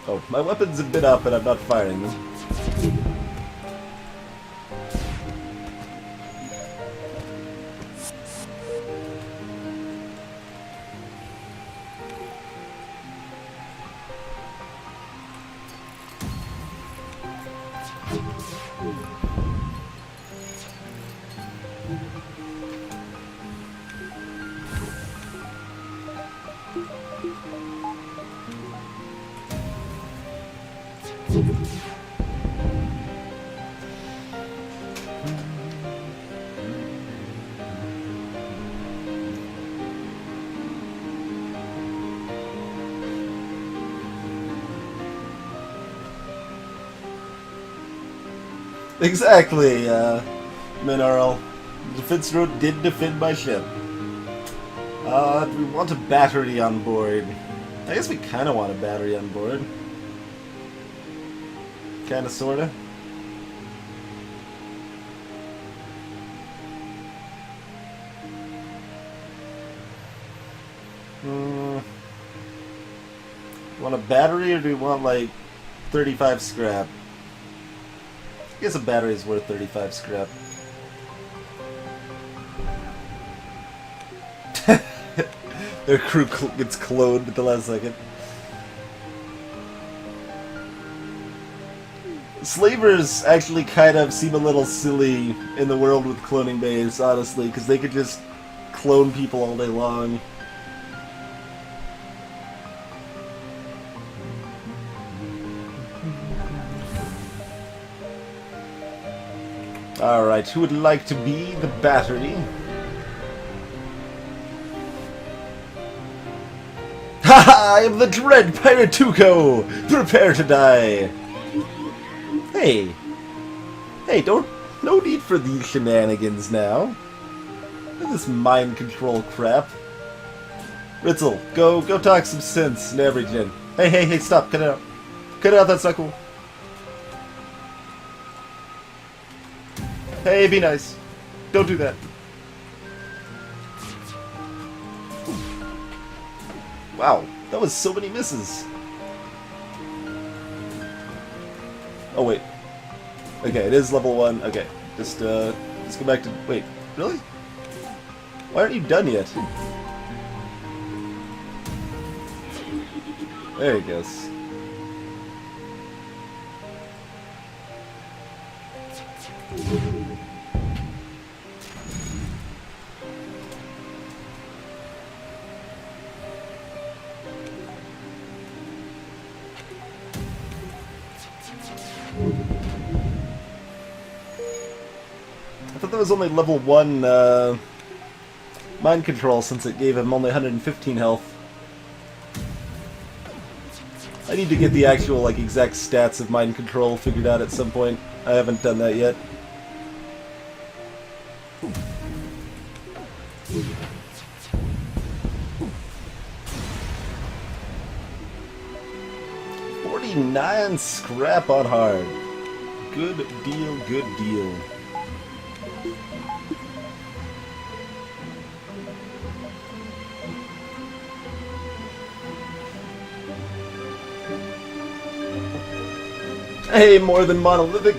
Oh, my weapons have been up and I'm not firing them. Exactly, Mineral. The defense road did defend my ship. We want a battery on board. I guess we kind of want a battery on board. Kind of, sort of. Want a battery, or do we want, like, 35 scrap? I guess a battery is worth 35 scrap. Their crew gets cloned at the last second. Slavers actually kind of seem a little silly in the world with cloning bays, honestly, because they could just clone people all day long. Alright, who would like to be the battery? Haha! I am the dread Pirate Tuco! Prepare to die! Hey! Hey, no need for these shenanigans now. This mind control crap. Ritzel, go talk some sense and everything. Hey, stop, cut it out. Cut it out, that's not cool. Hey, be nice. Don't do that. Wow, that was so many misses. Oh wait. Okay, it is level 1. Okay, just go back to... Wait, really? Why aren't you done yet? There he goes. I thought that was only level 1 mind control since it gave him only 115 health. I need to get the actual, like, exact stats of mind control figured out at some point. I haven't done that yet. $49 scrap on hard. Good deal, good deal. Hey, more than monolithic.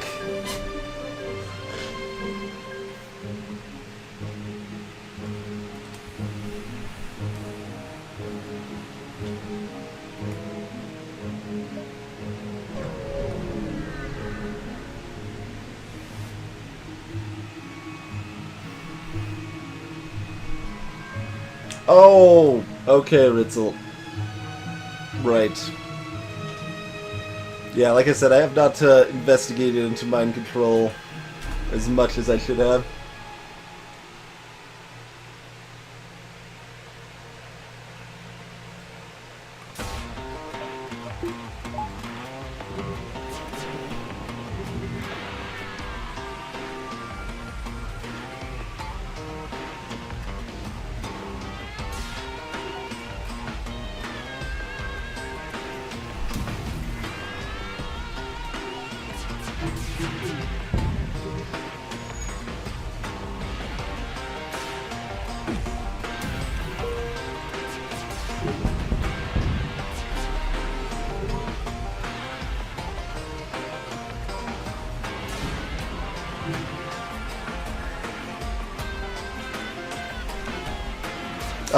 Oh, okay, Ritzel. Right. Yeah, like I said, I have not investigated into mind control as much as I should have.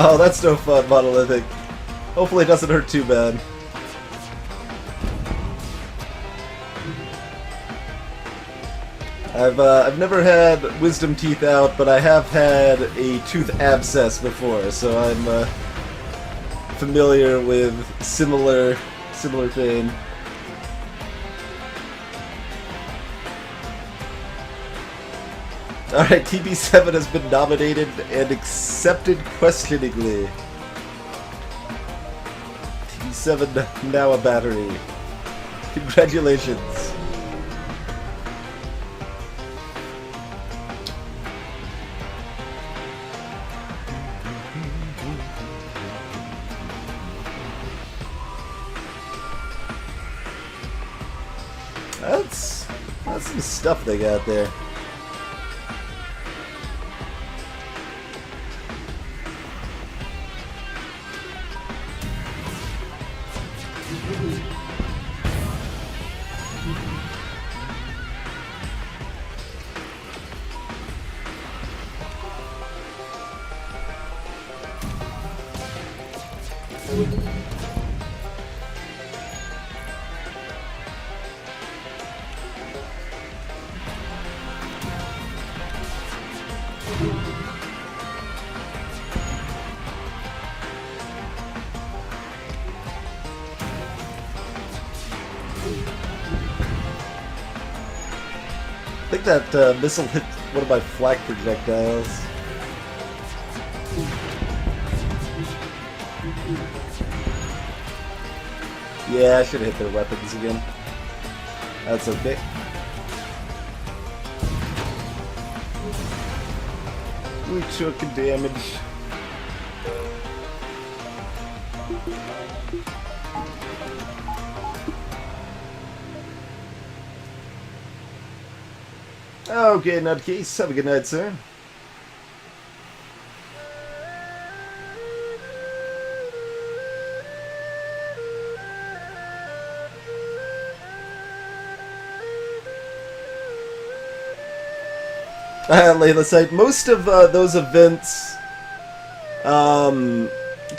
Oh, that's no fun, monolithic. Hopefully it doesn't hurt too bad. I've never had wisdom teeth out, but I have had a tooth abscess before, so I'm familiar with similar pain. Alright, TB7 has been nominated and accepted questioningly. TB7 now a battery. Congratulations. That's some stuff they got there. I think that missile hit one of my flak projectiles. Yeah, I should have hit their weapons again. That's okay. We took damage. Okay, nutcase. Have a good night, sir. Layla site. Most of those events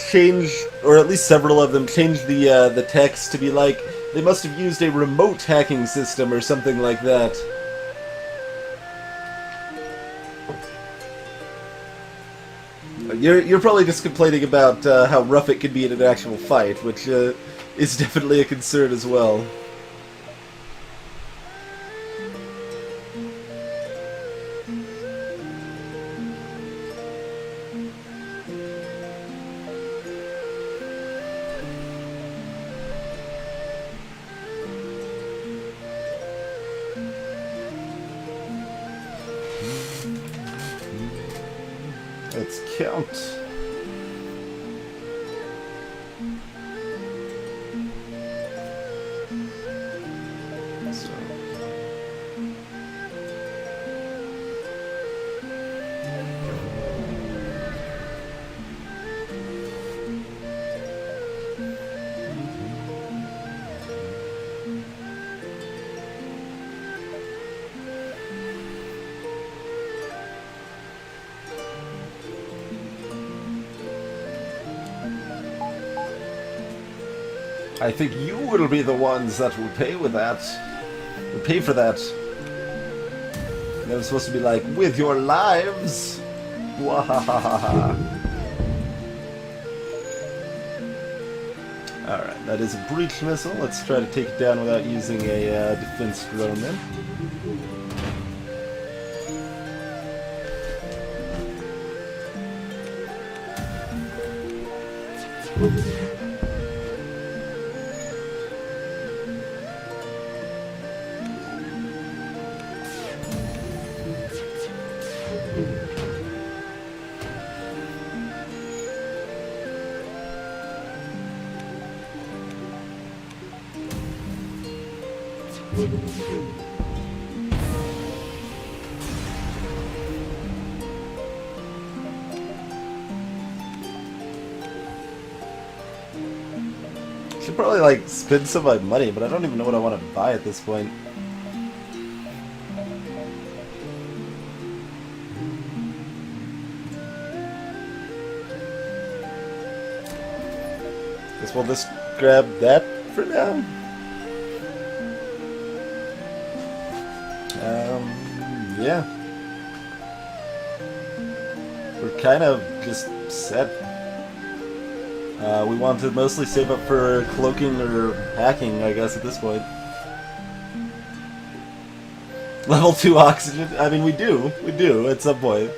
change, or at least several of them change the text to be like they must have used a remote hacking system or something like that. You're probably just complaining about how rough it could be in an actual fight, which is definitely a concern as well. Let's count. So. I think you will be the ones that will pay with that. Will pay for that. They were supposed to be like, with your lives! Wahahaha. Alright, that is a breach missile. Let's try to take it down without using a defense drone then. Should probably like spend some of my money, but I don't even know what I want to buy at this point. Guess we'll just grab that for now. Yeah. We're kind of just set. We want to mostly save up for cloaking or hacking, I guess, at this point. Level 2 oxygen? I mean, we do at some point.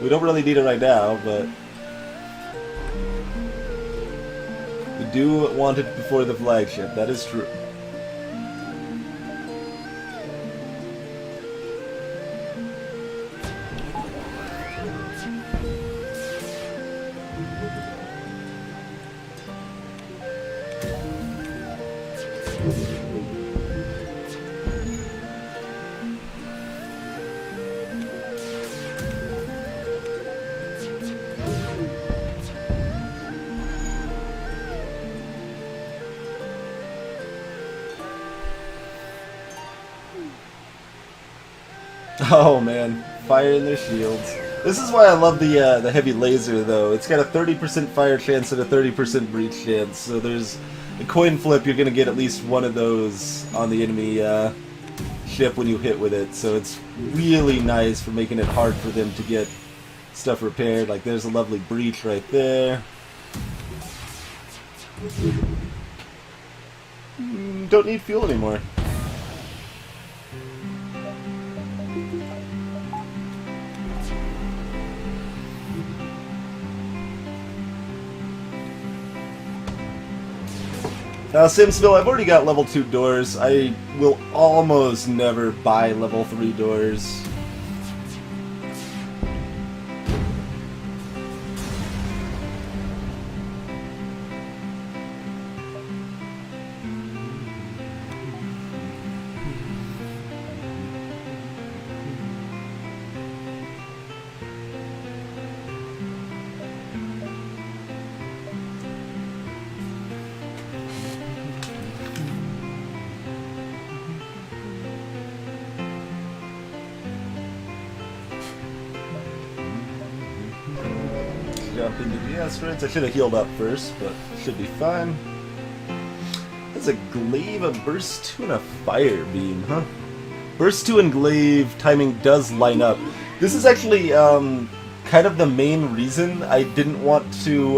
We don't really need it right now, but we do want it before the flagship, that is true. Oh man, fire in their shields. This is why I love the heavy laser though. It's got a 30% fire chance and a 30% breach chance. So there's a coin flip, you're gonna get at least one of those on the enemy ship when you hit with it. So it's really nice for making it hard for them to get stuff repaired. Like there's a lovely breach right there. Don't need fuel anymore. Simsville, I've already got level 2 doors. I will almost never buy level 3 doors. jump into the asteroids. I should have healed up first, but should be fine. That's a glaive, a burst 2, and a fire beam, huh? Burst 2 and glaive timing does line up. This is actually kind of the main reason I didn't want to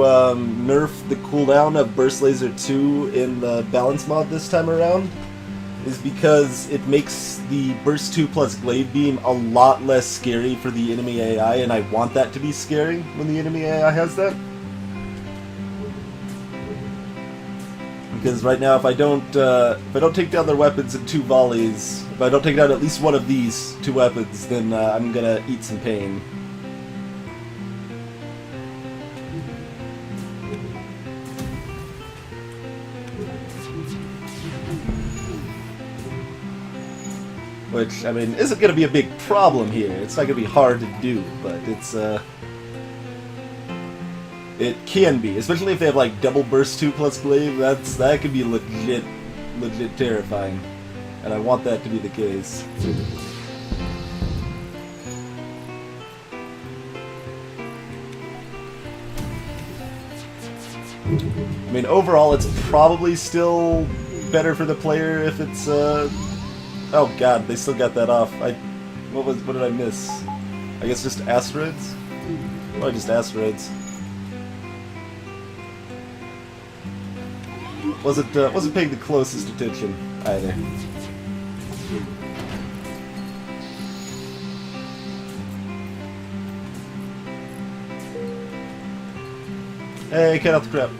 nerf the cooldown of Burst Laser 2 in the balance mod this time around, is because it makes the Burst 2 plus glaive beam a lot less scary for the enemy AI, and I want that to be scary when the enemy AI has that. Because right now, if I don't take down their weapons in 2 volleys, if I don't take down at least one of these 2 weapons, then I'm gonna eat some pain. Which, I mean, isn't gonna be a big problem here. It's not gonna be hard to do, but it's it can be, especially if they have like double burst 2 plus glaive. That could be legit terrifying, and I want that to be the case. I mean, overall, it's probably still better for the player if it's oh god, they still got that off. What did I miss? I guess just asteroids? Probably just asteroids. Wasn't paying the closest attention either. Hey, cut out the crap.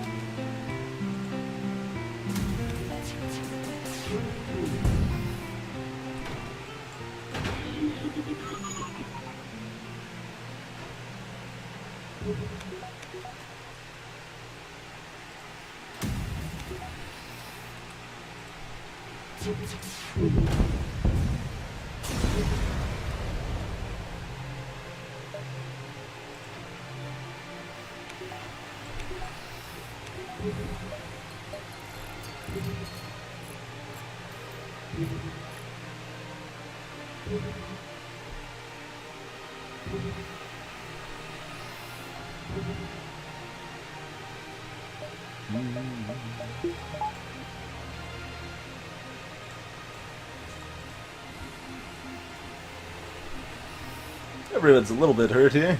Everyone's a little bit hurt here.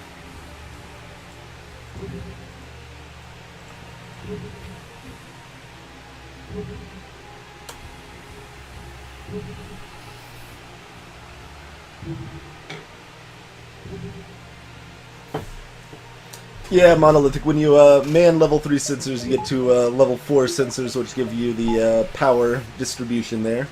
Yeah, monolithic. When you man level 3 sensors, you get to level 4 sensors, which give you the power distribution there.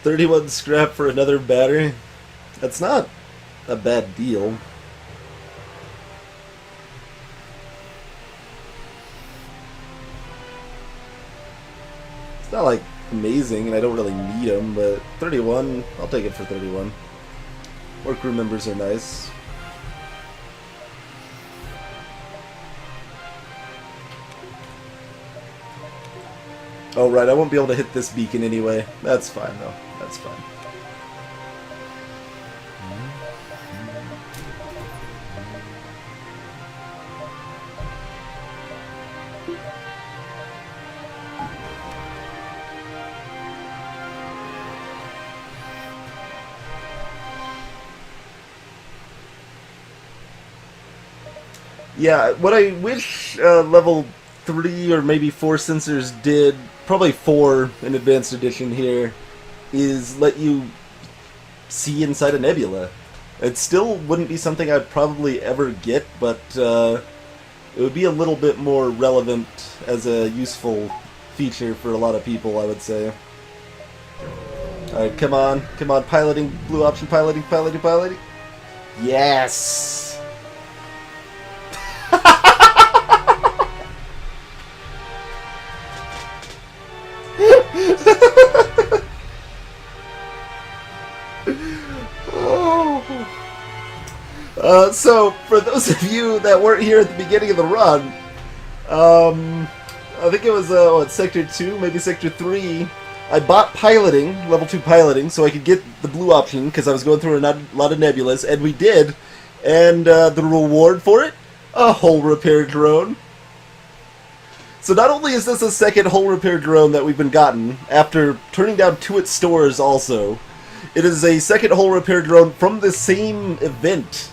$31 scrap for another battery? That's not a bad deal. It's not like amazing, and I don't really need them, but 31, I'll take it for 31. More crew members are nice. Oh right, I won't be able to hit this beacon anyway. That's fine though. That's fine. Yeah, what I wish level 3 or maybe 4 sensors did, probably 4 in Advanced Edition here, is let you see inside a nebula. It still wouldn't be something I'd probably ever get, but it would be a little bit more relevant as a useful feature for a lot of people, I would say. Alright, come on, piloting, blue option, piloting. Yes! So, for those of you that weren't here at the beginning of the run, I think it was, what, Sector 2, maybe Sector 3. I bought piloting, level 2 piloting, so I could get the blue option, because I was going through a lot of nebulas, and we did. And the reward for it? A hull repair drone. So not only is this a second hull repair drone that we've been gotten, after turning down 2 at stores also, it is a second hull repair drone from the same event.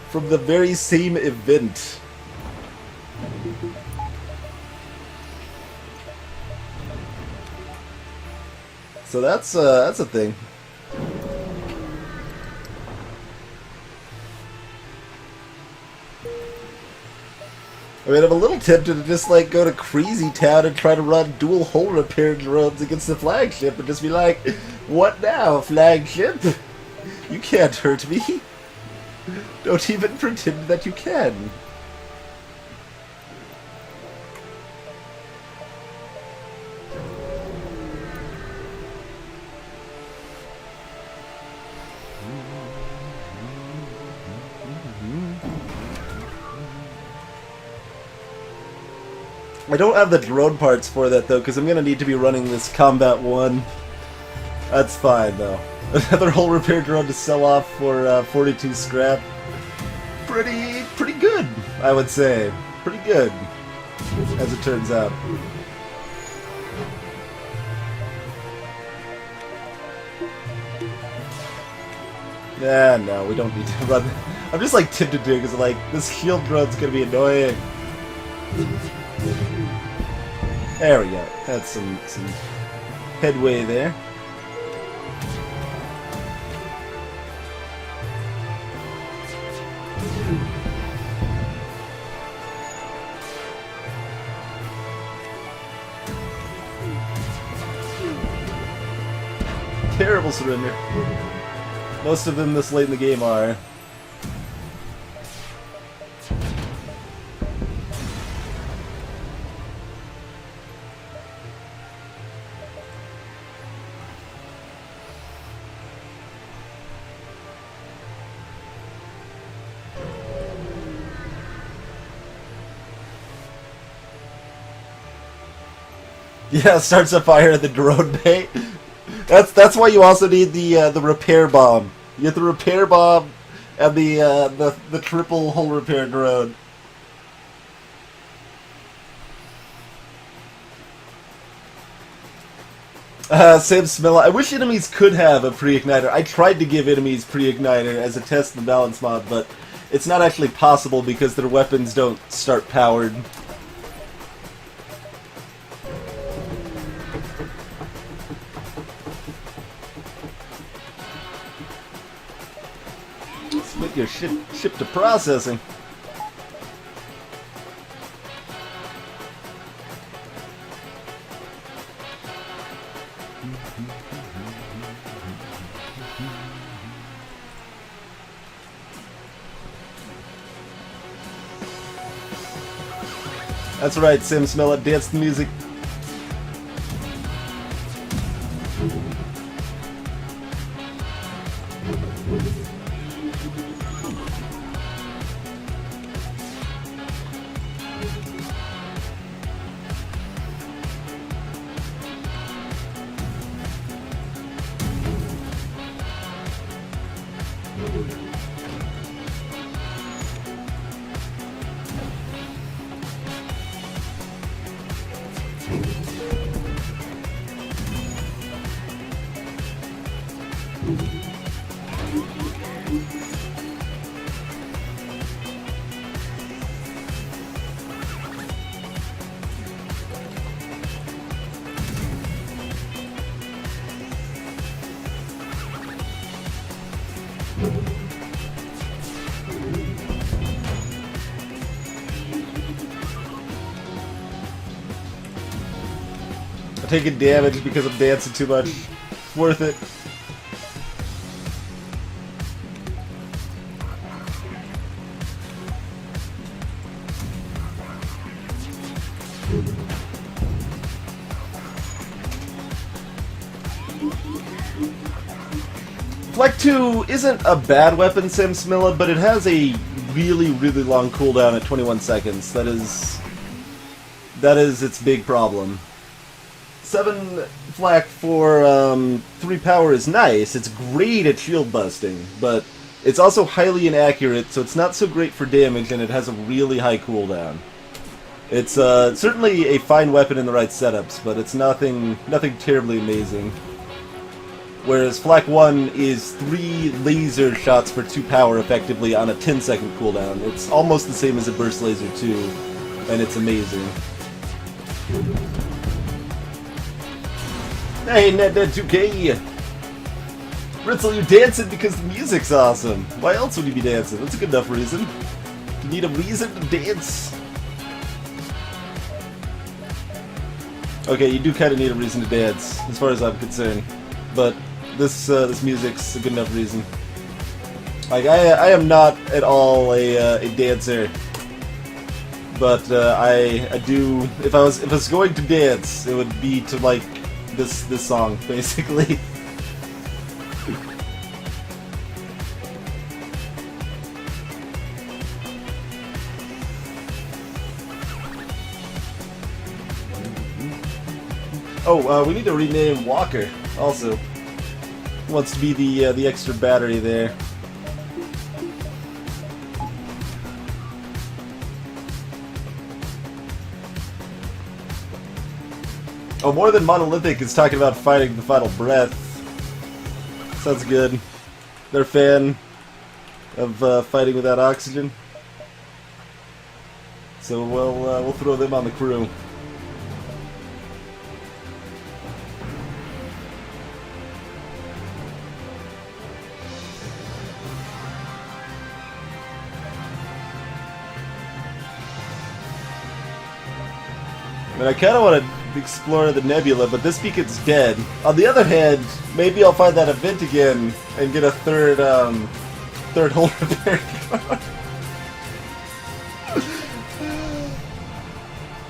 From the very same event. So that's a thing. I mean, I'm a little tempted to just, like, go to Crazy Town and try to run dual hull repair drones against the flagship and just be like, what now, flagship? You can't hurt me. Don't even pretend that you can. I don't have the drone parts for that, though, because I'm going to need to be running this Combat 1. That's fine, though. Another hull repair drone to sell off for 42 scrap. Pretty good, I would say. Pretty good, as it turns out. No, we don't need to run. I'm just, like, tempted to, because, like, this shield drone's going to be annoying. There we go. That's some headway there. Terrible surrender. Most of them this late in the game are. Yeah, starts a fire at the drone bay. That's why you also need the repair bomb. You get the repair bomb and the triple hull repair drone. Sam Smilla. I wish enemies could have a pre-igniter. I tried to give enemies pre-igniter as a test in the balance mod, but it's not actually possible because their weapons don't start powered. Split your ship to processing. That's right, Sim Smell It, dance the music. I'm taking damage because I'm dancing too much. Worth it. Fleck 2 isn't a bad weapon, Sim Smilla, but it has a really, really long cooldown at 21 seconds. That is its big problem. 7 flak for 3 power is nice. It's great at shield busting, but it's also highly inaccurate, so it's not so great for damage, and it has a really high cooldown. It's certainly a fine weapon in the right setups, but it's nothing terribly amazing. Whereas Flak 1 is 3 laser shots for 2 power effectively on a 10-second cooldown. It's almost the same as a Burst Laser 2, and it's amazing. Hey, NetNet2K! Ritzel, you're dancing because the music's awesome. Why else would you be dancing? That's a good enough reason. You need a reason to dance. Okay, you do kind of need a reason to dance, as far as I'm concerned. But this music's a good enough reason. Like, I am not at all a dancer. But I do. If I was going to dance, it would be to like this song, basically. Oh, we need to rename Walker also. Wants to be the extra battery there. Oh, More Than Monolithic is talking about fighting the final breath. Sounds good. They're a fan of fighting without oxygen. So we'll throw them on the crew. And I kind of want to explore the nebula, but this beacon's dead. On the other hand, maybe I'll find that event again and get a third hull repair car.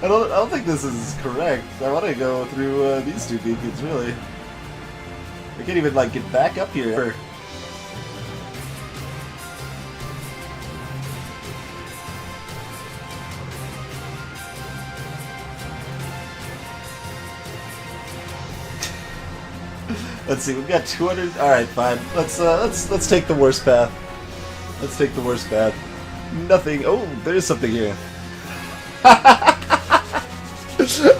I don't think this is correct. I want to go through these 2 beacons, really. I can't even like get back up here. Let's see, we've got 200. All right, fine. Let's take the worst path. Let's take the worst path. Nothing. Oh, there's something here. All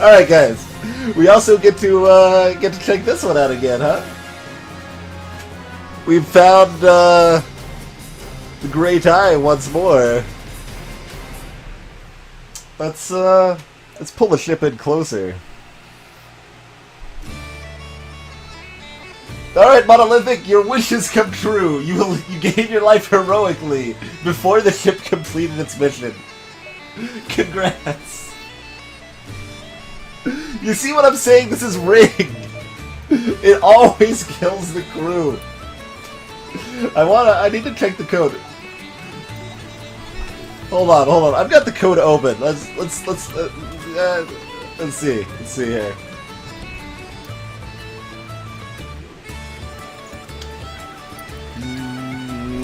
right, guys. We also get to check this one out again, huh? We've found the Great Eye once more. Let's pull the ship in closer. Alright, Monolithic, your wishes come true. You gave your life heroically before the ship completed its mission. Congrats. You see what I'm saying? This is rigged. It always kills the crew. I need to check the code. Hold on. I've got the code open. Let's see. Let's see here.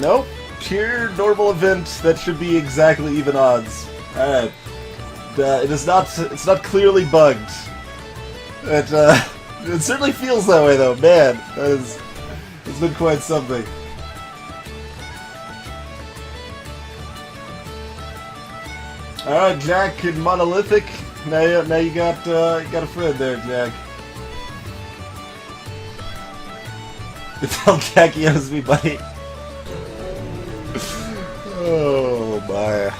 Nope. Pure normal event. That should be exactly even odds. Alright. It's not clearly bugged. It certainly feels that way though. Man, it's been quite something. Alright, Jack and Monolithic. Now you got a friend there, Jack. Tell Jack he owes me money. Oh my.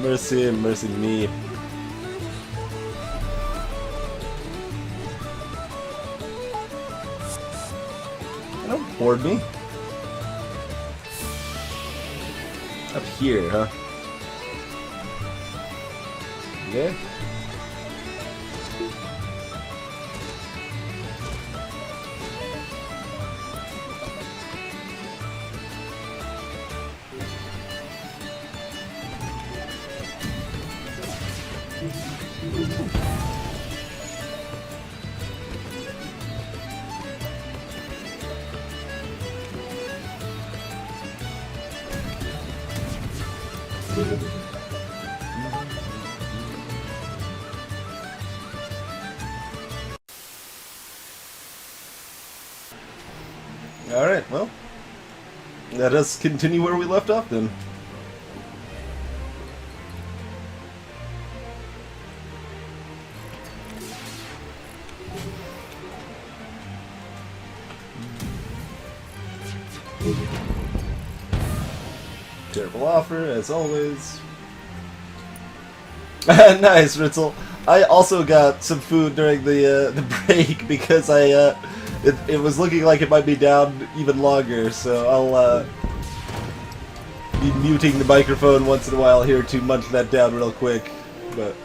Mercy me. Don't board me. Up here, huh? Yeah. Alright, well, let us continue where we left off then. Terrible offer, as always. Nice, Ritzel. I also got some food during the break because it was looking like it might be down even longer, so I'll be muting the microphone once in a while here to munch that down real quick. But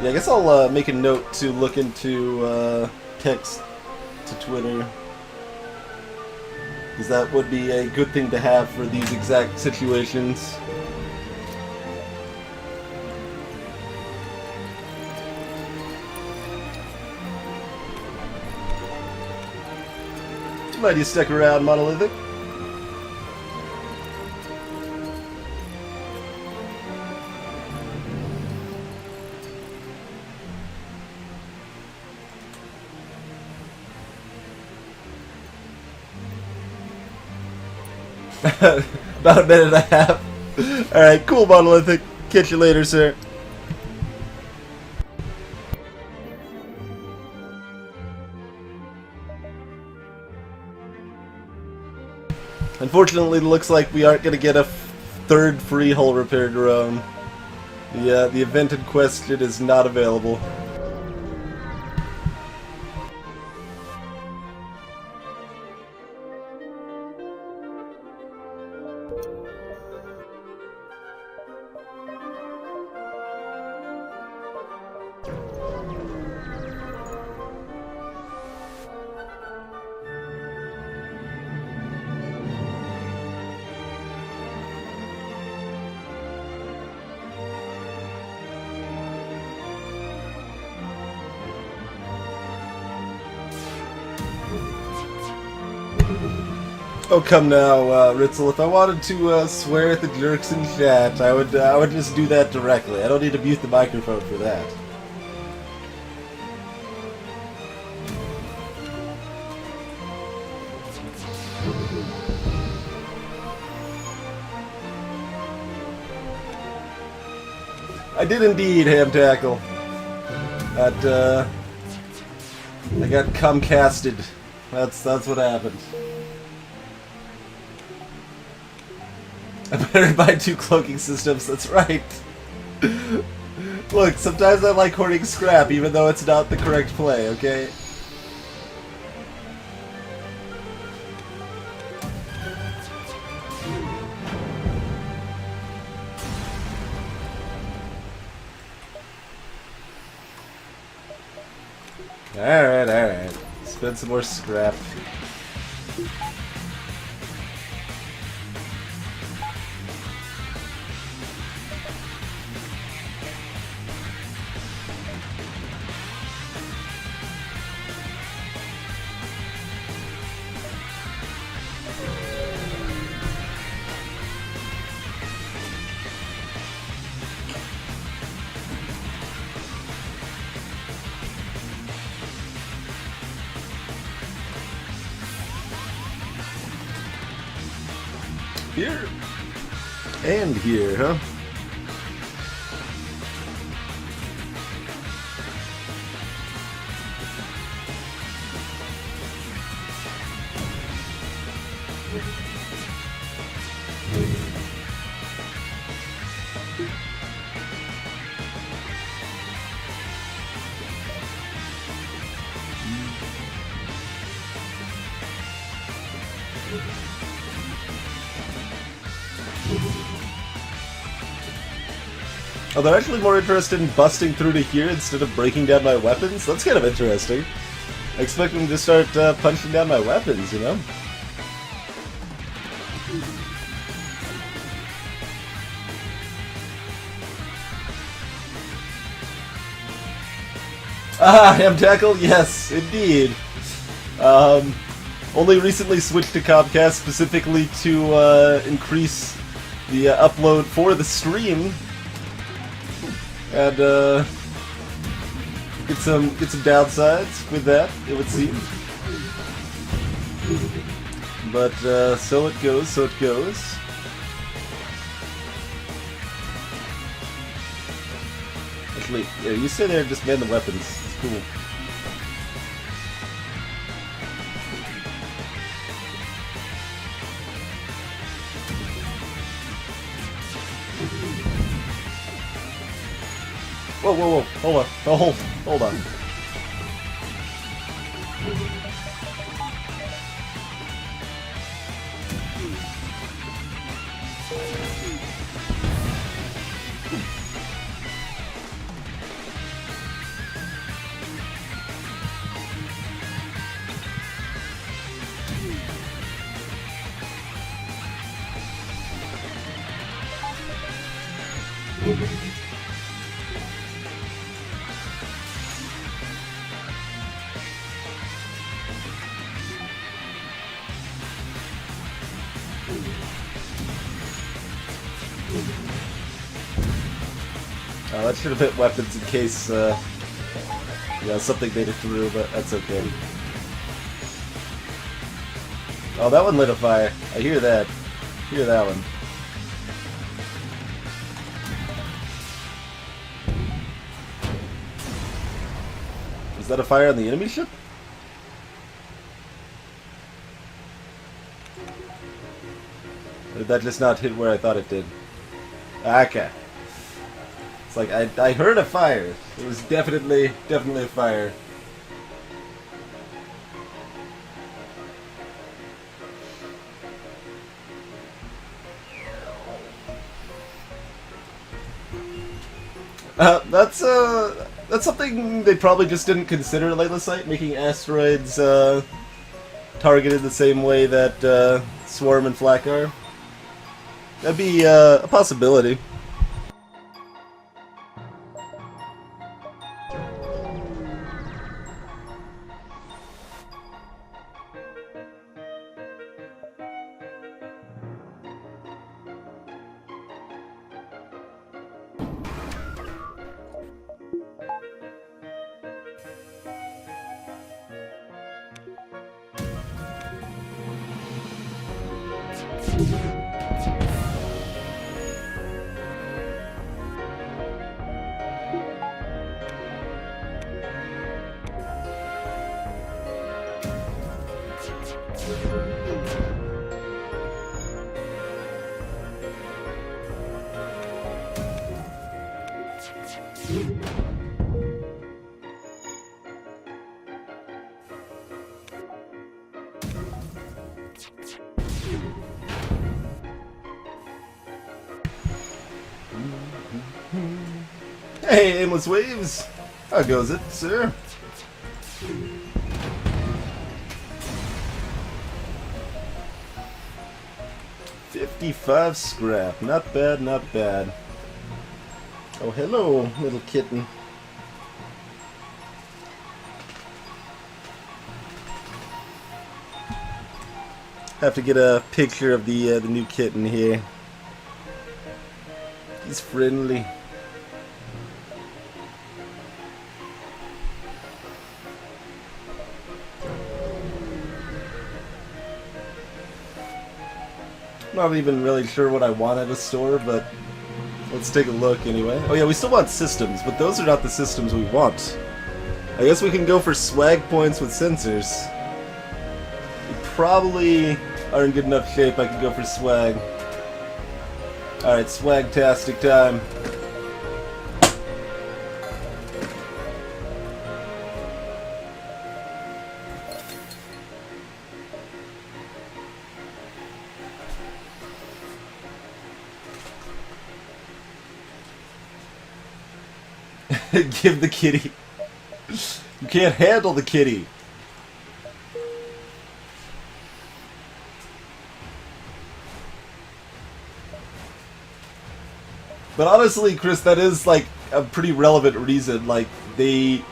yeah, I guess I'll make a note to look into text to Twitter, because that would be a good thing to have for these exact situations. Glad you stuck around, Monolithic. About a minute and a half. Alright, cool, Monolithic. Catch you later, sir. Unfortunately, it looks like we aren't going to get a third free hull repair drone. The event in question is not available. Oh, come now, Ritzel. If I wanted to swear at the jerks in chat, I would just do that directly. I don't need to mute the microphone for that. I did indeed, Ham Tackle. I got Comcasted. That's what happened. I better buy 2 cloaking systems, that's right. Look, sometimes I like hoarding scrap even though it's not the correct play, okay? Alright. Spend some more scrap. Here and here, huh? Oh, they're actually more interested in busting through to here instead of breaking down my weapons? That's kind of interesting. I expect them to start punching down my weapons, you know? Ah, Ham Tackle? Yes, indeed. Only recently switched to Comcast specifically to increase the upload for the stream and get some downsides with that, it would seem. But so it goes, so it goes. Actually, yeah, you stay there and just man the weapons. It's cool. Whoa, whoa, whoa. Hold on. Oh, hold on. That should have hit weapons in case, something made it through, but that's okay. Oh, that one lit a fire. I hear that. Hear that one. Is that a fire on the enemy ship? Or did that just not hit where I thought it did? Okay. It's like, I heard a fire. It was definitely a fire. That's something they probably just didn't consider at Layla Site, making asteroids targeted the same way that Swarm and Flak are. That'd be a possibility. Hey, Aimless Waves! How goes it, sir? $55 scrap. Not bad, not bad. Oh, hello, little kitten. Have to get a picture of the new kitten here. He's friendly. Not even really sure what I want at a store, but let's take a look anyway. Oh yeah, we still want systems, but those are not the systems we want. I guess we can go for swag points with sensors. We probably are in good enough shape I can go for swag. Alright, swag-tastic time. Give the kitty. You can't handle the kitty. But honestly, Chris, that is like a pretty relevant reason. Like, they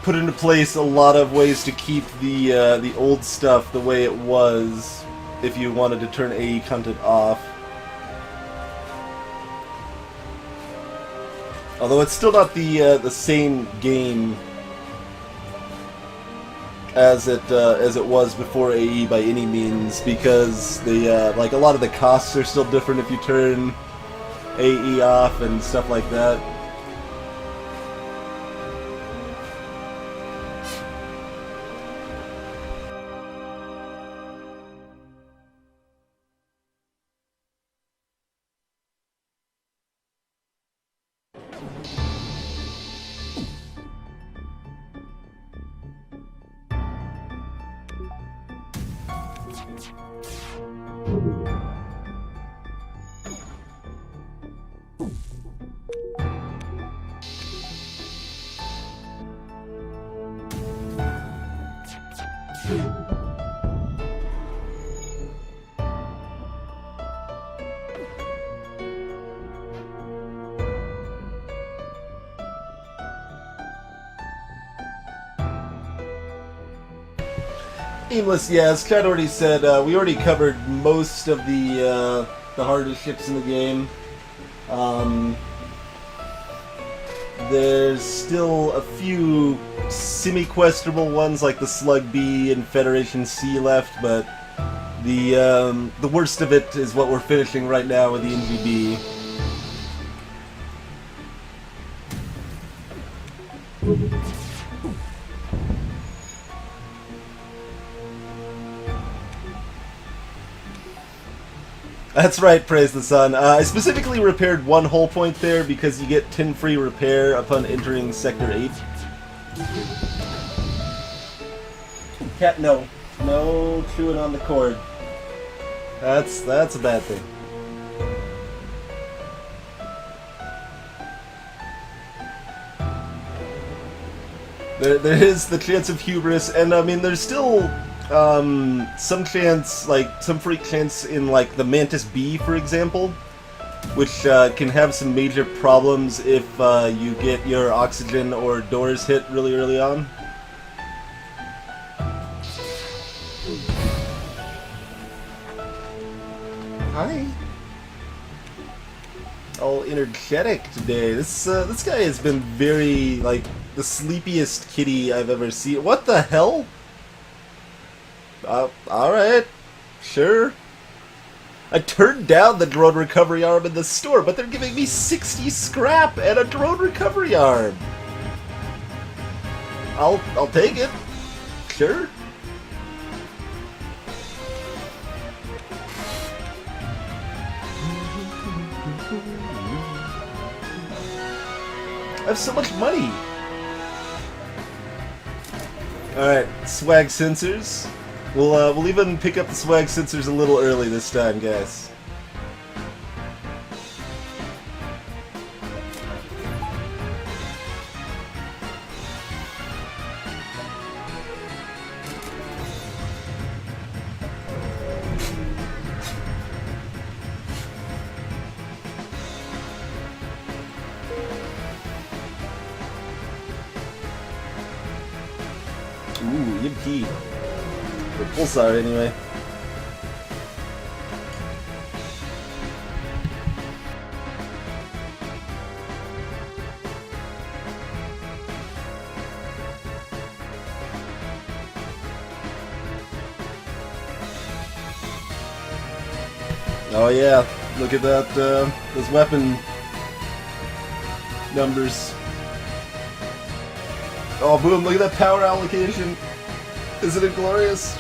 put into place a lot of ways to keep the old stuff the way it was if you wanted to turn AE content off. Although it's still not the same game as it was before AE by any means, because the like a lot of the costs are still different if you turn AE off and stuff like that. Aimless, yeah, as Chad already said, we already covered most of the hardest ships in the game. There's still a few semi-questionable ones like the Slug B and Federation C left, but the worst of it is what we're finishing right now with the Engi B. That's right, praise the sun. I specifically repaired one hull point there because you get 10 free repair upon entering Sector 8. Cat, no. No chewing on the cord. That's a bad thing. There is the chance of hubris, and I mean, there's still some chance, like some freak chance in like the Mantis B, for example, which can have some major problems if you get your oxygen or doors hit really early on. Hi. All energetic today. This guy has been very like the sleepiest kitty I've ever seen. What the hell? Alright. Sure. I turned down the drone recovery arm in the store, but they're giving me 60 scrap and a drone recovery arm. I'll take it. Sure. I have so much money. Alright, swag sensors. We'll even pick up the swag sensors a little early this time, guys. Ooh, EMP. Or Pulsar, anyway. Oh yeah, look at that, those weapon numbers. Oh boom, look at that power allocation. Isn't it glorious?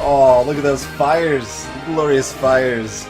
Oh, look at those fires. Glorious fires.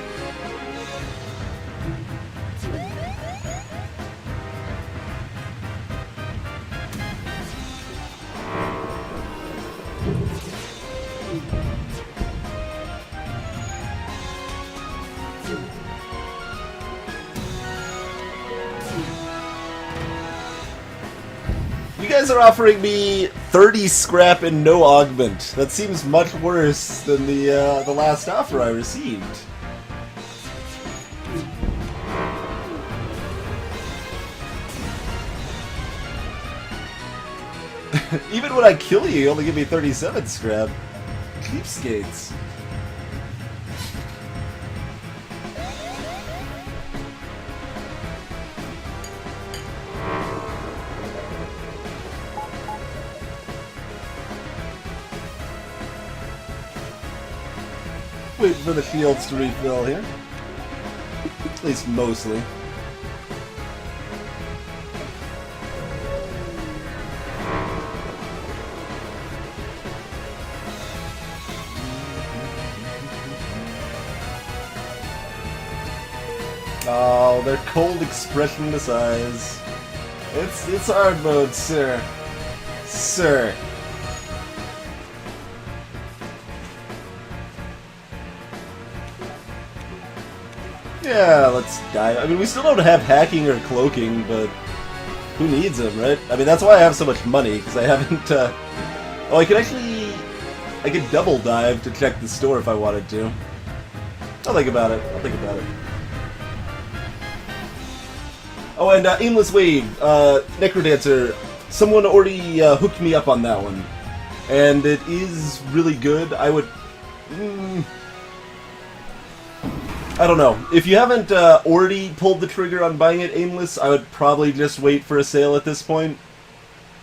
You guys are offering me 30 scrap and no augment. That seems much worse than the last offer I received. Even when I kill you, you only give me 37 scrap. Cheapskates. Wait for the shields to refill here. At least mostly. Oh, their cold expressionless eyes. It's hard mode, sir. Sir. Yeah, let's die. I mean, we still don't have hacking or cloaking, but who needs them, right? I mean, that's why I have so much money, because I haven't, Oh, I could double dive to check the store if I wanted to. I'll think about it. I'll think about it. Oh, and Aimless Wave, Necrodancer, someone already hooked me up on that one. And it is really good. I would... I don't know. If you haven't already pulled the trigger on buying it Aimless, I would probably just wait for a sale at this point.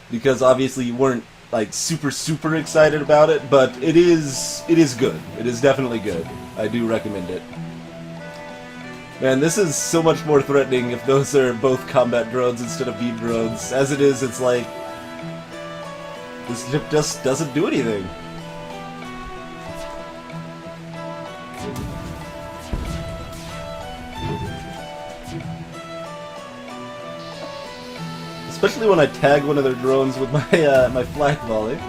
Because obviously you weren't, like, super excited about it, but it is good. It is definitely good. I do recommend it. Man, this is so much more threatening if those are both combat drones instead of beam drones. As it is, it's like... this ship just doesn't do anything. Especially when I tag one of their drones with my my flak volley.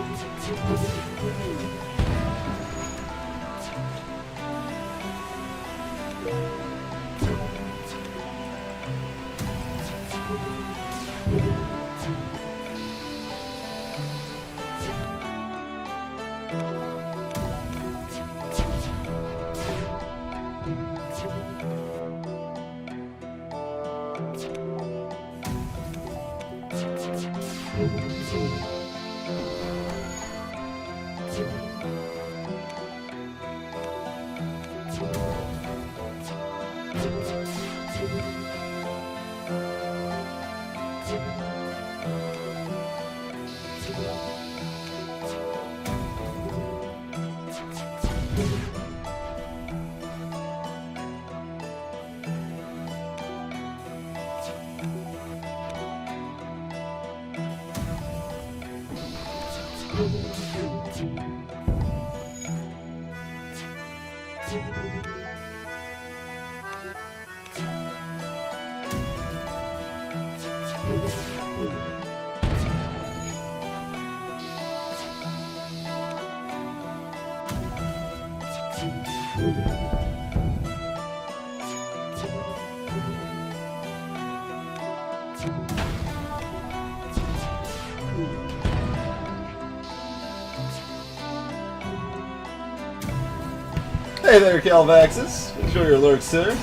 Hey there, Calvaxus. Enjoy your lurk, sir.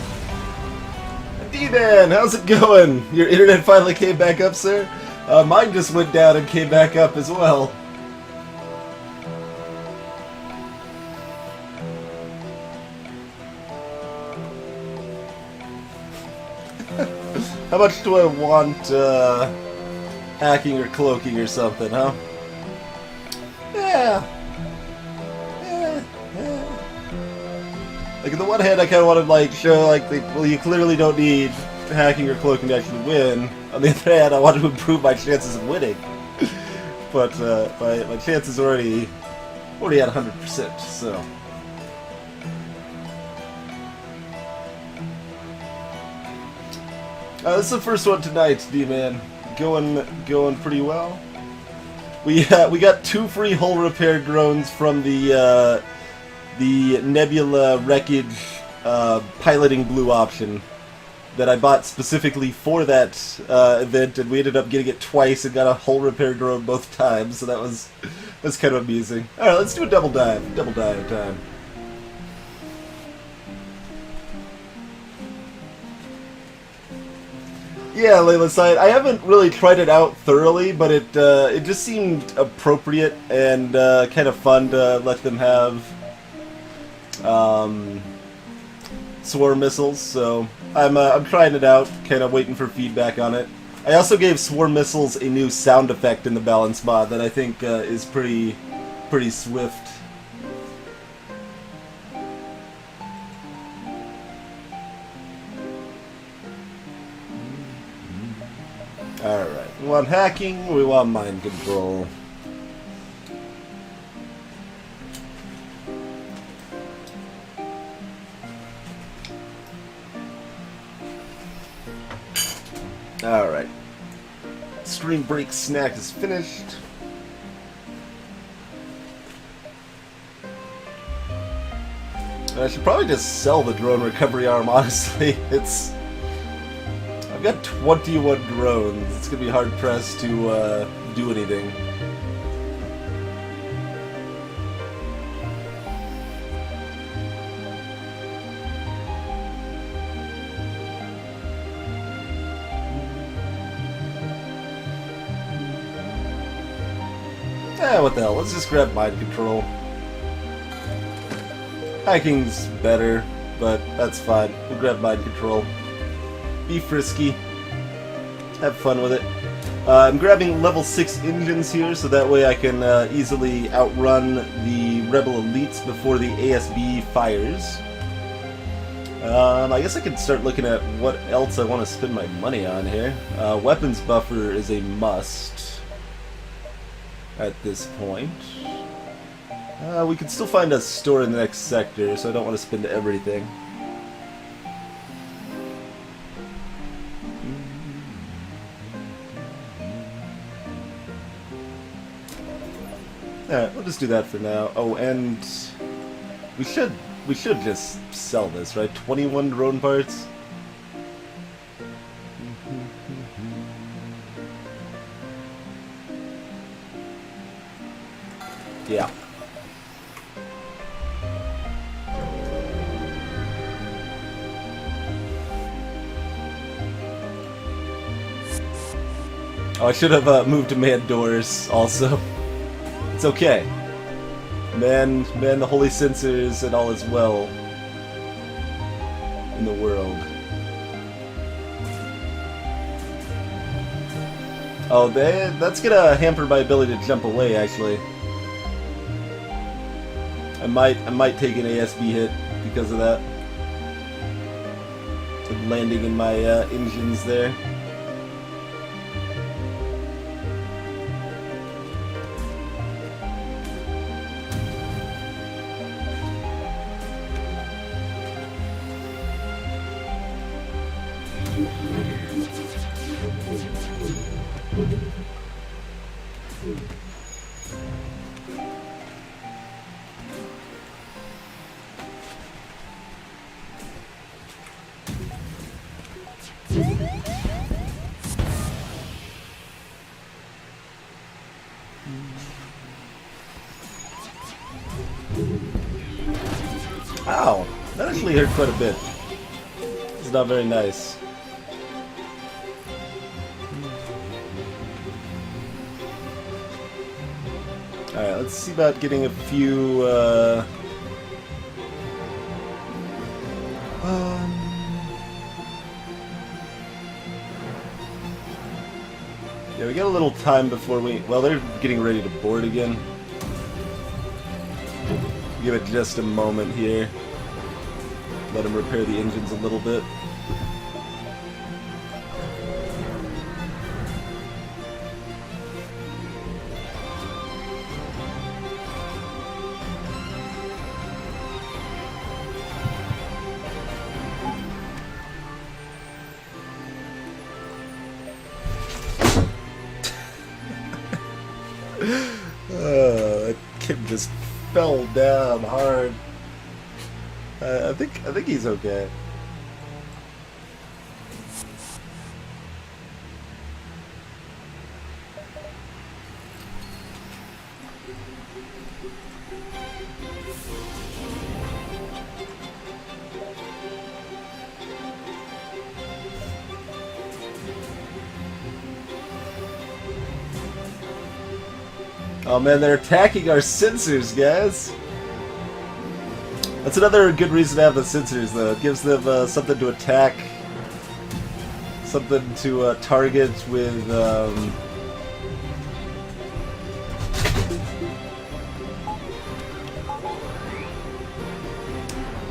D-Man, how's it going? Your internet finally came back up, sir? Mine just went down and came back up as well. How much do I want, hacking or cloaking or something, huh? Yeah. Like, on the one hand, I kind of want to, like, show, like, well, you clearly don't need hacking or cloaking to actually win. On the other hand, I want to improve my chances of winning. But, my chances are already at 100%, so... this is the first one tonight, D-Man. Going pretty well. We got 2 free hull repair drones from the Nebula Wreckage piloting blue option. that I bought specifically for that event, and we ended up getting it twice and got a hull repair drone both times, so that's kind of amusing. Alright, let's do a double dive. Double dive time. Yeah, Layla Side. I haven't really tried it out thoroughly, but it just seemed appropriate and kind of fun to let them have swarm missiles. So I'm trying it out, kind of waiting for feedback on it. I also gave swarm missiles a new sound effect in the balance mod that I think is pretty swift. Alright, we want hacking, we want mind control. Alright. Stream break snack is finished. I should probably just sell the drone recovery arm, honestly. I've got 21 drones. It's gonna be hard pressed to do anything. What the hell? Let's just grab mind control. Hacking's better, but that's fine. We'll grab mind control. Be frisky. Have fun with it. I'm grabbing level 6 engines here, so that way I can easily outrun the Rebel Elites before the ASB fires. I guess I could start looking at what else I want to spend my money on here. Weapons buffer is a must at this point. We can still find a store in the next sector, so I don't want to spend everything. Alright, we'll just do that for now. Oh, and we should just sell this, right? 21 drone parts? Yeah. Oh, I should have moved to man doors also. It's okay. Man the holy censors and all is well in the world. Oh, that's gonna hamper my ability to jump away, actually. I might take an ASB hit because of that. Landing in my engines there. Ow! That actually hurt quite a bit. It's not very nice. Alright, let's see about getting a few, yeah, we got a little time before we... Well, they're getting ready to board again. Give it just a moment here. Let them repair the engines a little bit. That kid just fell down hard. I think he's okay. Oh man, they're attacking our sensors, guys! That's another good reason to have the sensors, though. It gives them something to attack, something to target with.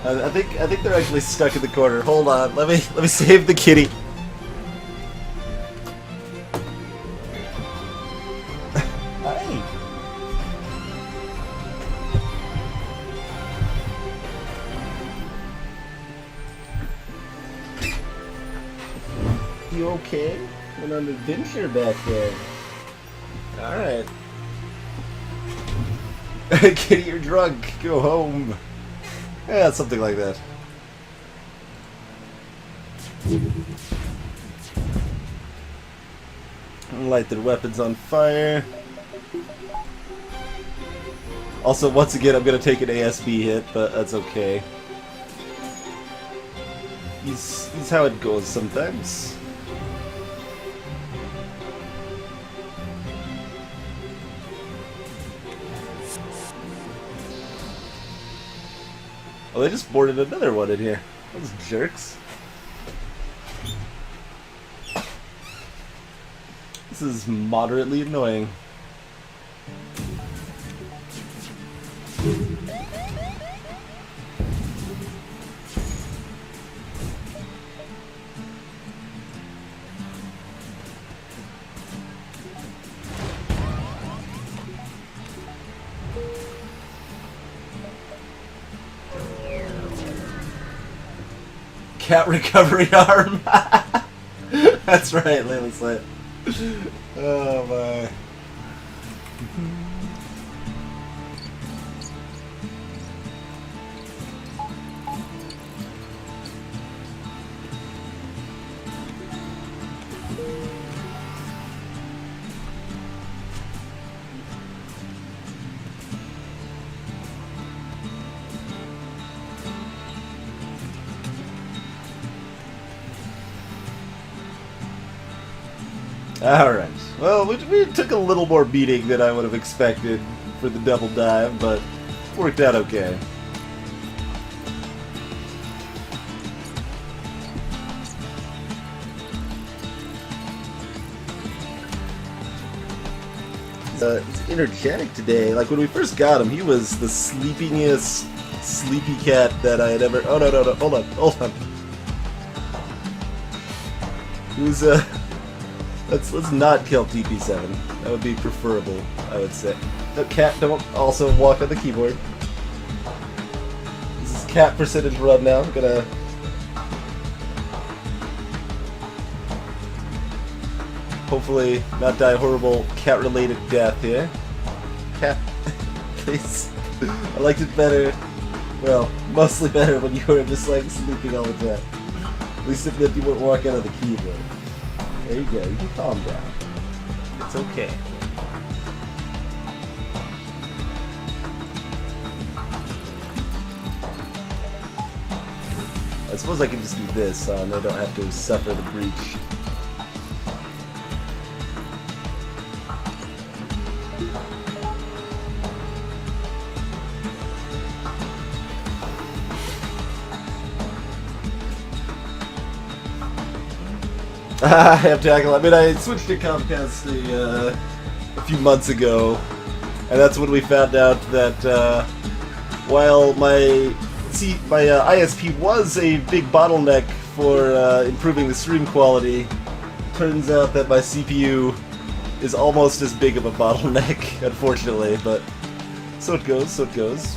I think they're actually stuck in the corner. Hold on, let me save the kitty. Hi. You okay? Went on an adventure back there. Alright. Kitty, you're drunk. Go home. Yeah, something like that. Light their weapons on fire. Also, once again, I'm gonna take an ASB hit, but that's okay. He's how it goes sometimes. Oh, they just boarded another one in here. Those jerks. This is moderately annoying. Cat recovery arm. That's right, Layla Slit. Oh my. Alright, well, we took a little more beating than I would have expected for the double dive, but worked out okay. He's energetic today. Like, when we first got him, he was the sleepingest sleepy cat that I had ever... Oh, no, hold on. He was, Let's not kill TP7. That would be preferable, I would say. No, cat, don't also walk on the keyboard. This is cat percentage run now. I'm gonna... hopefully not die a horrible cat-related death here. Cat, please. I liked it better. Well, mostly better when you were just like sleeping all the time. At least if you weren't walking on the keyboard. There you go, you can calm down. It's okay. I suppose I can just do this, and I don't have to suffer the breach. I have tackle. I mean, I switched to Comcast a few months ago, and that's when we found out that while my ISP was a big bottleneck for improving the stream quality, turns out that my CPU is almost as big of a bottleneck, unfortunately. But so it goes. So it goes.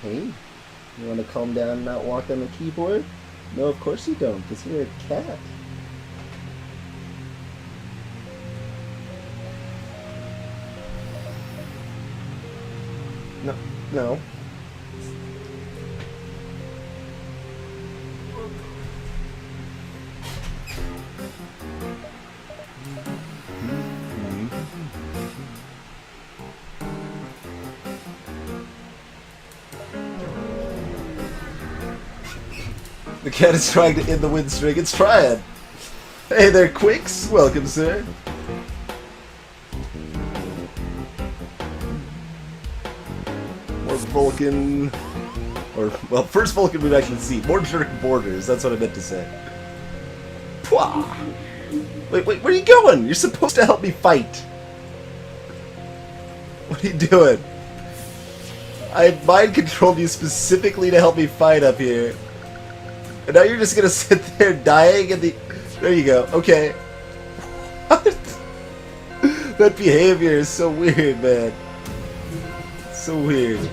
Hey, you want to calm down and not walk on the keyboard? No, of course you don't, because you're a cat. No. The cat is trying to end the win streak. It's trying. Hey there, Quicks. Welcome, sir. More Vulcan. Or, well, first Vulcan we've actually seen. More jerk borders. That's what I meant to say. Pwah! Wait, where are you going? You're supposed to help me fight. What are you doing? I mind controlled you specifically to help me fight up here. And now you're just gonna sit there dying at the... There you go. Okay. What? That behavior is so weird, man. So weird.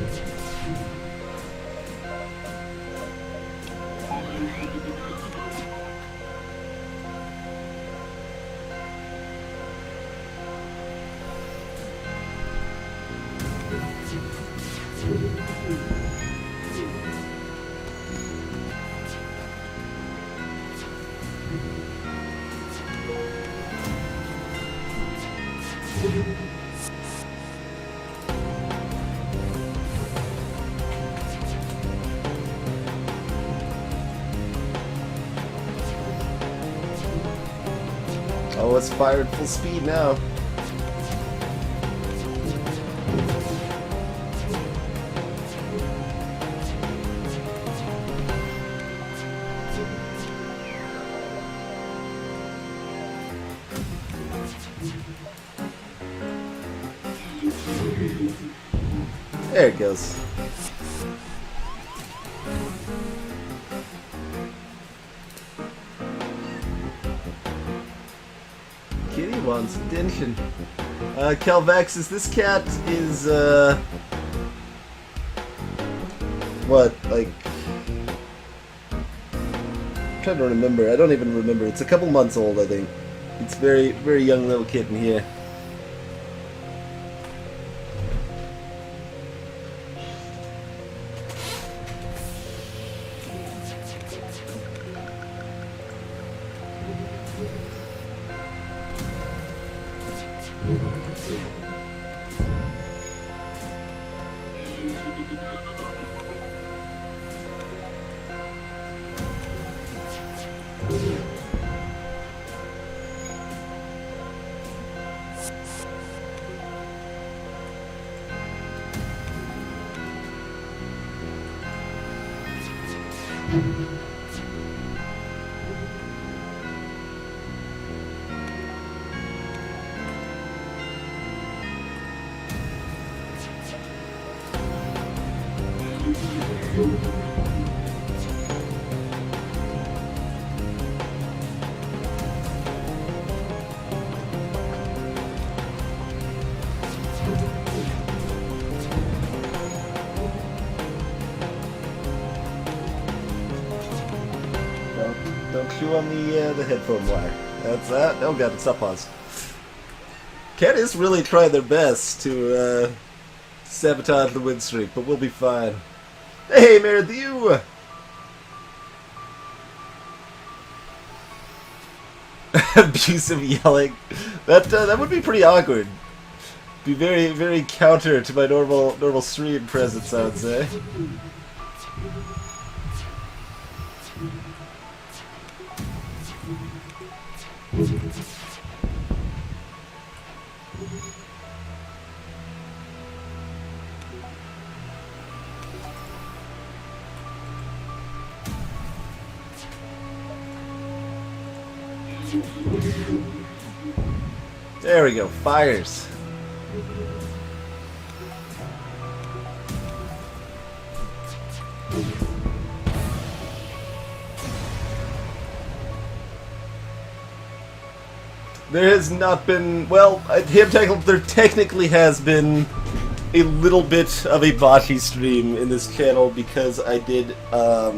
Oh, it's fired full speed now. There it goes. Kitty wants attention. Calvaxis, this cat is, what, like... I'm trying to remember. I don't even remember. It's a couple months old, I think. It's very, very young little kitten here. Don't chew on the headphone wire. That's that. Oh god, it's up pause. Cat is really trying their best to sabotage the win streak, but we'll be fine. Hey, Meredith! Abusive yelling. That would be pretty awkward. Be very, very counter to my normal stream presence, I would say. There we go, fires. There has not been, well, there technically has been a little bit of a bocce stream in this channel because I did a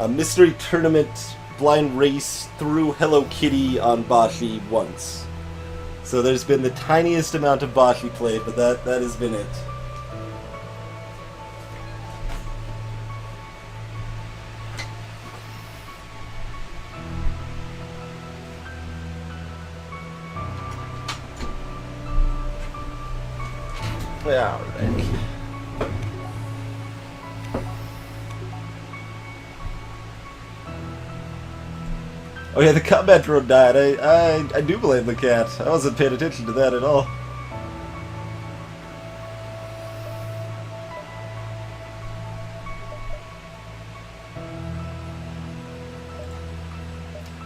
mystery tournament blind race through Hello Kitty on bocce once. So there's been the tiniest amount of bocce played, but that has been it. Alright. Oh yeah, the combat drone died. I do blame the cat. I wasn't paying attention to that at all.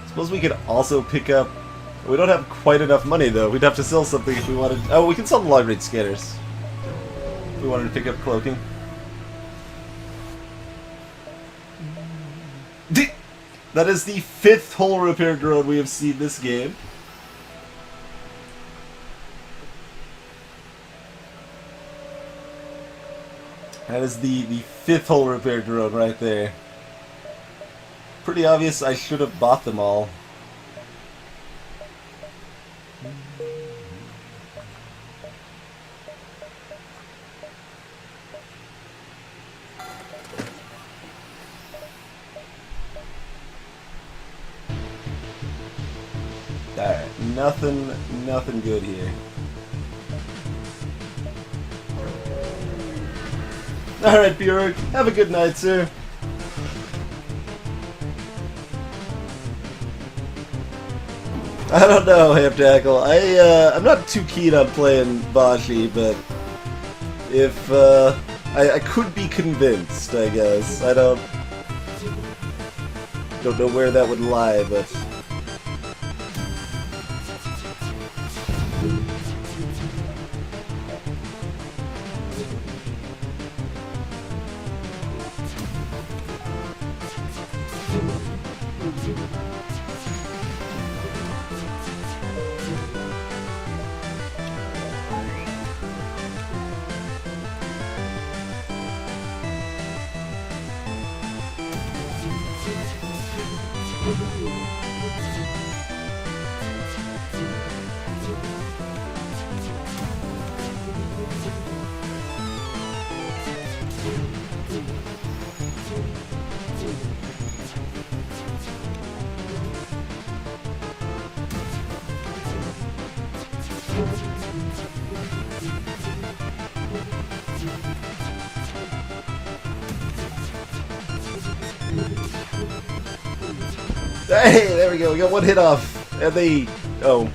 Suppose we could also pick up... We don't have quite enough money though. We'd have to sell something if we wanted... Oh, we can sell the long-range scanners. If we wanted to pick up cloaking. That is the 5th hull repair drone we have seen this game. That is the 5th hull repair drone right there. Pretty obvious I should have bought them all. Alright, nothing good here. Alright, Bjork, have a good night, sir. I don't know, Hamtackle. I'm not too keen on playing Bashi, but if, I could be convinced, I guess. I don't know where that would lie, but... Hey, there we go. We got one hit off, and they. Oh,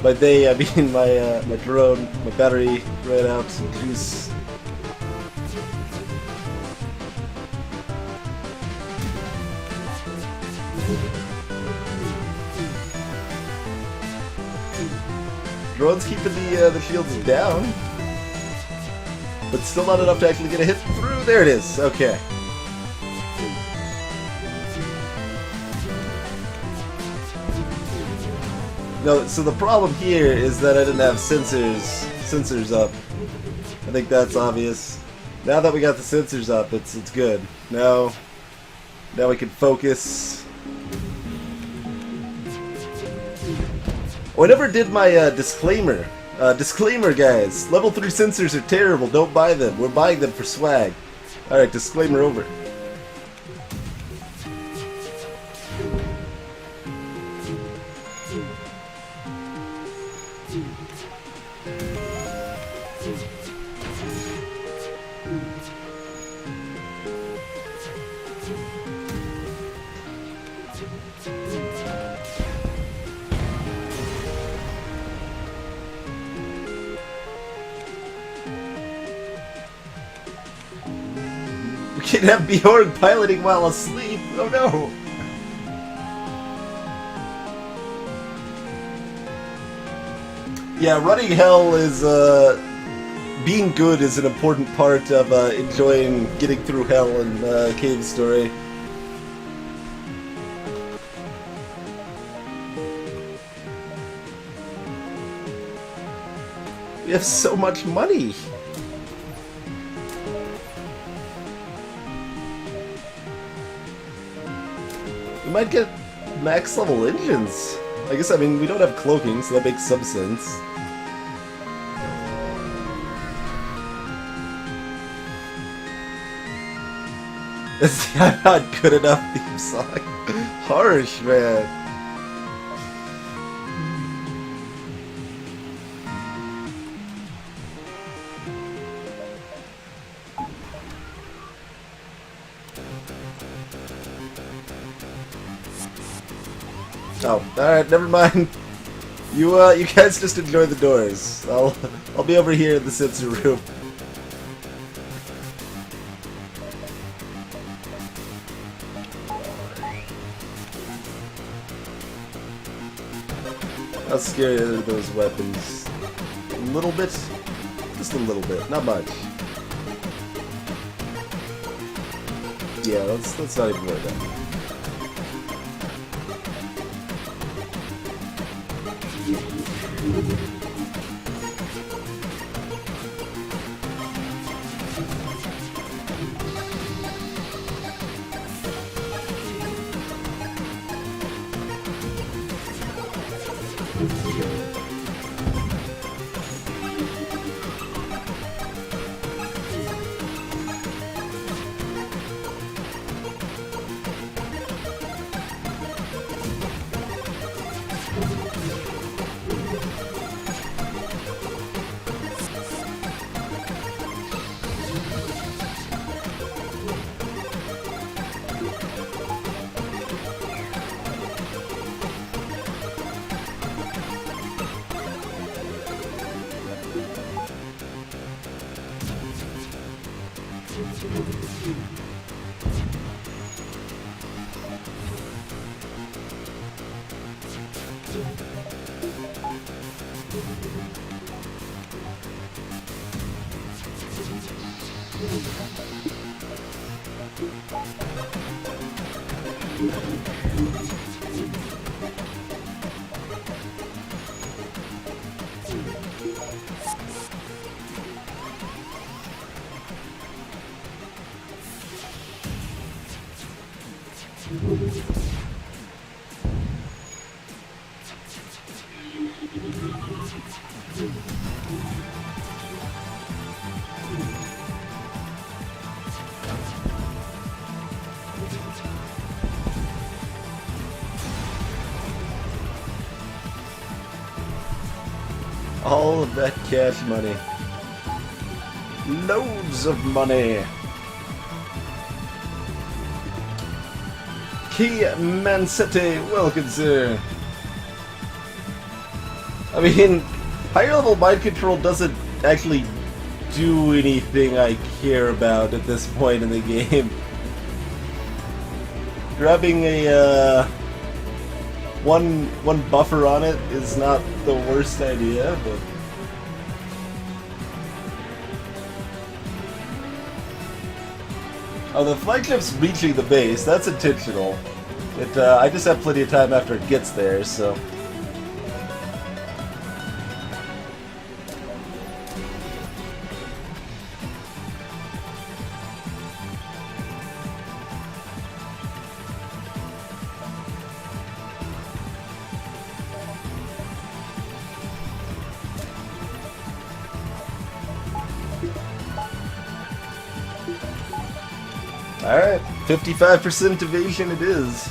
by they I mean my my drone, my battery ran out. Juice. Drone's keeping the shields down, but still not enough to actually get a hit through. There it is. Okay. No, so the problem here is that I didn't have sensors up. I think that's obvious. Now that we got the sensors up, it's good. Now we can focus. Oh, I never did my disclaimer. Disclaimer, guys. Level 3 sensors are terrible. Don't buy them. We're buying them for swag. Alright, disclaimer over. We can't have Bjorn piloting while asleep. Oh no! Yeah, running hell is, being good is an important part of enjoying getting through hell in Cave Story. We have so much money! We might get max level engines. I guess, I mean, we don't have cloaking, so that makes some sense. I'm not good enough theme song. Harsh, man. Oh, alright, never mind. You guys just enjoy the doors. I'll be over here in the sensor room. How scary are those weapons? A little bit? Just a little bit, not much. Yeah, let's not even worry about it. All of that cash money. Loads of money. Key Mancette, welcome, sir. I mean, higher level mind control doesn't actually do anything I care about at this point in the game. Grabbing a one buffer on it is not the worst idea, but oh, the flagship's reaching the base. That's intentional. I just have plenty of time after it gets there, so. Alright, 55% evasion it is.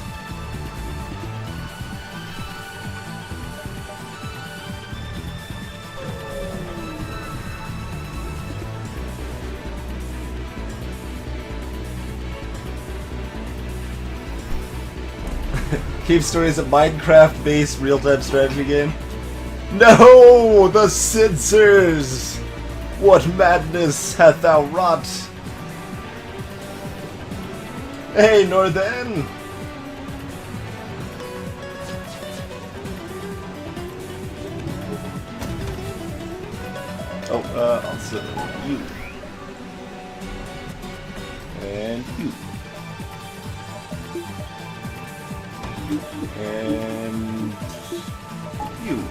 Cave Story is a Minecraft-based real-time strategy game. No! The censors! What madness hath thou wrought? Hey, Northern! Oh, also you. And you. And you.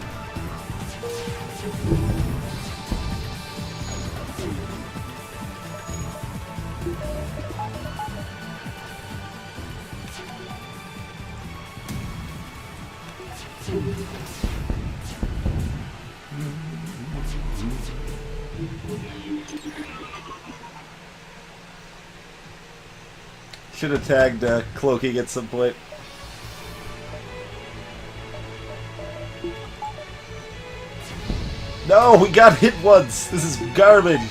Should have tagged Cloaking at some point. No, we got hit once! This is garbage!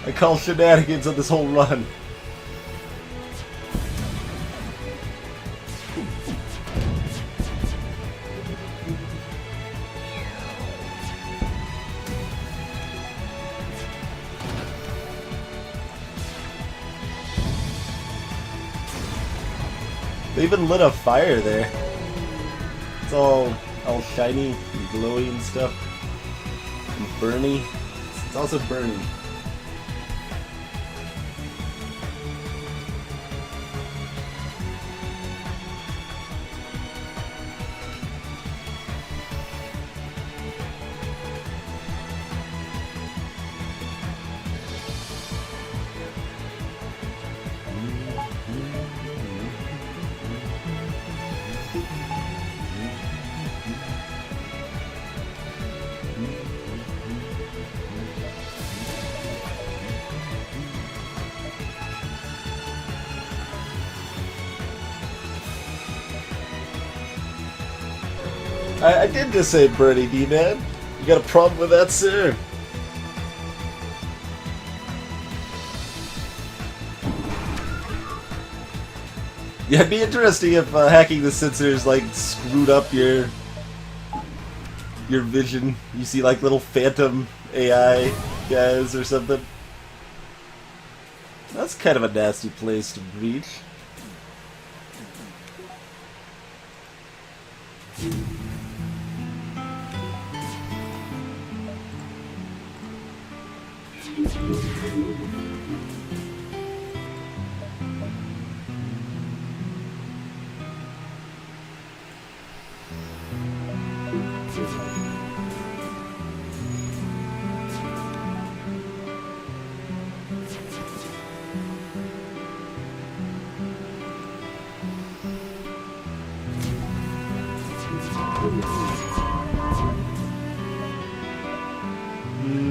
I call shenanigans on this whole run. They even lit a fire there. It's all shiny and glowy and stuff. And burny. It's also burny. I did just say birdie, D-Man. You got a problem with that, sir? Yeah, it'd be interesting if hacking the sensors like screwed up your vision. You see like little phantom AI guys or something. That's kind of a nasty place to breach.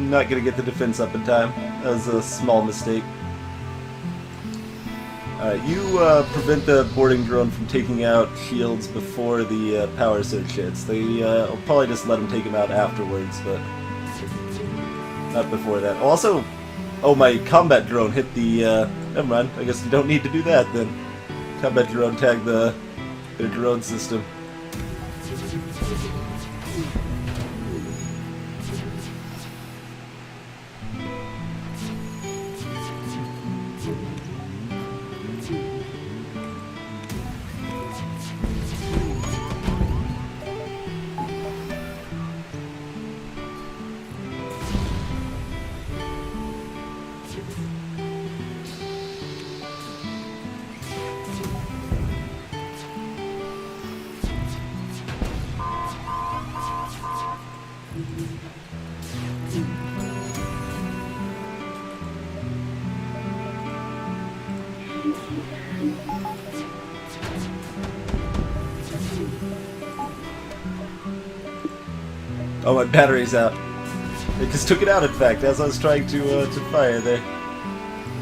Not gonna get the defense up in time. That was a small mistake. Alright, you prevent the boarding drone from taking out shields before the power surge hits. I'll probably just let him take him out afterwards, but not before that. Also, oh, my combat drone hit the, never mind, I guess you don't need to do that then. Combat drone tagged their drone system. Oh, my battery's out. It just took it out, in fact, as I was trying to fire there.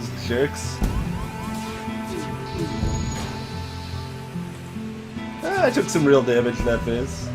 These jerks. I took some real damage in that phase.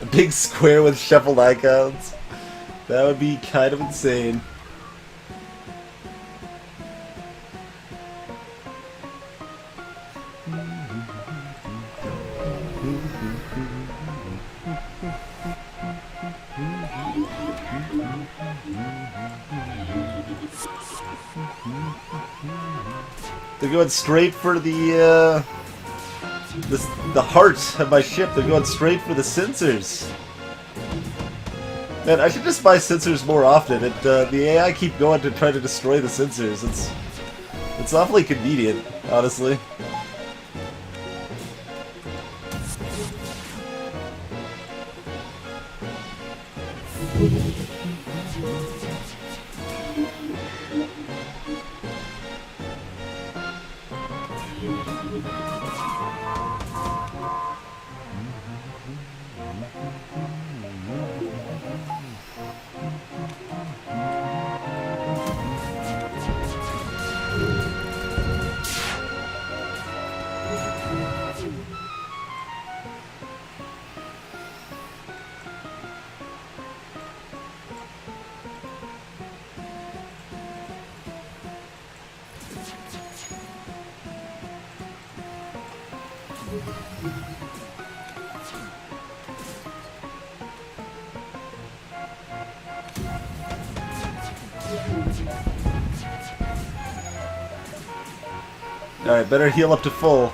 A big square with shuffled icons. That would be kind of insane. They're going straight for the heart of my ship. They're going straight for the sensors. Man, I should just buy sensors more often. The AI keep going to try to destroy the sensors. It's awfully convenient, honestly. Alright, better heal up to full.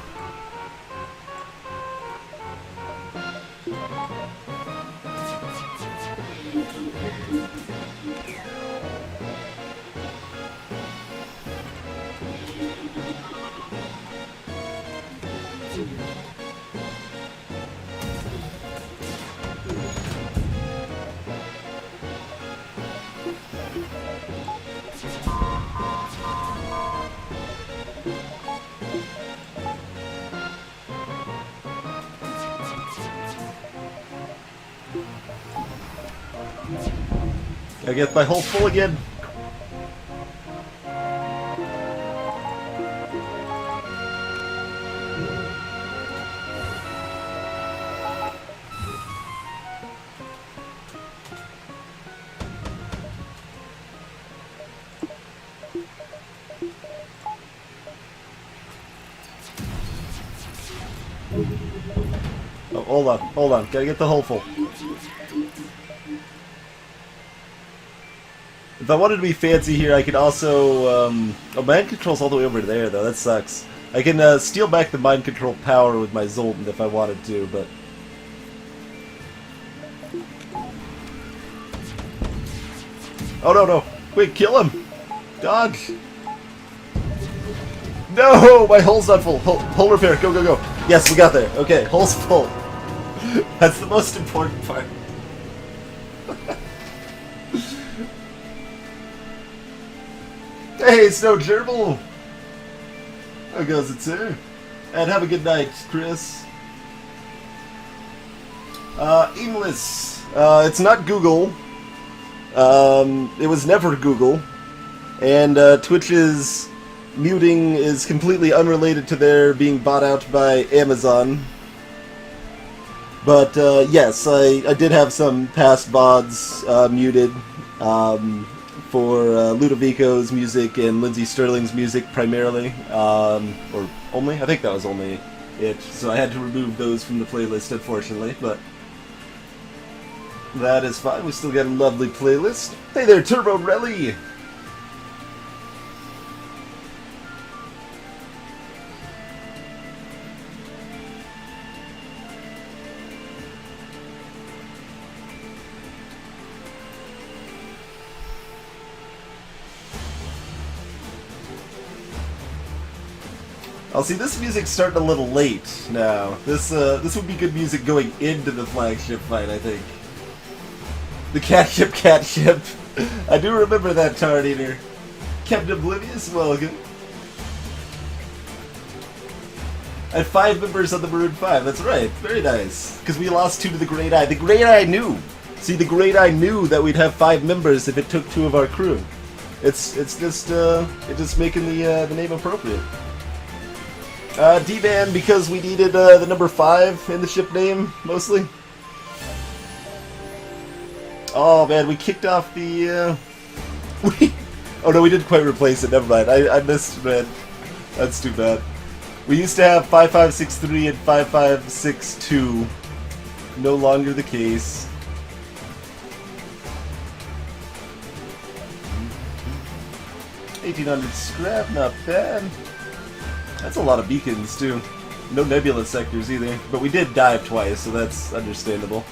I get my hull full again. Oh, hold on, gotta get the hull full. If I wanted to be fancy here, I could also, oh, mind control's all the way over there, though. That sucks. I can, steal back the mind control power with my Zoltan if I wanted to, but... Oh, no. Wait, kill him! Dodge! No! My hull's not full. Hull repair. Go. Yes, we got there. Okay, hull's full. That's the most important part. Hey, Snow Gerbil! How goes it, sir? And have a good night, Chris. Aimless. It's not Google. It was never Google. And Twitch's muting is completely unrelated to their being bought out by Amazon. But yes, I did have some past VODs muted. For Ludovico's music and Lindsey Sterling's music primarily, or only? I think that was only it, so I had to remove those from the playlist, unfortunately, but that is fine. We still got a lovely playlist. Hey there, Turbo Relly! I'll see, this music's starting a little late now. This would be good music going into the flagship fight, I think. The cat ship. I do remember that, Tard Eater. Captain Oblivious, welcome. I had 5 members on the Maroon 5, that's right. Very nice. Because we lost 2 to the Great Eye. The Great Eye knew! See, the Great Eye knew that we'd have 5 members if it took 2 of our crew. It's just making the name appropriate. D-Van, because we needed the number 5 in the ship name, mostly. Oh man, we kicked off the, oh no, we didn't quite replace it, never mind. I missed, man. That's too bad. We used to have 5563 and 5562. No longer the case. $1,800 scrap, not bad. That's a lot of beacons, too. No nebula sectors either. But we did dive twice, so that's understandable.